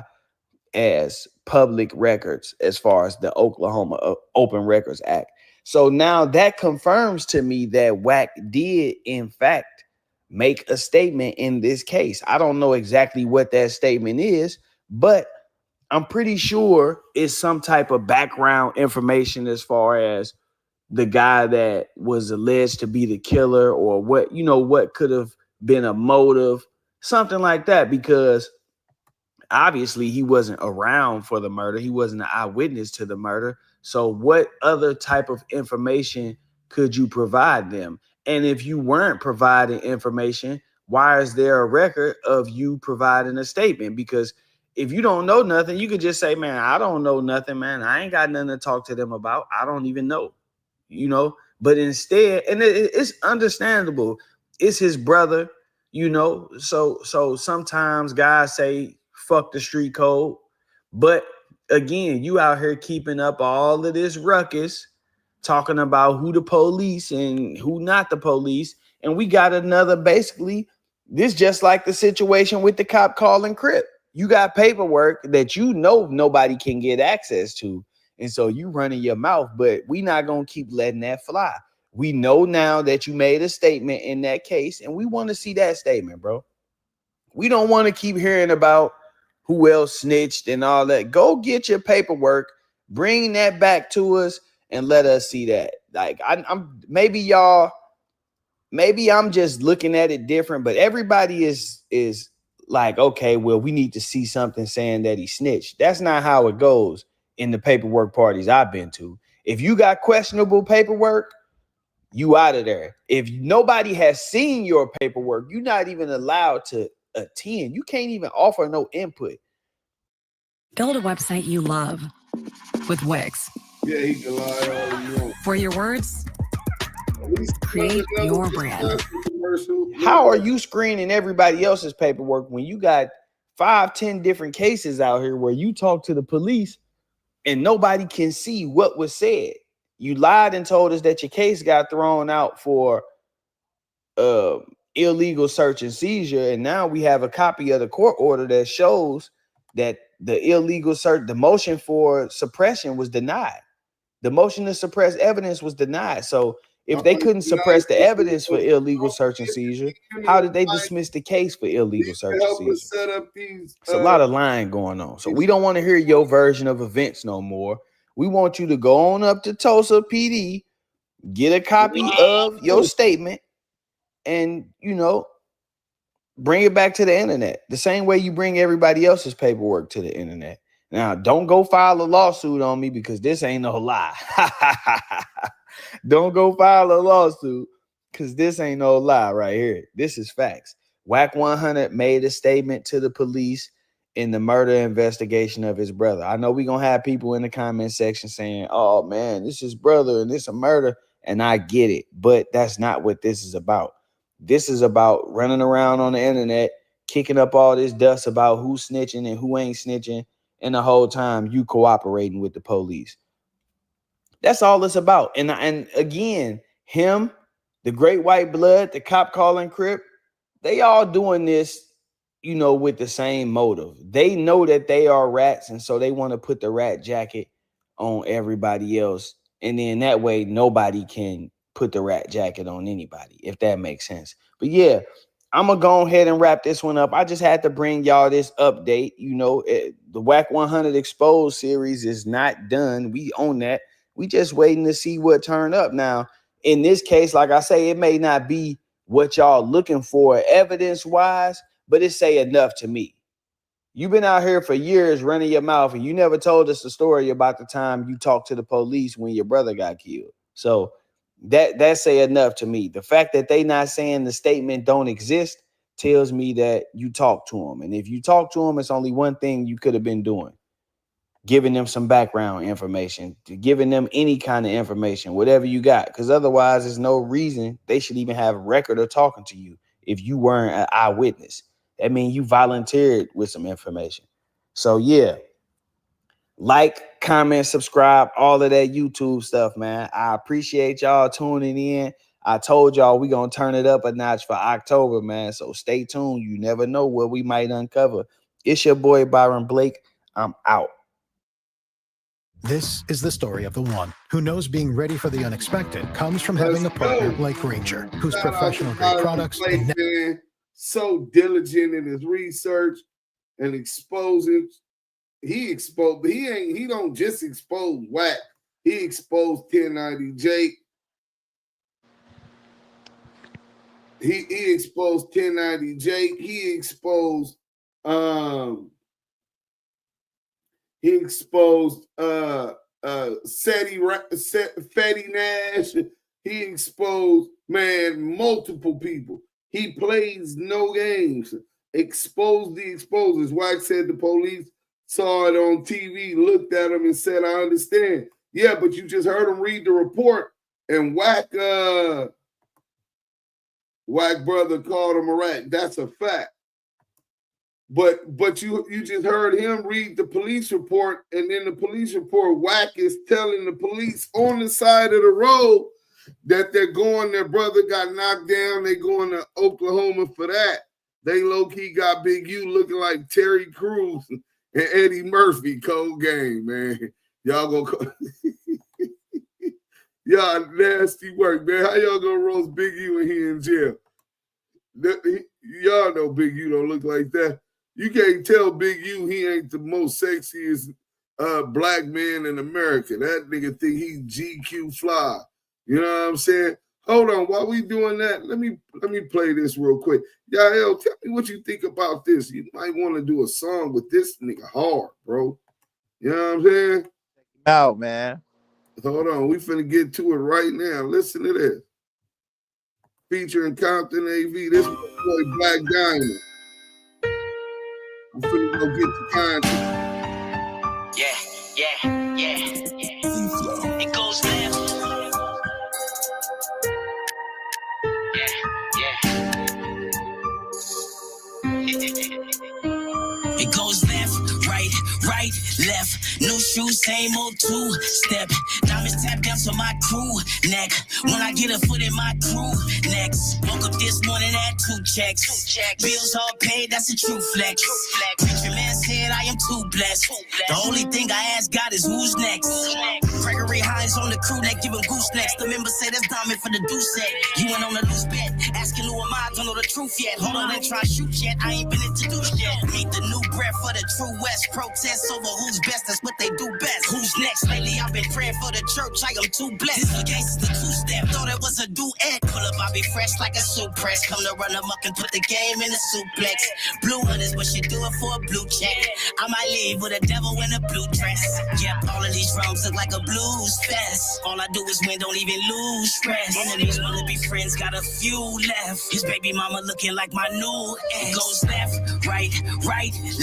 [SPEAKER 16] as public records as far as the Oklahoma Open Records Act. So now that confirms to me that Wack did, in fact, make a statement in this case. I don't know exactly what that statement is, but I'm pretty sure it's some type of background information as far as the guy that was alleged to be the killer, or what, what could have been a motive, something like that, because obviously he wasn't around for the murder. He wasn't an eyewitness to the murder. So what other type of information could you provide them? And if you weren't providing information, why is there a record of you providing a statement? Because if you don't know nothing, you could just say, man, I don't know nothing, man. I ain't got nothing to talk to them about. I don't even know, but instead, and it's understandable. It's his brother, so sometimes guys say, fuck the street code. But again, you out here keeping up all of this ruckus, talking about who the police and who not the police. And we got another, basically, this just like the situation with the cop calling Crip. You got paperwork that nobody can get access to. And so you running your mouth, but we not going to keep letting that fly. We know now that you made a statement in that case, and we want to see that statement, bro. We don't want to keep hearing about who else snitched and all that. Go get your paperwork, bring that back to us, and let us see that. Like, maybe I'm just looking at it different, but everybody is like, okay, well, we need to see something saying that he snitched. That's not how it goes in the paperwork parties I've been to. If you got questionable paperwork, you out of there. If nobody has seen your paperwork, you're not even allowed to attend. You can't even offer no input.
[SPEAKER 18] Build a website you love with Wix.
[SPEAKER 1] Yeah, he can lie all you want.
[SPEAKER 18] For your words, create your brand.
[SPEAKER 16] How are you screening everybody else's paperwork when you got 5-10 different cases out here where you talk to the police and nobody can see what was said? You lied and told us that your case got thrown out for illegal search and seizure, and now we have a copy of the court order that shows that the illegal search, the motion for suppression was denied. The motion to suppress evidence was denied. So if they couldn't suppress the evidence for illegal search and seizure, how did they dismiss the case for illegal search and seizure? It's a lot of lying going on. So we don't want to hear your version of events no more. We want you to go on up to Tulsa PD, get a copy of your statement, and, bring it back to the internet the same way you bring everybody else's paperwork to the internet. Now, don't go file a lawsuit on me, because this ain't no lie. Don't go file a lawsuit, because this ain't no lie right here. This is facts. Wack100 made a statement to the police in the murder investigation of his brother. I know we're going to have people in the comment section saying, oh, man, this is brother and this a murder. And I get it, but that's not what this is about. This is about running around on the internet, kicking up all this dust about who's snitching and who ain't snitching, and the whole time you cooperating with the police. That's all it's about. And again, him, the Great White Blood, the cop calling Crip, they all doing this, with the same motive. They know that they are rats, and so they want to put the rat jacket on everybody else. And then that way, nobody can put the rat jacket on anybody, if that makes sense. But yeah, I'm going to go ahead and wrap this one up. I just had to bring y'all this update. The Wack100 Exposed series is not done. We own that. We just waiting to see what turned up. Now, in this case, like I say, it may not be what y'all looking for evidence-wise, but it say enough to me. You've been out here for years running your mouth, and you never told us the story about the time you talked to the police when your brother got killed. So that say enough to me. The fact that they not saying the statement don't exist tells me that you talk to them. And if you talk to them, it's only one thing you could have been doing. Giving them some background information, giving them any kind of information, whatever you got. Because otherwise, there's no reason they should even have a record of talking to you if you weren't an eyewitness. That means you volunteered with some information. So yeah, like, comment, subscribe, all of that YouTube stuff, man. I appreciate y'all tuning in. I told y'all we gonna turn it up a notch for October, man. So stay tuned. You never know what we might uncover. It's your boy Byron Blake. I'm out.
[SPEAKER 19] This is the story of the one who knows being ready for the unexpected comes from having a partner like Granger, whose professional grade products and
[SPEAKER 1] so diligent in his research and exposing. He don't just expose Wack. He exposed 1090 Jake. He exposed 1090 Jake. He exposed Fatty Nash. He exposed, man, multiple people. He plays no games. Exposed the exposers. Wack said the police saw it on TV, looked at him and said, I understand. Yeah, but you just heard him read the report, and Wack brother called him a rat. That's a fact. But you just heard him read the police report, and in the police report, Wack is telling the police on the side of the road that their brother got knocked down. They going to Oklahoma for that. They low-key got Big U looking like Terry Crews and Eddie Murphy. Cold game, man. Y'all gonna y'all nasty work, man. How y'all gonna roast Big U when he in jail? Y'all know Big U don't look like that. You can't tell Big U he ain't the most sexiest black man in America. That nigga think he GQ fly. You know what I'm saying? Hold on, while we doing that, let me play this real quick. Y'all, tell me what you think about this. You might want to do a song with this nigga hard, bro. You know what I'm saying?
[SPEAKER 7] Out, man.
[SPEAKER 1] Hold on, we finna get to it right now. Listen to this. Featuring Compton AV. This is my boy Black Diamond. I'm finna go get the content.
[SPEAKER 2] Yeah. It goes left. It goes left, right, left. New shoes, same old two-step. Diamonds tap down to my crew neck. When I get a foot in my crew next. Woke up this morning at 2 checks. Bills all paid, that's a true flex. Preacher man said I am too blessed. The only thing I ask God is who's next. Gregory Hines on the crew neck, give him goose necks. The member say that's diamond for the Duse set. You went on a loose bet, asking who am I, don't know the truth yet. Hold on, ain't try to shoot yet, I ain't been introduced yet. Meet the new breath for the true West. Protests over who's best, that's what they do best. Who's next? Lately I've been praying for the church, I am too blessed. This against the two-step, thought it was a duet. Pull up, I be fresh like a soup press. Come to run amok and put the game in the suplex. Blue one is what she doing for a blue check. I might leave with a devil in a blue dress. Yep, all of these drums look like a blues fest. All I do is win, don't even lose stress. Enemies wanna be friends, got a few left. His baby mama looking like my new ex. Goes left, right,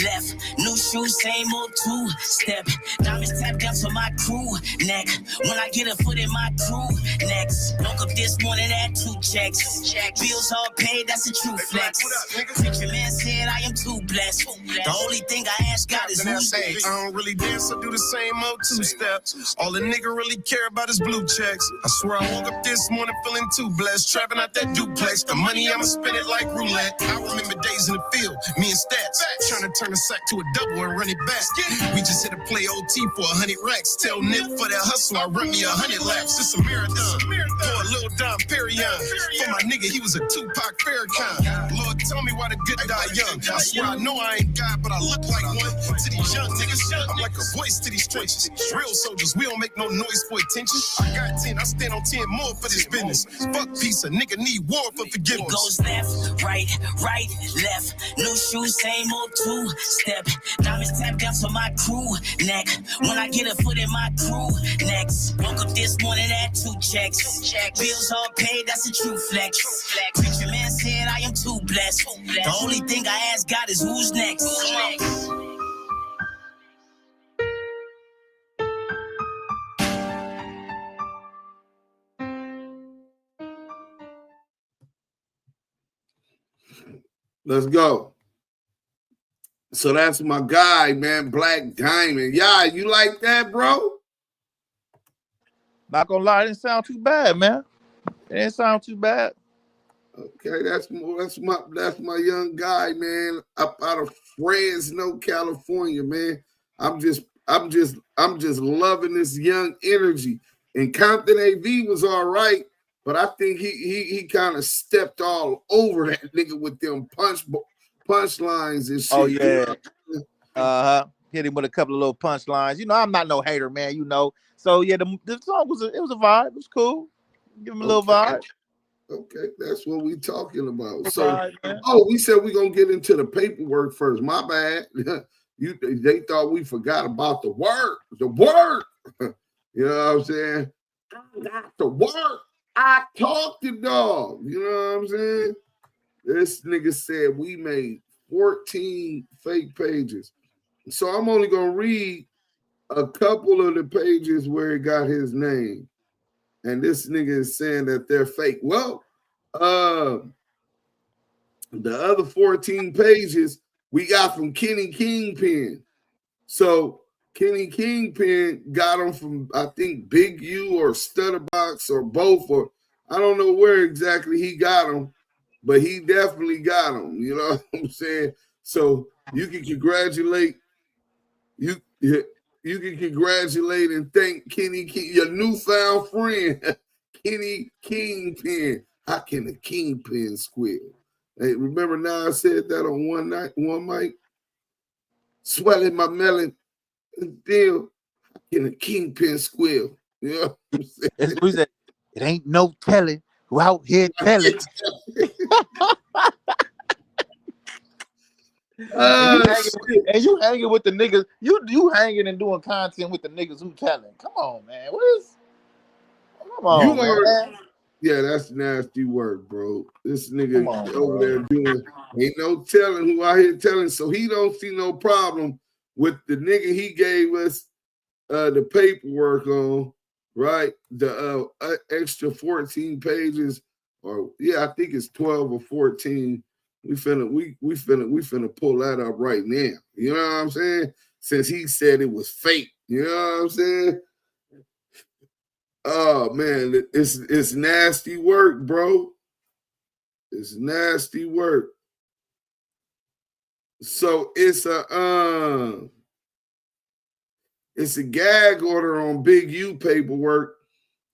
[SPEAKER 2] left. New shoes, same old two-step. Diamonds tap down to my crew neck. When I get a foot in my crew next. Woke up this morning at 2 checks. Bills all paid, that's a true flex. Preacher man said I am too blessed. The only thing I ask God is who's next.
[SPEAKER 3] I don't really dance, I do the same old two-step. All the nigga really care about is blue checks. I swear I woke up this morning feeling too blessed. Trapping out that duplex. The money, I'ma spend it like roulette. I remember days in the field, me and Stats, trying to turn a sack to a double and run it back. We just hit a play OT for 100 racks. Tell Nick for that hustle, I run me 100 laps. It's a marathon. For a little Dom Perignon. For my nigga, he was a Tupac Farrakhan. Lord, tell me why the good die young. I swear I know I ain't God, but I look like one. To these young niggas, I'm like a voice to these trenches. Real soldiers, we don't make no noise for attention. I got 10, I stand on 10 more for this business. Fuck peace, a nigga need war for forgiveness.
[SPEAKER 2] It goes left, right, left. New shoes, same old two-step. Diamonds tap down to my crew neck. When I get a foot in my crew Next, woke up this morning at 2 checks. Bills all paid, that's a true flex. Preacher man said I am too blessed. The only thing I ask God is who's next.
[SPEAKER 1] Let's go. So that's my guy, man, Black Diamond. Yeah, you like that, bro?
[SPEAKER 12] Not gonna lie, it didn't sound too bad, man. It didn't sound too bad.
[SPEAKER 1] Okay, that's my young guy, man, up out of Fresno, California, man. I'm just loving this young energy. And Compton AV was all right, but I think he kind of stepped all over that nigga with them punchlines and shit.
[SPEAKER 12] Oh yeah. Hit him with a couple of little punchlines. You know, I'm not no hater, man. You know. So yeah, the song was a vibe. It was cool. Give him a little vibe.
[SPEAKER 1] Okay, that's what we talking about.
[SPEAKER 12] Right,
[SPEAKER 1] so, we said we're gonna get into the paperwork first. My bad. They thought we forgot about the work. The work. You know what I'm saying? I got the work. I talked to dog. You know what I'm saying? This nigga said we made 14 fake pages. So I'm only gonna read a couple of the pages where it got his name. And this nigga is saying that they're fake. Well, the other 14 pages we got from Kenny Kingpin. So Kenny Kingpin got them from, I think, Big U or Stutterbox or both, or I don't know where exactly he got them, but he definitely got them. You know what I'm saying? So you can congratulate you can congratulate and thank Kenny King, your newfound friend, Kenny Kingpin. How can the Kingpin squeal? Hey, remember now I said that on one mic? Swelling my melon and still, how can the Kingpin squeal? You know what I'm saying?
[SPEAKER 7] That's what he said. It ain't no telling who out here telling. And you hanging with the niggas. You hanging and doing content with the niggas who telling. Come on, man. Come on, man.
[SPEAKER 1] Yeah, that's nasty work, bro. This nigga over there doing ain't no telling who out here telling. So he don't see no problem with the nigga he gave us the paperwork on, right? The extra 14 pages, or I think it's 12 or 14. We finna pull that up right now. You know what I'm saying? Since he said it was fake. You know what I'm saying? Oh man, it's nasty work, bro. It's nasty work. So it's a gag order on Big U paperwork.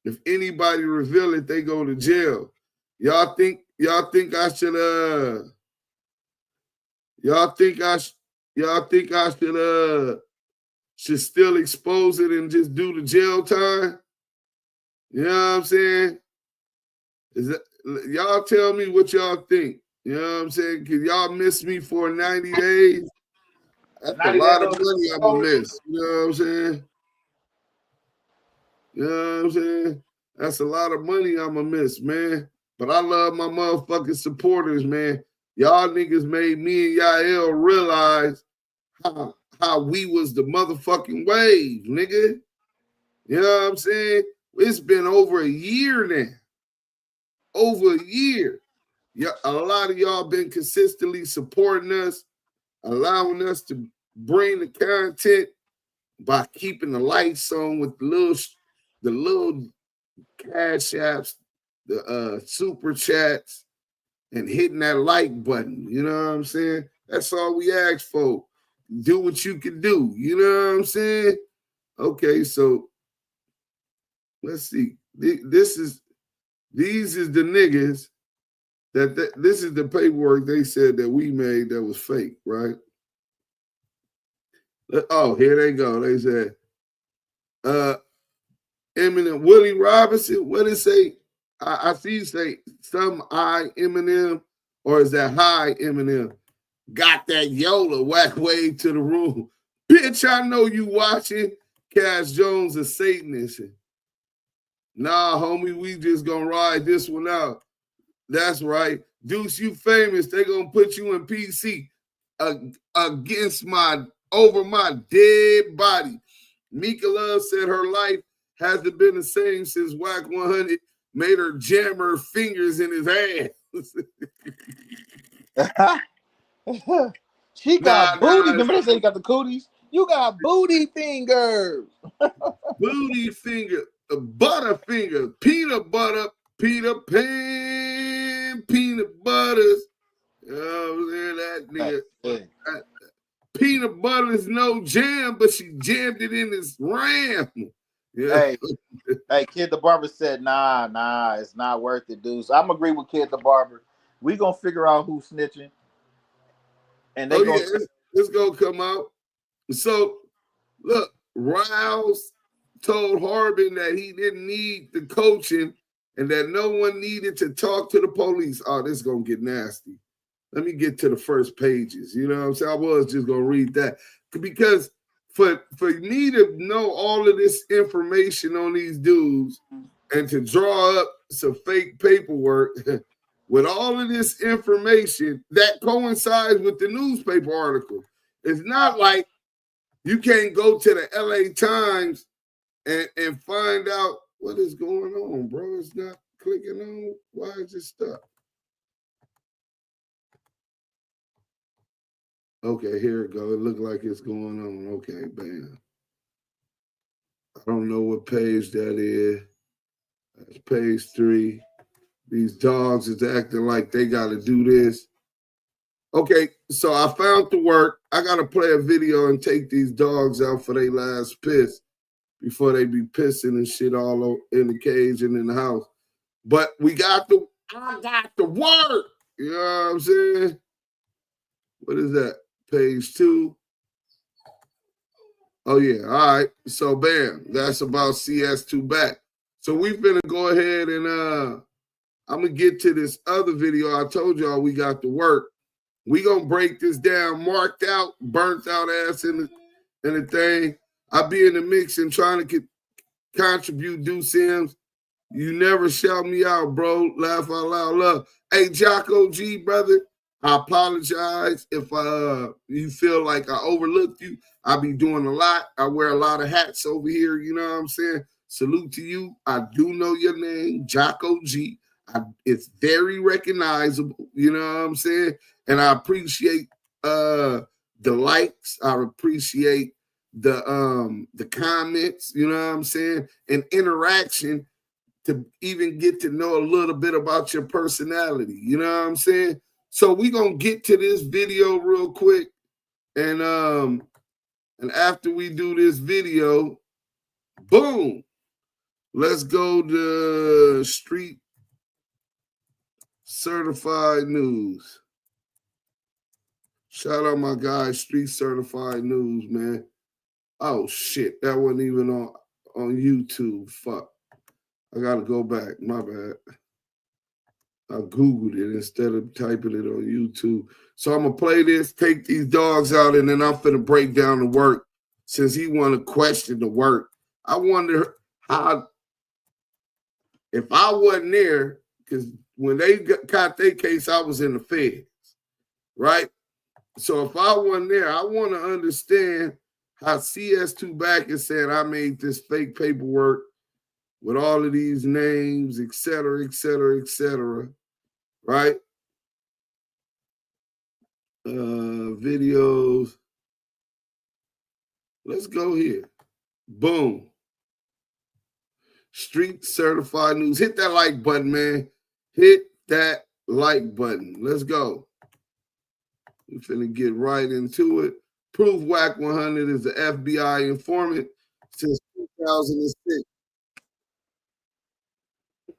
[SPEAKER 1] If anybody reveal it, they go to jail. Y'all think I should should still expose it and just do the jail time? You know what I'm saying? Y'all tell me what y'all think. You know what I'm saying? Cause y'all miss me for 90 days. That's a lot of money I'm gonna miss. You know what I'm saying? You know what I'm saying? That's a lot of money I'm gonna miss, man. But I love my motherfucking supporters, man. Y'all niggas made me and Yael realize how we was the motherfucking wave, nigga. You know what I'm saying? It's been over a year now. Over a year. Yeah, a lot of y'all been consistently supporting us, allowing us to bring the content by keeping the lights on with the little cash apps, the super chats, and hitting that like button. You know what I'm saying? That's all we ask for. Do what you can do. You know what I'm saying? Okay, so let's see. These is the niggas this is the paperwork they said that we made that was fake, right? Oh, here they go. They said, Eminem, Willie Robinson, what did it say? I see you say some I Eminem, or is that hi Eminem? Got that Yola whack wave to the room. Bitch, I know you watching. Cash Jones a Satanist. Nah, homie, we just gonna ride this one out. That's right. Deuce, you famous. They gonna put you in PC against over my dead body. Mika Love said her life hasn't been the same since Wack100 made her jam her fingers in his ass.
[SPEAKER 12] She got booty. Remember they say you got the cooties? You got booty fingers.
[SPEAKER 1] Booty finger, butter finger, peanut butter, Peter Pan, peanut butters. That nigga. Peanut butter is no jam, but she jammed it in his ram. Yeah.
[SPEAKER 12] Hey, Kid the Barber said, nah, it's not worth it, dude. So I'm agree with Kid the Barber. We gonna figure out who's snitching. And they
[SPEAKER 1] it's gonna come out. So look, Rouse told Harbin that he didn't need the coaching and that no one needed to talk to the police. Oh, this is gonna get nasty. Let me get to the first pages. You know what I'm saying? I was just gonna read that because for me to know all of this information on these dudes and to draw up some fake paperwork with all of this information that coincides with the newspaper article. It's not like you can't go to the LA Times and find out what is going on, bro. It's not clicking on. Why is it stuck? Okay, here it goes. It looked like it's going on. Okay, bam. I don't know what page that is. That's page 3. These dogs is acting like they got to do this. Okay, so I found the work. I got to play a video and take these dogs out for their last piss before they be pissing and shit all over in the cage and in the house. But I got the work. You know what I'm saying? What is that? Page 2. Oh, yeah. All right. So, bam. That's about CS2 back. So, we finna go ahead and I'm going to get to this other video. I told y'all we got the work. We going to break this down, marked out, burnt out ass in the thing. I be in the mix and trying to contribute Duse M's. You never shout me out, bro. Laugh out loud, love. Hey, Jocko G, brother. I apologize if you feel like I overlooked you. I be doing a lot. I wear a lot of hats over here. You know what I'm saying? Salute to you. I do know your name, Jocko G. It's very recognizable. You know what I'm saying? And I appreciate the likes. I appreciate the comments. You know what I'm saying? And interaction to even get to know a little bit about your personality. You know what I'm saying? So we're going to get to this video real quick. And after we do this video, boom, let's go to Street Certified News. Shout out my guy, Street Certified News, man. Oh, shit. That wasn't even on YouTube. Fuck. I got to go back. My bad. I Googled it instead of typing it on YouTube. So I'm going to play this, take these dogs out, and then I'm going to break down the work since he want to question the work. I wonder how, if I wasn't there, because when they got their case, I was in the feds, right? So if I wasn't there, I want to understand how CS2 back is saying I made this fake paperwork with all of these names, et cetera, et cetera, et cetera. Right? Videos. Let's go here. Boom. Street Certified News. Hit that like button, man. Hit that like button. Let's go. We're finna get right into it. Prove Wack100 is the FBI informant since 2006.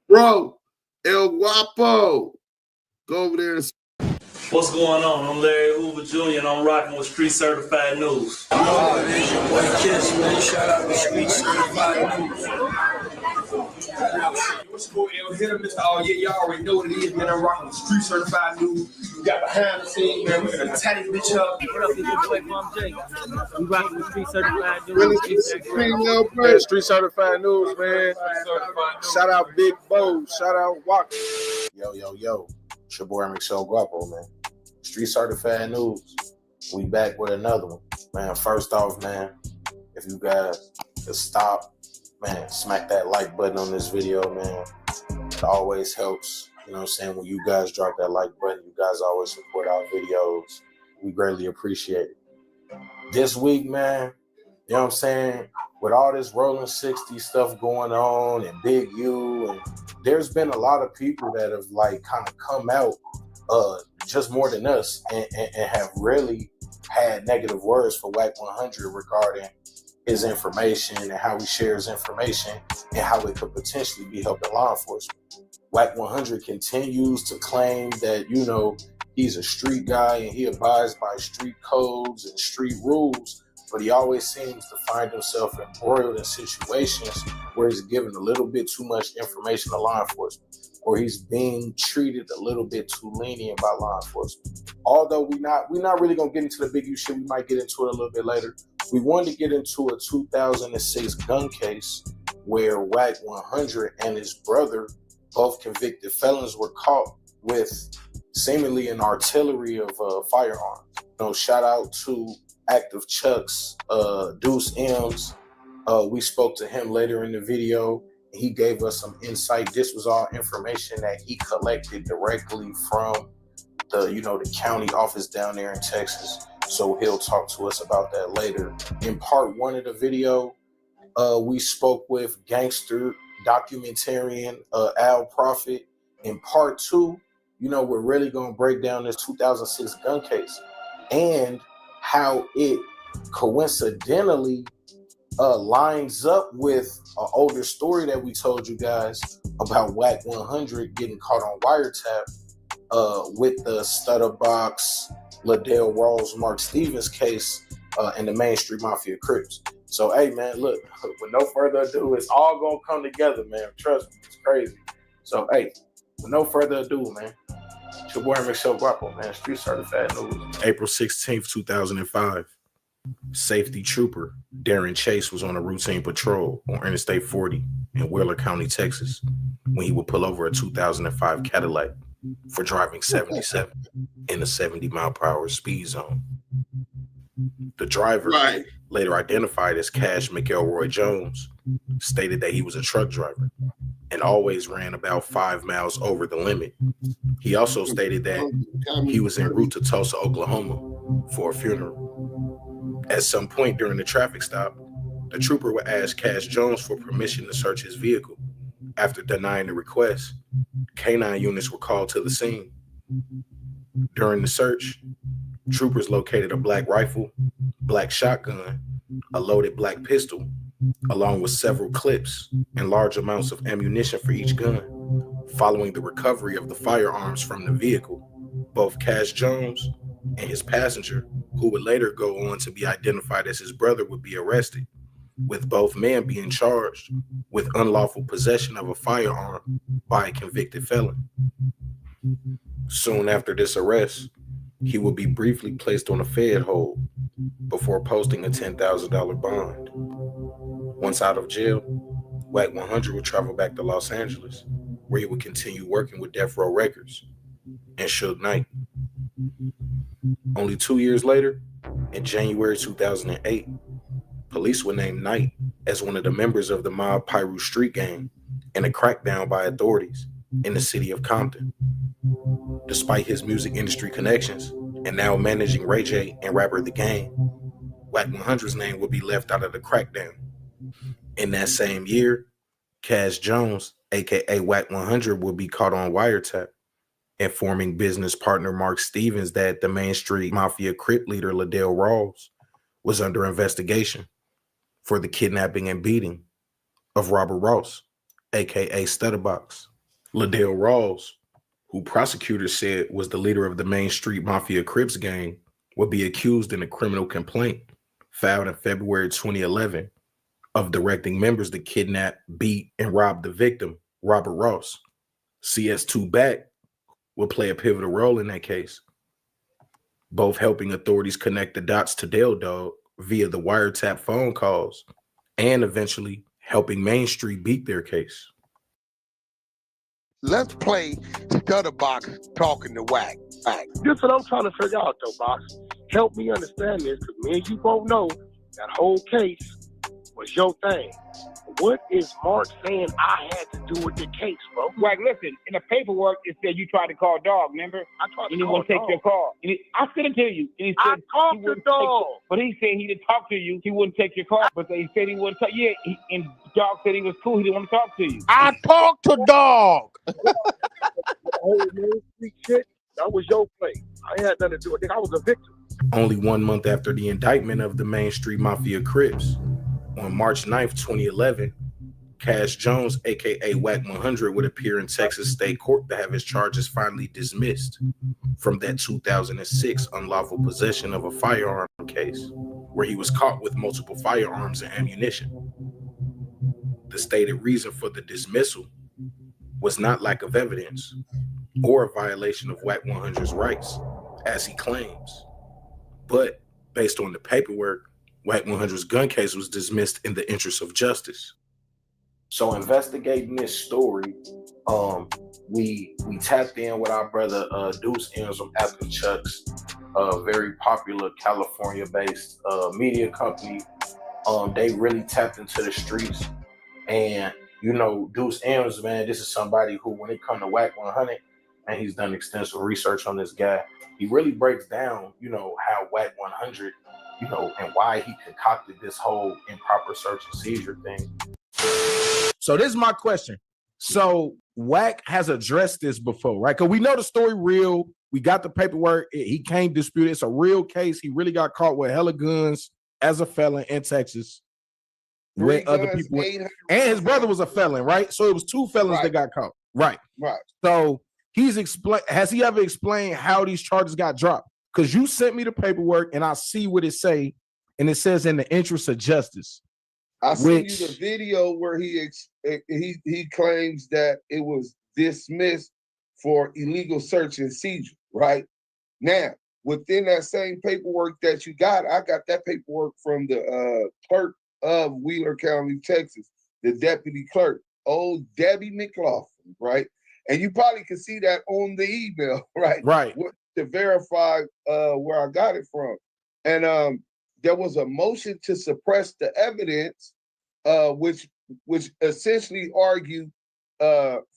[SPEAKER 1] Bro, El Guapo. Go over there and
[SPEAKER 20] what's going on? I'm Larry Hoover Jr. and I'm rocking with Street Certified News.
[SPEAKER 21] Oh, it is your boy Kiss, man. Shout out to Street Certified News.
[SPEAKER 3] What's going on? Hit him, Mr. Oh, yeah, y'all already know what it is, man. I'm rocking with Street Certified News. We got behind the scenes, man. We're gonna tie this bitch up.
[SPEAKER 11] What up, it's your boy Mom J. We rocking with Street Certified
[SPEAKER 1] Really,
[SPEAKER 11] News.
[SPEAKER 12] Man, Street Certified News, man. Shout out Big Bo. Shout out Wack. Yo. It's your boy Michelle Guapo, man. Street Certified News. We back with another one. Man, first off, man, if you guys could stop, man, smack that like button on this video, man. It always helps. You know what I'm saying? When you guys drop that like button, you guys always support our videos. We greatly appreciate it. This week, man, you know what I'm saying? With all this Rolling 60 stuff going on and Big U, and there's been a lot of people that have like kind of come out just more than us and have really had negative words for Wack100 regarding his information and how he shares information and how it could potentially be helping law enforcement. Wack100 continues to claim that, you know, he's a street guy and he abides by street codes and street rules, but he always seems to find himself embroiled in situations where he's given a little bit too much information to law enforcement, or he's being treated a little bit too lenient by law enforcement. Although we're not really gonna get into the Big U shit, we might get into it a little bit later. We wanted to get into a 2006 gun case where Wack100 and his brother, both convicted felons, were caught with seemingly an artillery of firearms. You know, shout out to Active Chuck's Duse M's. We spoke to him later in the video. He gave us some insight. This was all information that he collected directly from the county office down there in Texas. So he'll talk to us about that later. In part one of the video, we spoke with gangster documentarian Al Prophet. In part two, we're really going to break down this 2006 gun case and how it coincidentally lines up with an older story that we told you guys about Wack100 getting caught on wiretap with the Stutterbox, Liddell Rawls, Mark Stevens case in the Main Street Mafia Crips. So, hey, man, look, with no further ado, it's all going to come together, man. Trust me, it's crazy. So, hey, with no further ado, man, it's your boy Michelle Guapo, man, Street Certified News. April 16th, 2005. Safety trooper Darren Chase was on a routine patrol on Interstate 40 in Wheeler County, Texas, when he would pull over a 2005 Cadillac for driving 77 in a 70-mile-per-hour speed zone. The driver, later identified as Cash McElroy Jones, stated that he was a truck driver and always ran about 5 miles over the limit. He also stated that he was en route to Tulsa, Oklahoma for a funeral. At some point during the traffic stop, the trooper would ask Cash Jones for permission to search his vehicle. After denying the request, K9 units were called to the scene. During the search, troopers located a black rifle, black shotgun, a loaded black pistol, along with several clips and large amounts of ammunition for each gun. Following the recovery of the firearms from the vehicle, both Cash Jones and his passenger, who would later go on to be identified as his brother, would be arrested, with both men being charged with unlawful possession of a firearm by a convicted felon. Soon after this arrest, he would be briefly placed on a Fed hold before posting a $10,000 bond. Once out of jail, Wack100 would travel back to Los Angeles, where he would continue working with Death Row Records and Suge Knight. Only 2 years later, in January 2008, police would name Knight as one of the members of the mob Pyru Street Gang in a crackdown by authorities in the city of Compton. Despite his music industry connections and now managing Ray J and rapper The Game, Wack100's name would be left out of the crackdown. In that same year, Cash Jones, aka Wack100, would be caught on wiretap, informing business partner Mark Stevens that the Main Street Mafia Crip leader Liddell Rawls was under investigation for the kidnapping and beating of Robert Ross, aka Stutterbox. Liddell Rawls, who prosecutors said was the leader of the Main Street Mafia Crips gang, would be accused in a criminal complaint filed in February 2011 of directing members to kidnap, beat, and rob the victim
[SPEAKER 2] Robert Ross. CS2 Back will play a pivotal role in that case, both helping authorities connect the dots to Dale Dog via the wiretap phone calls and eventually helping Main Street beat their case.
[SPEAKER 6] Let's play Stutterbox talking to Wack.
[SPEAKER 21] This is what I'm trying to figure out, though, Box. Help me understand this, because me and you both know that whole case was your thing. What is Mark saying I had to do with the case, bro?
[SPEAKER 22] Wack, listen, in the paperwork, it said you tried to call Dog, remember?
[SPEAKER 21] I tried to
[SPEAKER 22] and he
[SPEAKER 21] call
[SPEAKER 22] won't take
[SPEAKER 21] Dog.
[SPEAKER 22] your call. And I sent it to you. And he said
[SPEAKER 21] I talked to Dog.
[SPEAKER 22] But he said he didn't talk to you. He wouldn't take your call. But they said he wouldn't talk. Yeah, and Dog said he was cool. He didn't want to talk to you.
[SPEAKER 7] I talked to Dog.
[SPEAKER 21] The whole Main Street shit, that was your play. I had nothing to do with it. I was a victim.
[SPEAKER 2] Only 1 month after the indictment of the Main Street Mafia Crips, on March 9th, 2011, Cash Jones, aka Wack100, would appear in Texas State Court to have his charges finally dismissed from that 2006 unlawful possession of a firearm case, where he was caught with multiple firearms and ammunition. The stated reason for the dismissal was not lack of evidence or a violation of Wack100's rights, as he claims, but based on the paperwork, Wack100's gun case was dismissed in the interest of justice. So investigating this story, we tapped in with our brother Duse M from Apple Chucks, a very popular California-based media company. They really tapped into the streets, and you know, Duse M's, man, this is somebody who, when it comes to Wack100, and he's done extensive research on this guy, he really breaks down, you know, how Wack100, you know, and why he concocted this whole improper search and seizure thing. So this is my question. So Wack has addressed this before, right? Because we know the story real. We got the paperwork. He can't dispute it. It's a real case. He really got caught with hella guns as a felon in Texas. With other people. And his brother was a felon, right? So it was 2 felons that got caught. Right.
[SPEAKER 1] Right.
[SPEAKER 2] So has he ever explained how these charges got dropped? Because you sent me the paperwork and I see what it say, and it says in the interest of justice.
[SPEAKER 1] I sent you the video where he claims that it was dismissed for illegal search and seizure, right? Now, within that same paperwork that you got, I got that paperwork from the clerk of Wheeler County, Texas, the deputy clerk, old Debbie McLaughlin, right? And you probably can see that on the email, right?
[SPEAKER 2] Right.
[SPEAKER 1] To verify where I got it from. And there was a motion to suppress the evidence, which essentially argued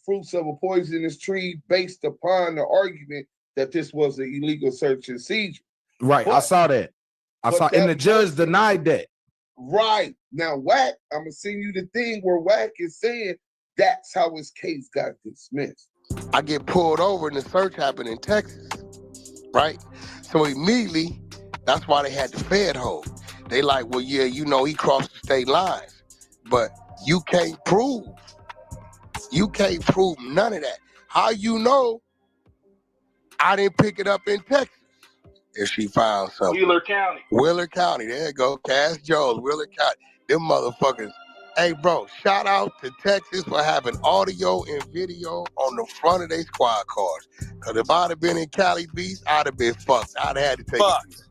[SPEAKER 1] fruits of a poisonous tree based upon the argument that this was an illegal search and seizure.
[SPEAKER 2] Right, I saw that. And the judge denied that.
[SPEAKER 1] Right. Now, Wack, I'm going to send you the thing where Wack is saying that's how his case got dismissed.
[SPEAKER 6] I get pulled over and the search happened in Texas, right? So immediately, that's why they had the Fed hold. They like, well, yeah, you know, he crossed the state lines, but you can't prove none of that. How you know I didn't pick it up in Texas? If she found something. Wheeler County, there you go. Cash Jones, Wheeler County. Them motherfuckers. Hey, bro, shout out to Texas for having audio and video on the front of their squad cars. Because if I'd have been in Cali Beach, I'd have been fucked. I'd have had to take it.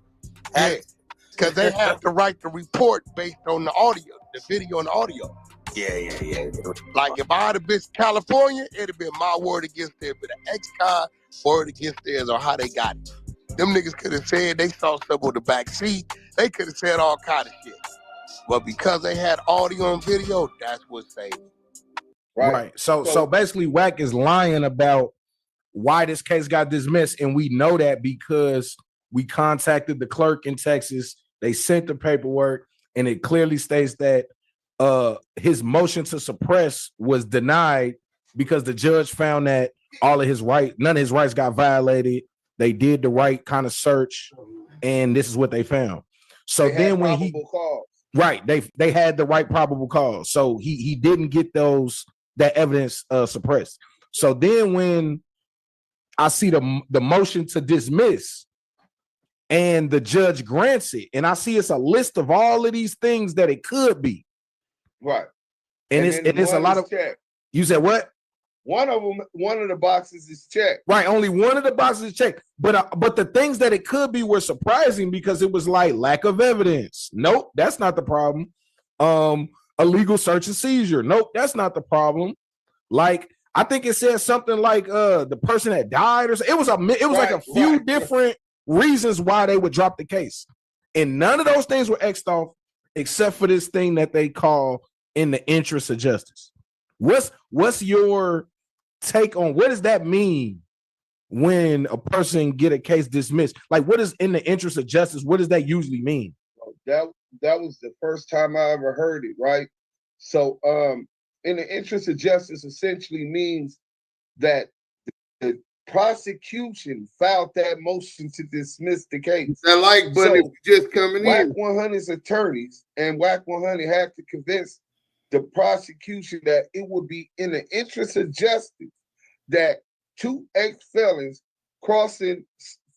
[SPEAKER 6] Hey, because they have to write the report based on the audio, the video and the audio. Yeah. Like if I'd have been California, it'd have been my word against theirs, but the ex-con word against theirs on how they got it. Them niggas could have said they saw something on the back seat. They could have said all kind of shit. But because they had audio and video, that's what saved it.
[SPEAKER 2] Right. So basically, Wack is lying about why this case got dismissed, and we know that because we contacted the clerk in Texas. They sent the paperwork, and it clearly states that his motion to suppress was denied because the judge found that none of his rights got violated. They did the right kind of search, and this is what they found. So then when they had the right probable cause. So he didn't get that evidence suppressed. So then when I see the motion to dismiss and the judge grants it, and I see it's a list of all of these things that it could be.
[SPEAKER 1] Right.
[SPEAKER 2] And it's a lot of, you said what?
[SPEAKER 1] One of the boxes is checked.
[SPEAKER 4] Right, only one of the boxes is checked. But the things that it could be were surprising because it was like lack of evidence. Nope, that's not the problem. Illegal search and seizure. Nope, that's not the problem. Like I think it said something like the person that died or something. It was like a few different reasons why they would drop the case. And none of those things were X'd off except for this thing that they call in the interest of justice. What's your take on what does that mean when a person get a case dismissed? Like what is in the interest of justice? What does that usually mean?
[SPEAKER 1] That was the first time I ever heard it, right? So in the interest of justice essentially means that the prosecution filed that motion to dismiss the case.
[SPEAKER 5] That like button so, just coming in.
[SPEAKER 1] Wack100's attorneys and Wack100 had to convince the prosecution that it would be in the interest of justice that two ex-felons crossing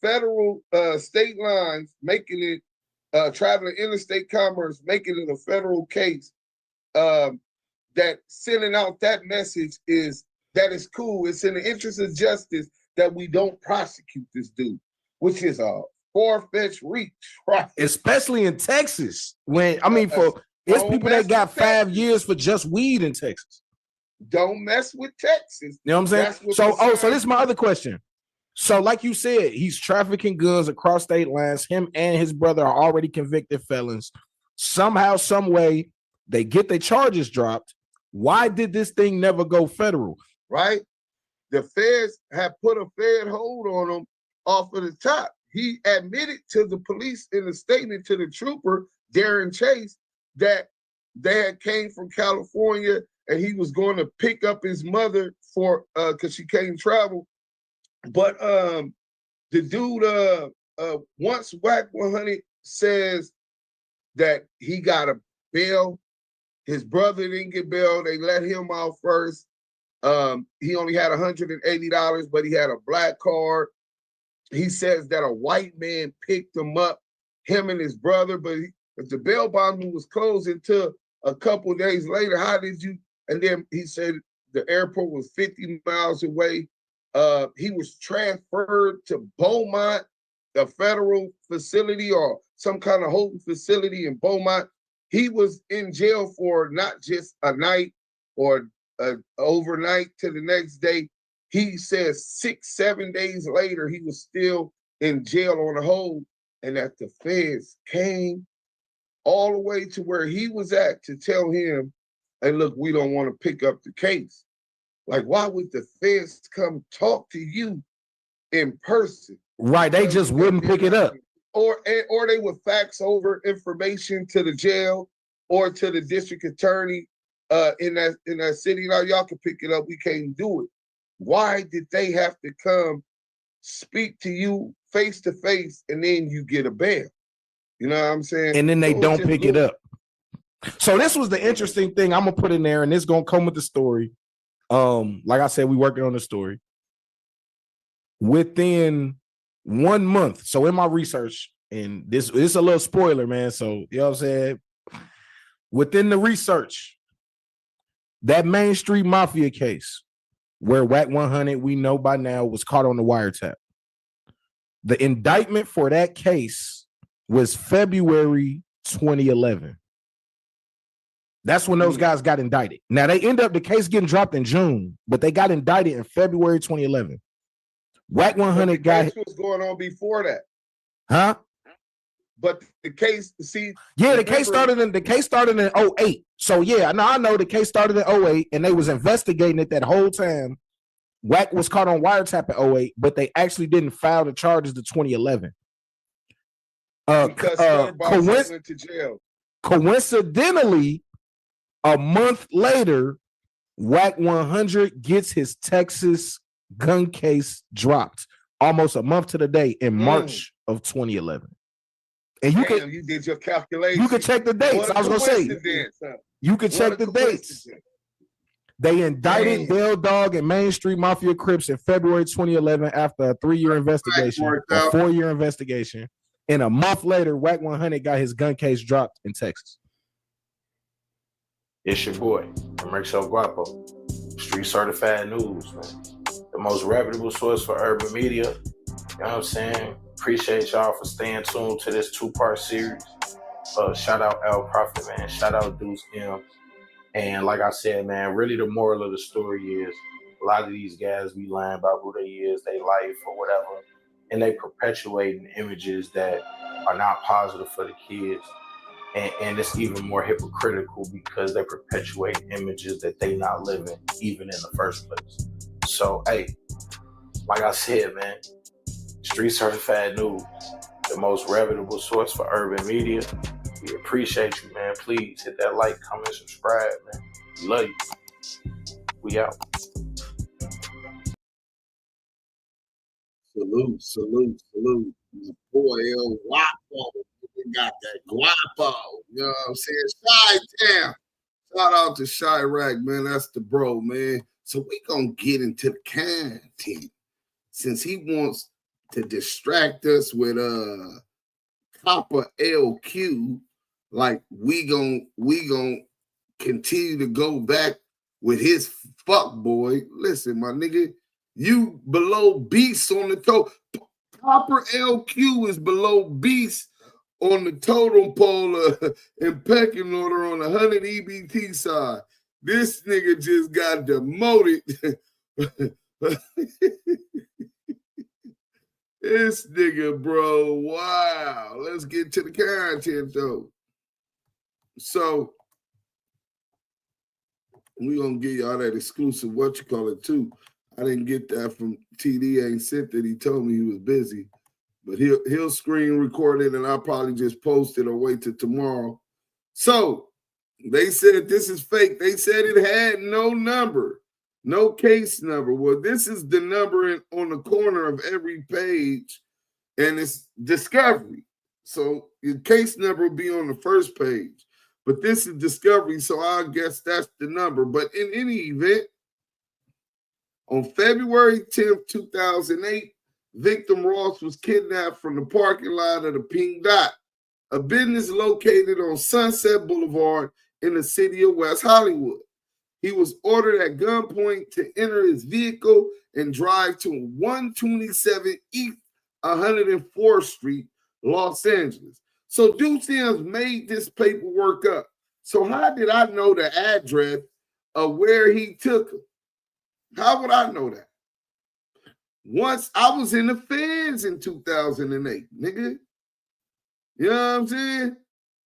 [SPEAKER 1] federal state lines, making it traveling interstate commerce, making it a federal case, that sending out that message is that is cool. It's in the interest of justice that we don't prosecute this dude, which is a far-fetched reach, right?
[SPEAKER 4] Especially in Texas. When I mean it's people that got 5 years for just weed in Texas.
[SPEAKER 1] Don't mess with Texas.
[SPEAKER 4] You know what I'm saying? So this is my other question. So like you said, he's trafficking goods across state lines. Him and his brother are already convicted felons. Somehow, some way, they get their charges dropped. Why did this thing never go federal?
[SPEAKER 1] Right? The feds have put a Fed hold on him off of the top. He admitted to the police in a statement to the trooper, Darren Chase, that they had came from California and he was going to pick up his mother for because she can't travel. But the dude once Wack100 says that he got a bail, his brother didn't get bail, they let him out first. He only had $180, but he had a black card. He says that a white man picked him up, him and his brother, but if the bail bond was closed until a couple of days later, how did you? And then he said the airport was 50 miles away. He was transferred to Beaumont, a federal facility or some kind of holding facility in Beaumont. He was in jail for not just a night or overnight to the next day. He says 6-7 days later, he was still in jail on a hold, and that the feds came all the way to where he was at to tell him, hey, look, we don't want to pick up the case. Like, why would the feds come talk to you in person?
[SPEAKER 4] Right, they just wouldn't pick it up.
[SPEAKER 1] Or they would fax over information to the jail or to the district attorney in that city. Now, y'all can pick it up. We can't do it. Why did they have to come speak to you face to face and then you get a bail? You know what I'm saying?
[SPEAKER 4] And then they don't pick it up. So this was the interesting thing I'm gonna put in there, and it's gonna come with the story. Like I said, we working on the story. Within 1 month, so in my research, and this is a little spoiler, man. So you know what I'm saying? Within the research, that Main Street Mafia case where Wack100, we know by now, was caught on the wiretap. The indictment for that case was February 2011. That's when those guys got indicted. Now they end up the case getting dropped in June, but they got indicted in February 2011. Wack100 got
[SPEAKER 1] was going on before that,
[SPEAKER 4] huh?
[SPEAKER 1] But the case, see,
[SPEAKER 4] yeah, the case started in 2008. So yeah, now I know the case started in 2008, and they was investigating it that whole time. Wack was caught on wiretap in 2008, but they actually didn't file the charges to 2011.
[SPEAKER 1] Because went to jail.
[SPEAKER 4] Coincidentally, a month later, Wack100 gets his Texas gun case dropped almost a month to the day in March of 2011. And
[SPEAKER 1] you did your calculation.
[SPEAKER 4] You could check the dates. I was gonna say you could check the dates. They indicted Bell Dog and Main Street Mafia Crips in February 2011 after a 3-year investigation, a 4-year investigation. And a month later, Wack100 got his gun case dropped in Texas.
[SPEAKER 16] It's your boy, Emerxo Guapo.
[SPEAKER 8] Street Certified News, man. The most reputable source for urban media. You know what I'm saying? Appreciate y'all for staying tuned to this 2-part series. Shout out L Prophet, man. Shout out Duse M. And like I said, man, really the moral of the story is a lot of these guys be lying about who they is, they life or whatever, and they perpetuating images that are not positive for the kids. And it's even more hypocritical because they perpetuate images that they not living even in the first place. So, hey, like I said, man, Street Certified News, the most reputable source for urban media. We appreciate you, man. Please hit that like, comment, subscribe, man. We love you. We out.
[SPEAKER 1] Salute. My boy El Guapo. We got that Guapo. You know what I'm saying? Chi-Town. Shout out to Chirac, man. That's the bro, man. So we gonna get into the content. Since he wants to distract us with Copper LQ, like we gon' continue to go back with his fuck boy. Listen, my nigga, you below beast on the toe. Copper LQ is below beast on the totem pole and pecking order on the 100 EBT side. This nigga just got demoted. This nigga, bro. Wow. Let's get to the content, though. So, we gonna give y'all that exclusive too. I didn't get that from TD. Ain't sent that. He told me he was busy. But he'll screen record it, and I'll probably just post it or wait till tomorrow. So, they said this is fake. They said it had no number. No case number. Well, this is the number on the corner of every page, and it's discovery. So your case number will be on the first page. But this is discovery, so I guess that's the number. But in any event, on February 10th, 2008, victim Ross was kidnapped from the parking lot of the Pink Dot, a business located on Sunset Boulevard in the city of West Hollywood. He was ordered at gunpoint to enter his vehicle and drive to 127 East 104th Street, Los Angeles. So Duse M made this paperwork up. So how did I know the address of where he took him? How would I know that? Once I was in the feds in 2008, nigga. You know what I'm saying?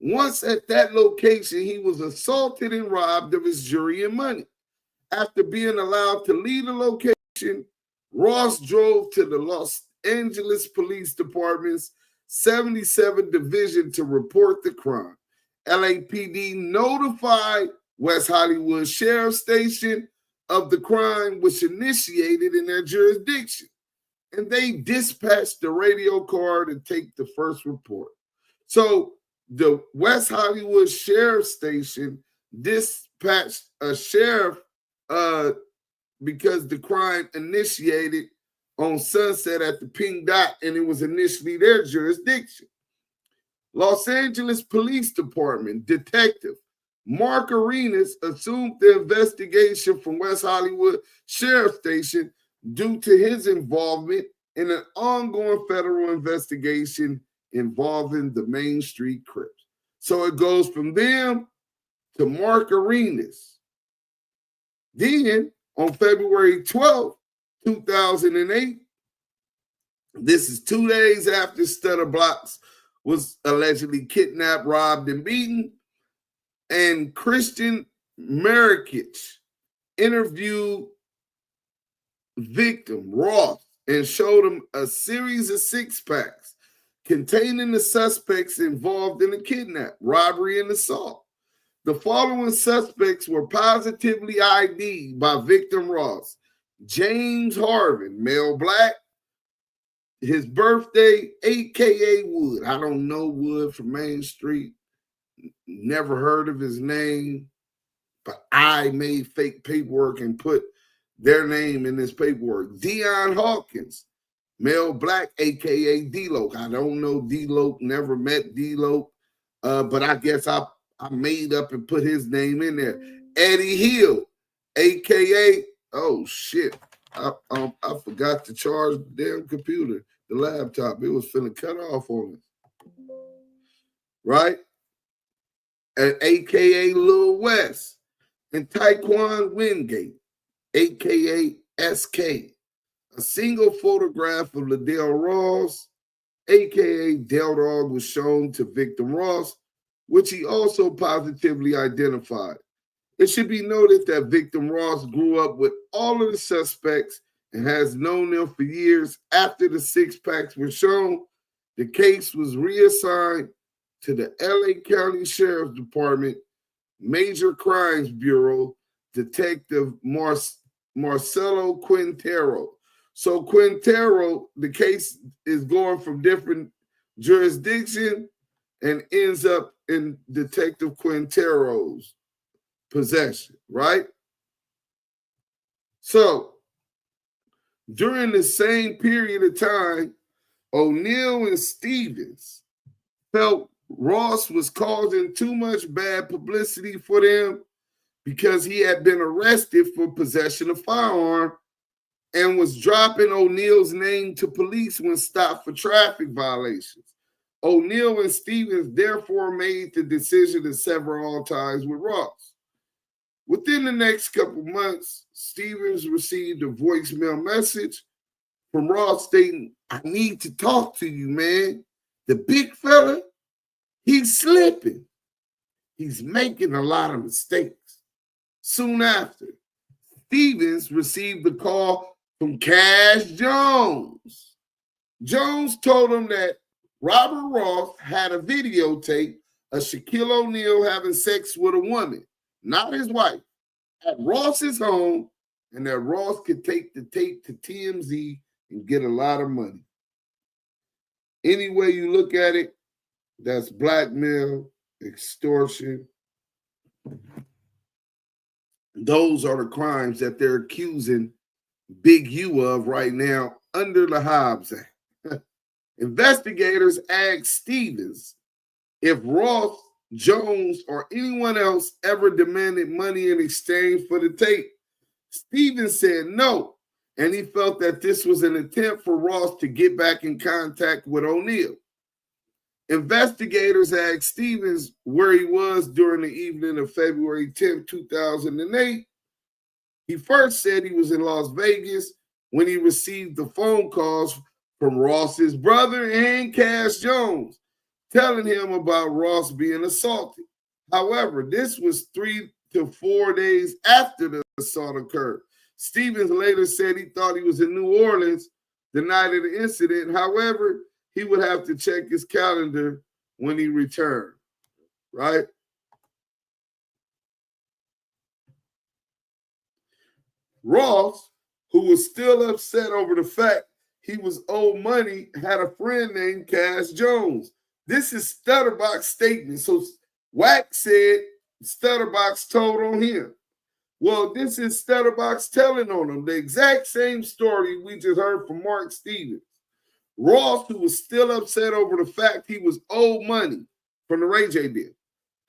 [SPEAKER 1] Once at that location, he was assaulted and robbed of his jewelry and money. After being allowed to leave the location, Ross drove to the Los Angeles Police Department's 77 Division to report the crime. LAPD notified West Hollywood Sheriff Station of the crime, which initiated in their jurisdiction. And they dispatched the radio car to take the first report. So the West Hollywood Sheriff Station dispatched a sheriff because the crime initiated on Sunset at the Pink Dot, and it was initially their jurisdiction. Los Angeles Police Department Detective Mark Arenas assumed the investigation from West Hollywood Sheriff Station due to his involvement in an ongoing federal investigation involving the Main Street Crips. So it goes from them to Mark Arenas. Then on February 12th, 2008, this is 2 days after Stutter Blocks was allegedly kidnapped, robbed, and beaten, and Christian Markic interviewed victim Ross and showed him a series of six-packs containing the suspects involved in the kidnap, robbery, and assault. The following suspects were positively ID'd by victim Ross: James Harvin, male, black, his birthday, a.k.a. Wood. I don't know Wood from Main Street. Never heard of his name, but I made fake paperwork and put their name in this paperwork. Dion Hawkins, male, black, a.k.a. D-Loke. I don't know D-Loke, never met D-Loke, but I guess I made up and put his name in there. Eddie Hill, AKA, oh shit, I forgot to charge the damn computer, the laptop. It was finna cut off on us, right? And AKA Lil West and Taekwon Wingate, AKA SK. A single photograph of Liddell Ross, aka Del Dog, was shown to victim Ross, which he also positively identified. It should be noted that victim Ross grew up with all of the suspects and has known them for years. After the 6-packs were shown, the case was reassigned to the LA County Sheriff's Department Major Crimes Bureau Detective Marcelo Quintero. So Quintero, the case is going from different jurisdiction and ends up in Detective Quintero's possession, right? So during the same period of time, O'Neill and Stevens felt Ross was causing too much bad publicity for them because he had been arrested for possession of firearm and was dropping O'Neill's name to police when stopped for traffic violations. O'Neill and Stevens therefore made the decision to sever all ties with Ross. Within the next couple months, Stevens received a voicemail message from Ross stating, "I need to talk to you, man. The big fella, he's slipping. He's making a lot of mistakes." Soon after, Stevens received the call from Cash Jones. Jones told him that Robert Ross had a videotape of Shaquille O'Neal having sex with a woman, not his wife, at Ross's home, and that Ross could take the tape to TMZ and get a lot of money. Any way you look at it, that's blackmail, extortion. Those are the crimes that they're accusing Big U of right now under the Hobbs Act. Investigators asked Stevens if Ross, Jones, or anyone else ever demanded money in exchange for the tape. Stevens said no, and he felt that this was an attempt for Ross to get back in contact with O'Neal. Investigators asked Stevens where he was during the evening of February 10, 2008. He first said he was in Las Vegas when he received the phone calls from Ross's brother and Cash Jones, telling him about Ross being assaulted. However, this was 3 to 4 days after the assault occurred. Stevens later said he thought he was in New Orleans the night of the incident. However, he would have to check his calendar when he returned, right? Ross, who was still upset over the fact he was owed money, had a friend named Cash Jones. This is Stutterbox's statement. So Wack said Stutterbox told on him. Well, this is Stutterbox telling on him the exact same story we just heard from Mark Stevens. Ross, who was still upset over the fact he was owed money from the Ray J deal,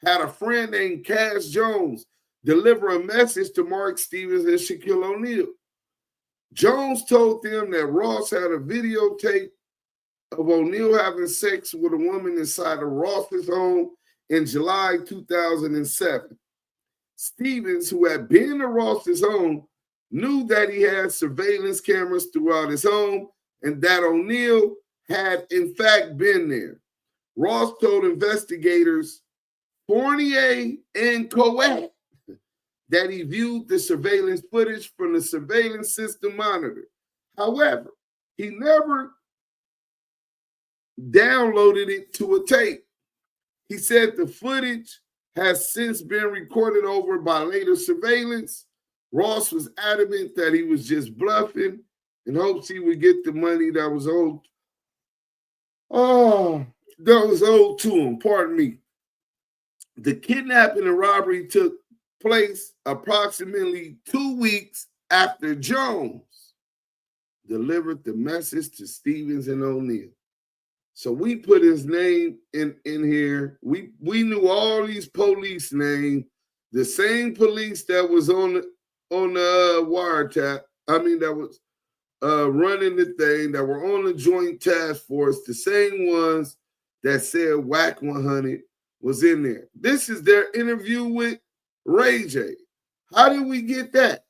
[SPEAKER 1] had a friend named Cash Jones deliver a message to Mark Stevens and Shaquille O'Neal. Jones told them that Ross had a videotape of O'Neal having sex with a woman inside of Ross's home in July 2007. Stevens, who had been to Ross's home, knew that he had surveillance cameras throughout his home and that O'Neal had in fact been there. Ross told investigators Fournier and Coet that he viewed the surveillance footage from the surveillance system monitor. However, he never downloaded it to a tape. He said the footage has since been recorded over by later surveillance. Ross was adamant that he was just bluffing in hopes he would get the money that was owed. That was owed to him, pardon me. The kidnapping and robbery took place approximately 2 weeks after Jones delivered the message to Stevens and O'Neal. So we put his name in here. We knew all these police names, the same police that was on on the wiretap. I mean, that was running the thing, that were on the joint task force, the same ones that said Wack100 was in there. This is their interview with Ray J. How did we get that?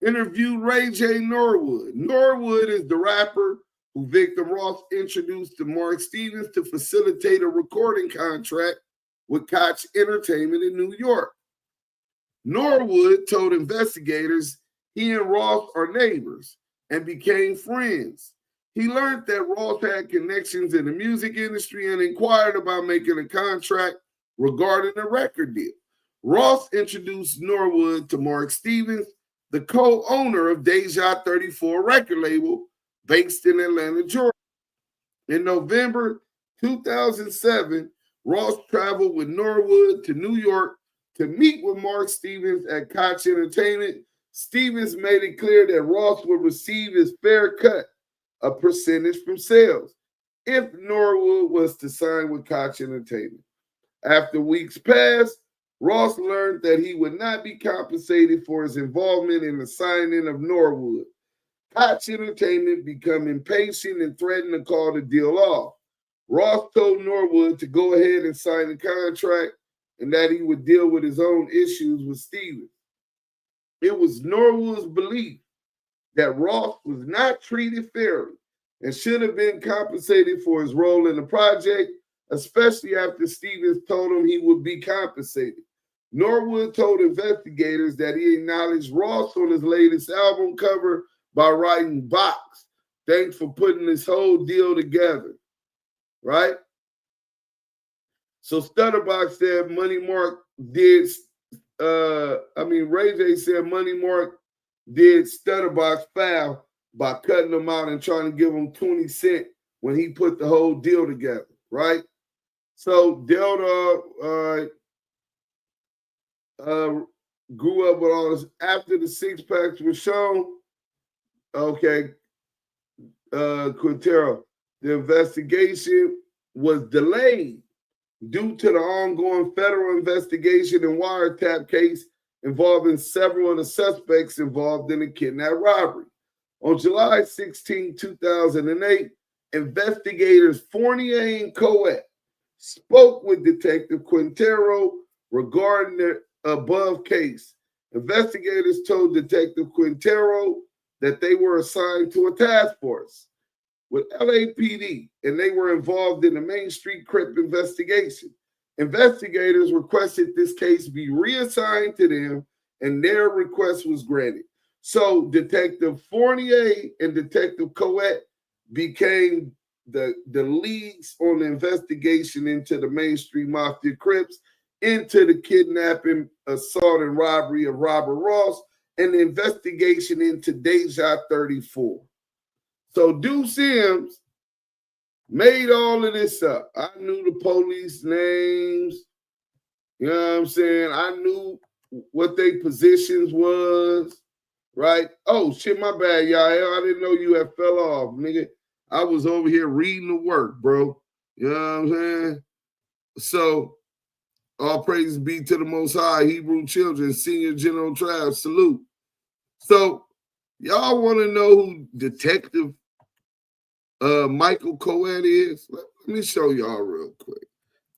[SPEAKER 1] Interviewed Ray J. Norwood. Norwood is the rapper who Victor Ross introduced to Mark Stevens to facilitate a recording contract with Koch Entertainment in New York. Norwood told investigators he and Ross are neighbors and became friends. He learned that Ross had connections in the music industry and inquired about making a contract regarding a record deal. Ross introduced Norwood to Mark Stevens, the co-owner of Deja 34 record label based in Atlanta, Georgia. In November 2007, Ross traveled with Norwood to New York to meet with Mark Stevens at Koch Entertainment. Stevens made it clear that Ross would receive his fair cut, a percentage from sales, if Norwood was to sign with Koch Entertainment. After weeks passed, Ross learned that he would not be compensated for his involvement in the signing of Norwood. Koch Entertainment became impatient and threatened to call the deal off. Ross told Norwood to go ahead and sign the contract and that he would deal with his own issues with Stevens. It was Norwood's belief that Ross was not treated fairly and should have been compensated for his role in the project, especially after Stevens told him he would be compensated. Norwood told investigators that he acknowledged Ross on his latest album cover by writing "Box. Thanks for putting this whole deal together." Right? So Stutterbox said Money Mark did, Ray J said Money Mark did Stutterbox foul by cutting him out and trying to give him 20 cents when he put the whole deal together, right? So Delta grew up with all this. After the six packs were shown, okay, Quintero, the investigation was delayed due to the ongoing federal investigation and wiretap case involving several of the suspects involved in the kidnap robbery. On July 16, 2008, investigators Fournier and Coet spoke with Detective Quintero regarding the above case. Investigators told Detective Quintero that they were assigned to a task force with LAPD, and they were involved in the Main Street Crip investigation. Investigators requested this case be reassigned to them, and their request was granted. So Detective Fournier and Detective Coet became the leads on the investigation into the Main Street Mafia Crips, into the kidnapping, assault, and robbery of Robert Ross, and the investigation into Deja 34. So Duse M made all of this up. I knew the police names. You know what I'm saying? I knew what their positions was, right? Oh, shit, my bad, y'all. I didn't know you had fell off, nigga. I was over here reading the work, bro. You know what I'm saying? So, all praises be to the Most High, Hebrew children, Senior General Tribe, salute. So, y'all want to know who Detective Michael Coet is? Let me show y'all real quick.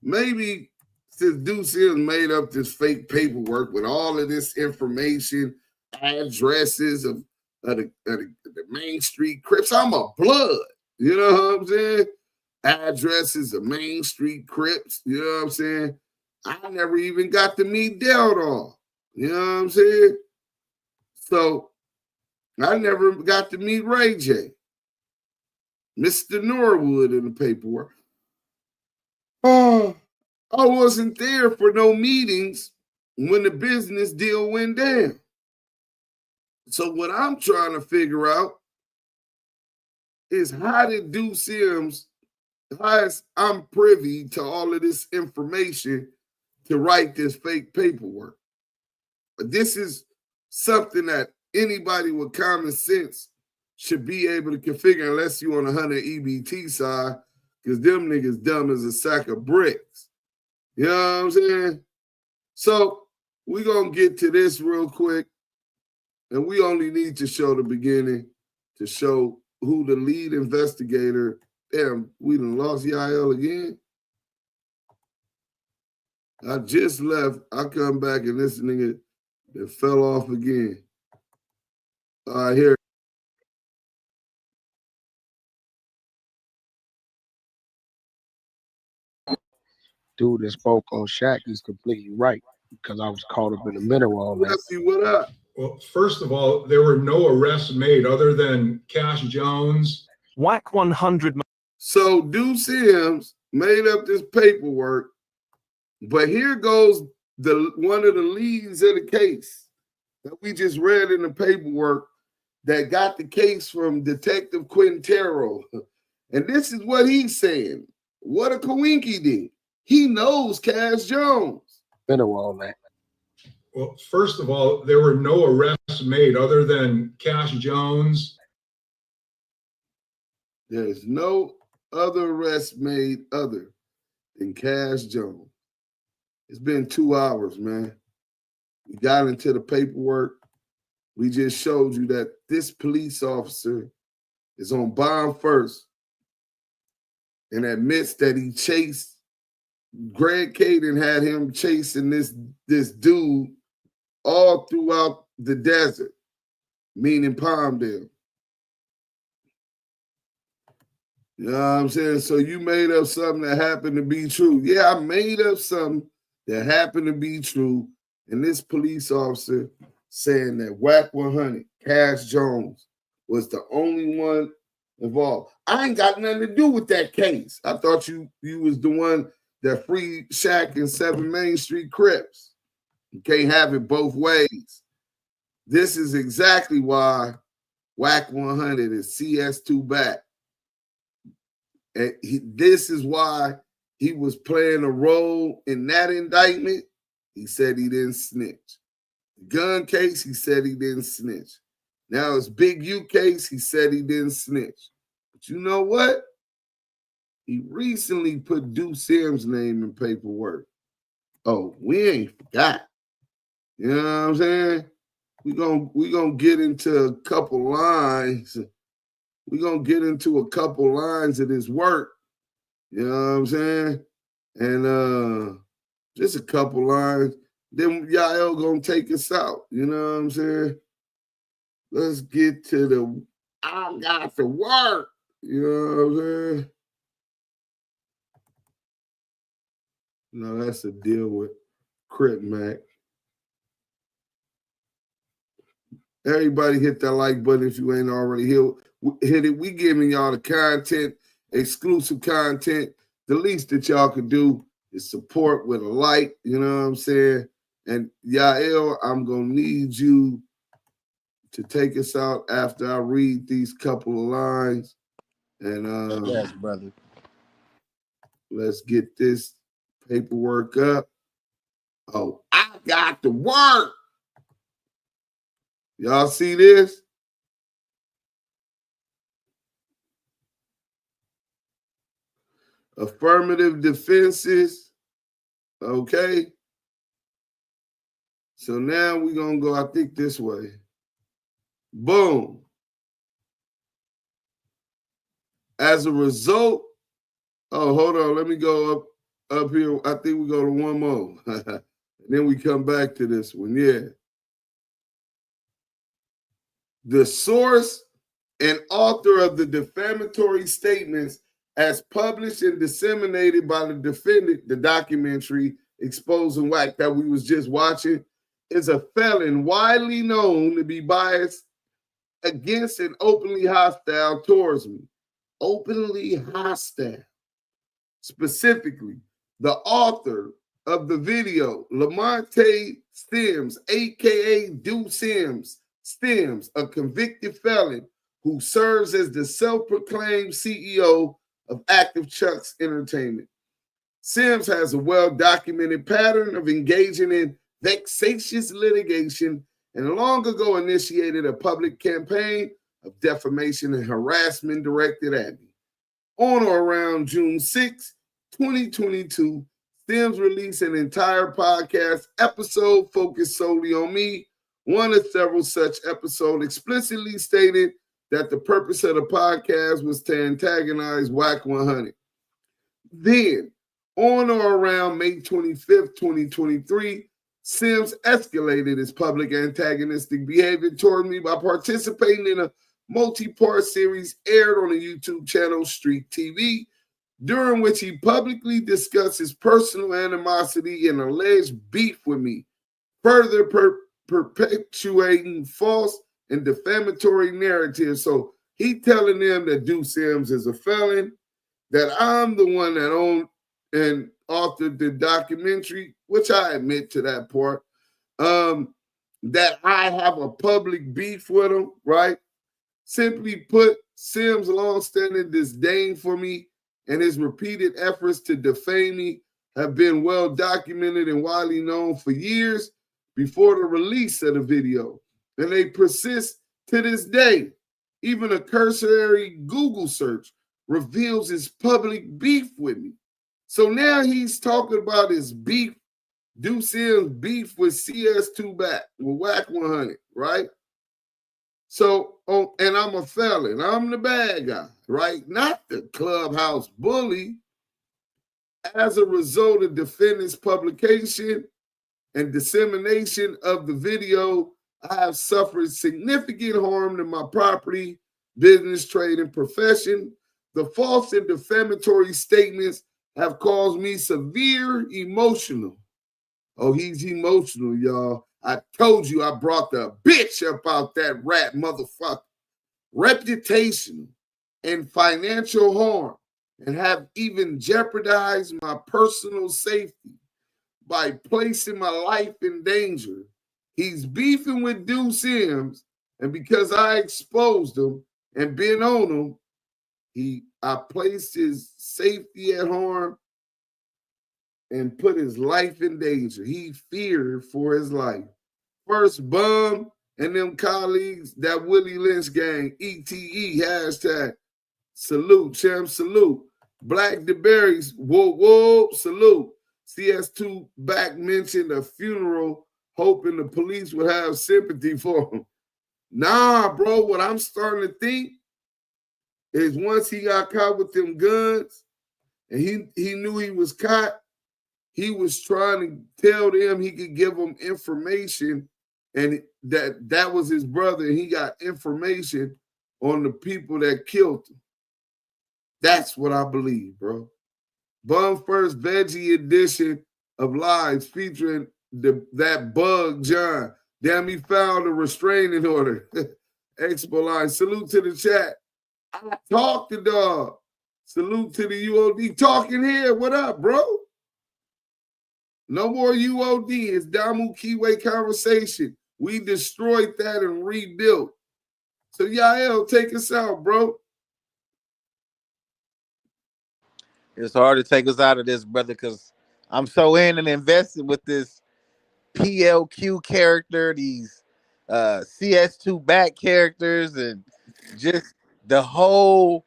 [SPEAKER 1] Maybe since Duse M made up this fake paperwork with all of this information, addresses of the Main Street Crips. I'm a blood. You know what I'm saying? Addresses of Main Street Crips. You know what I'm saying? I never even got to meet Deldon. You know what I'm saying? So I never got to meet Ray J. Mr. Norwood in the paperwork. Oh, I wasn't there for no meetings when the business deal went down. So what I'm trying to figure out is how did Duse M's, I'm privy to all of this information to write this fake paperwork. This is something that anybody with common sense should be able to configure, unless you on the 100 EBT side, because them niggas dumb as a sack of bricks. You know what I'm saying? So we're going to get to this real quick. And we only need to show the beginning to show who the lead investigator. Damn, we done lost Yael again. I just left. I come back and this nigga that fell off again. All right, here.
[SPEAKER 6] Dude that spoke on Shaq is completely right because I was caught up in the middle of all that.
[SPEAKER 1] What up?
[SPEAKER 10] Well, first of all, there were no arrests made other than Cash Jones.
[SPEAKER 4] Wack100.
[SPEAKER 1] So Duse M made up this paperwork, but here goes one of the leads of the case that we just read in the paperwork that got the case from Detective Quintero. And this is what he's saying. What a coinky did. He knows Cash Jones.
[SPEAKER 6] Been all that.
[SPEAKER 10] Well, first of all, there were no arrests made other than Cash Jones.
[SPEAKER 1] There's no other arrests made other than Cash Jones. It's been 2 hours, man. We got into the paperwork. We just showed you that this police officer is on bond first and admits that he chased Greg Caden, had him chasing this dude all throughout the desert, meaning Palmdale. You know what I'm saying? So you made up something that happened to be true. Yeah, I made up something that happened to be true. And this police officer saying that Wack100, Cash Jones, was the only one involved. I ain't got nothing to do with that case. I thought you was the one that freed Shaq and 7 Main Street Crips. You can't have it both ways. This is exactly why Wack100 is CS2 back. And this is why he was playing a role in that indictment. He said he didn't snitch. The gun case, he said he didn't snitch. Now his Big U case, he said he didn't snitch. But you know what? He recently put Duse M's name in paperwork. Oh, we ain't forgot. You know what I'm saying? We gonna get into a couple lines. We're going to get into a couple lines of this work. You know what I'm saying? And just a couple lines. Then Yael going to take us out. You know what I'm saying? Let's get to the I got to work. You know what I'm saying? No, that's a deal with Crit Mac. Everybody hit that like button if you ain't already hit it. We giving y'all the content, exclusive content. The least that y'all can do is support with a like, you know what I'm saying? And Yael, I'm going to need you to take us out after I read these couple of lines. And
[SPEAKER 6] yes, brother.
[SPEAKER 1] Let's get this paperwork up. Oh, I got to work. Y'all see this? Affirmative defenses. Okay. So now we're going to go, I think, this way. Boom. As a result, oh, hold on. Let me go up here. I think we go to one more. Then we come back to this one. Yeah. The source and author of the defamatory statements as published and disseminated by the defendant, the documentary Exposing Wack that we was just watching, is a felon widely known to be biased against and openly hostile towards me. Openly hostile. Specifically, the author of the video, Lamonte Stems, a.k.a. Duse Stems, a convicted felon who serves as the self-proclaimed CEO of Active Chucks Entertainment. Sims has a well-documented pattern of engaging in vexatious litigation and long ago initiated a public campaign of defamation and harassment directed at me. On or around June 6, 2022, Stems released an entire podcast episode focused solely on me one of several such episodes, explicitly stated that the purpose of the podcast was to antagonize Wack100. Then, on or around May 25th, 2023, Sims escalated his public antagonistic behavior toward me by participating in a multi-part series aired on the YouTube channel Street TV, during which he publicly discussed his personal animosity and alleged beef with me, further perpetuating false and defamatory narratives. So he telling them that Duse M is a felon, that I'm the one that owned and authored the documentary, which I admit to that part, that I have a public beef with him, right? Simply put, Sims' longstanding disdain for me and his repeated efforts to defame me have been well documented and widely known for years before the release of the video. And they persist to this day. Even a cursory Google search reveals his public beef with me. So now he's talking about his beef, Duse M's beef with CS2 back, with Wack100, right? So, and I'm a felon. I'm the bad guy, right? Not the Clubhouse bully. As a result of defendant's publication and dissemination of the video, I have suffered significant harm to my property, business, trade, and profession. The false and defamatory statements have caused me severe emotional. Oh, he's emotional, y'all. I told you I brought the bitch about that rat motherfucker. Reputation and financial harm, and have even jeopardized my personal safety by placing my life in danger. He's beefing with Duse M, and because I exposed him and been on him, I placed his safety at harm and put his life in danger. He feared for his life. First, Bum and them colleagues, that Willie Lynch gang, ETE, hashtag, salute, champ, salute. Black DeBerry's, whoa, whoa, salute. CS2 back mentioned a funeral, hoping the police would have sympathy for him. Nah, bro, what I'm starting to think is once he got caught with them guns and he knew he was caught, he was trying to tell them he could give them information, and that was his brother, and he got information on the people that killed him. That's what I believe, bro. Bum First Veggie edition of Lives featuring that bug John. Damn, he found a restraining order. Expo line. Salute to the chat. I talked to dog. Salute to the UOD. Talking here. What up, bro? No more UOD. It's Damu Kiwe conversation. We destroyed that and rebuilt. So Yael, take us out, bro.
[SPEAKER 7] It's hard to take us out of this, brother, because I'm so in and invested with this PLQ character, these CS2 back characters, and just the whole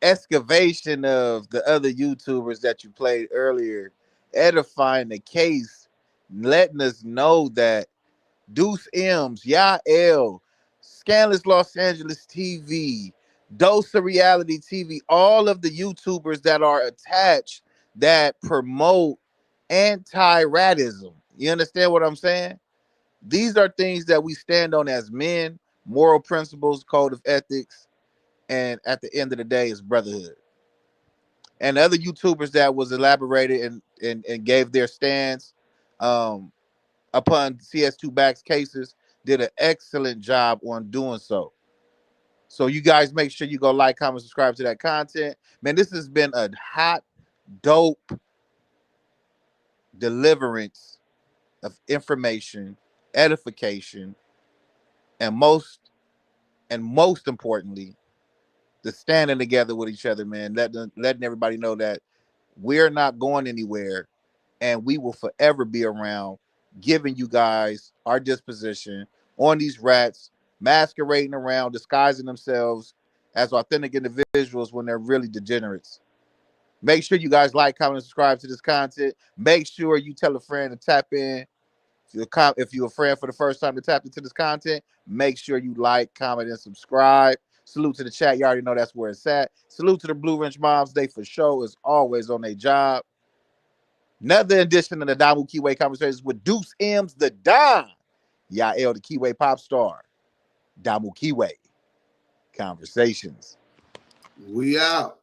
[SPEAKER 7] excavation of the other YouTubers that you played earlier, edifying the case, letting us know that Duse M's, Yael, Scandalous Los Angeles TV, Dose of Reality TV, all of the YouTubers that are attached that promote anti-ratism. You understand what I'm saying? These are things that we stand on as men, moral principles, code of ethics, and at the end of the day, it's brotherhood. And other YouTubers that was elaborated and gave their stance upon CS2 Back's cases did an excellent job on doing so. So you guys make sure you go like, comment, subscribe to that content. Man, this has been a hot, dope deliverance of information, edification, and most importantly, the standing together with each other, man, letting everybody know that we're not going anywhere and we will forever be around giving you guys our disposition on these rats masquerading around, disguising themselves as authentic individuals when they're really degenerates. Make sure you guys like, comment, and subscribe to this content. Make sure you tell a friend to tap in If you're a friend for the first time to tap into this content, make sure you like, comment, and subscribe. Salute to the chat. You already know that's where it's at. Salute to the Blue Wrench Moms. They for sure is always on their job. Another edition of the Damu Keyway Conversations with Duse M's the Don. Yael, the Keyway pop star. Damu Keyway Conversations.
[SPEAKER 1] We out.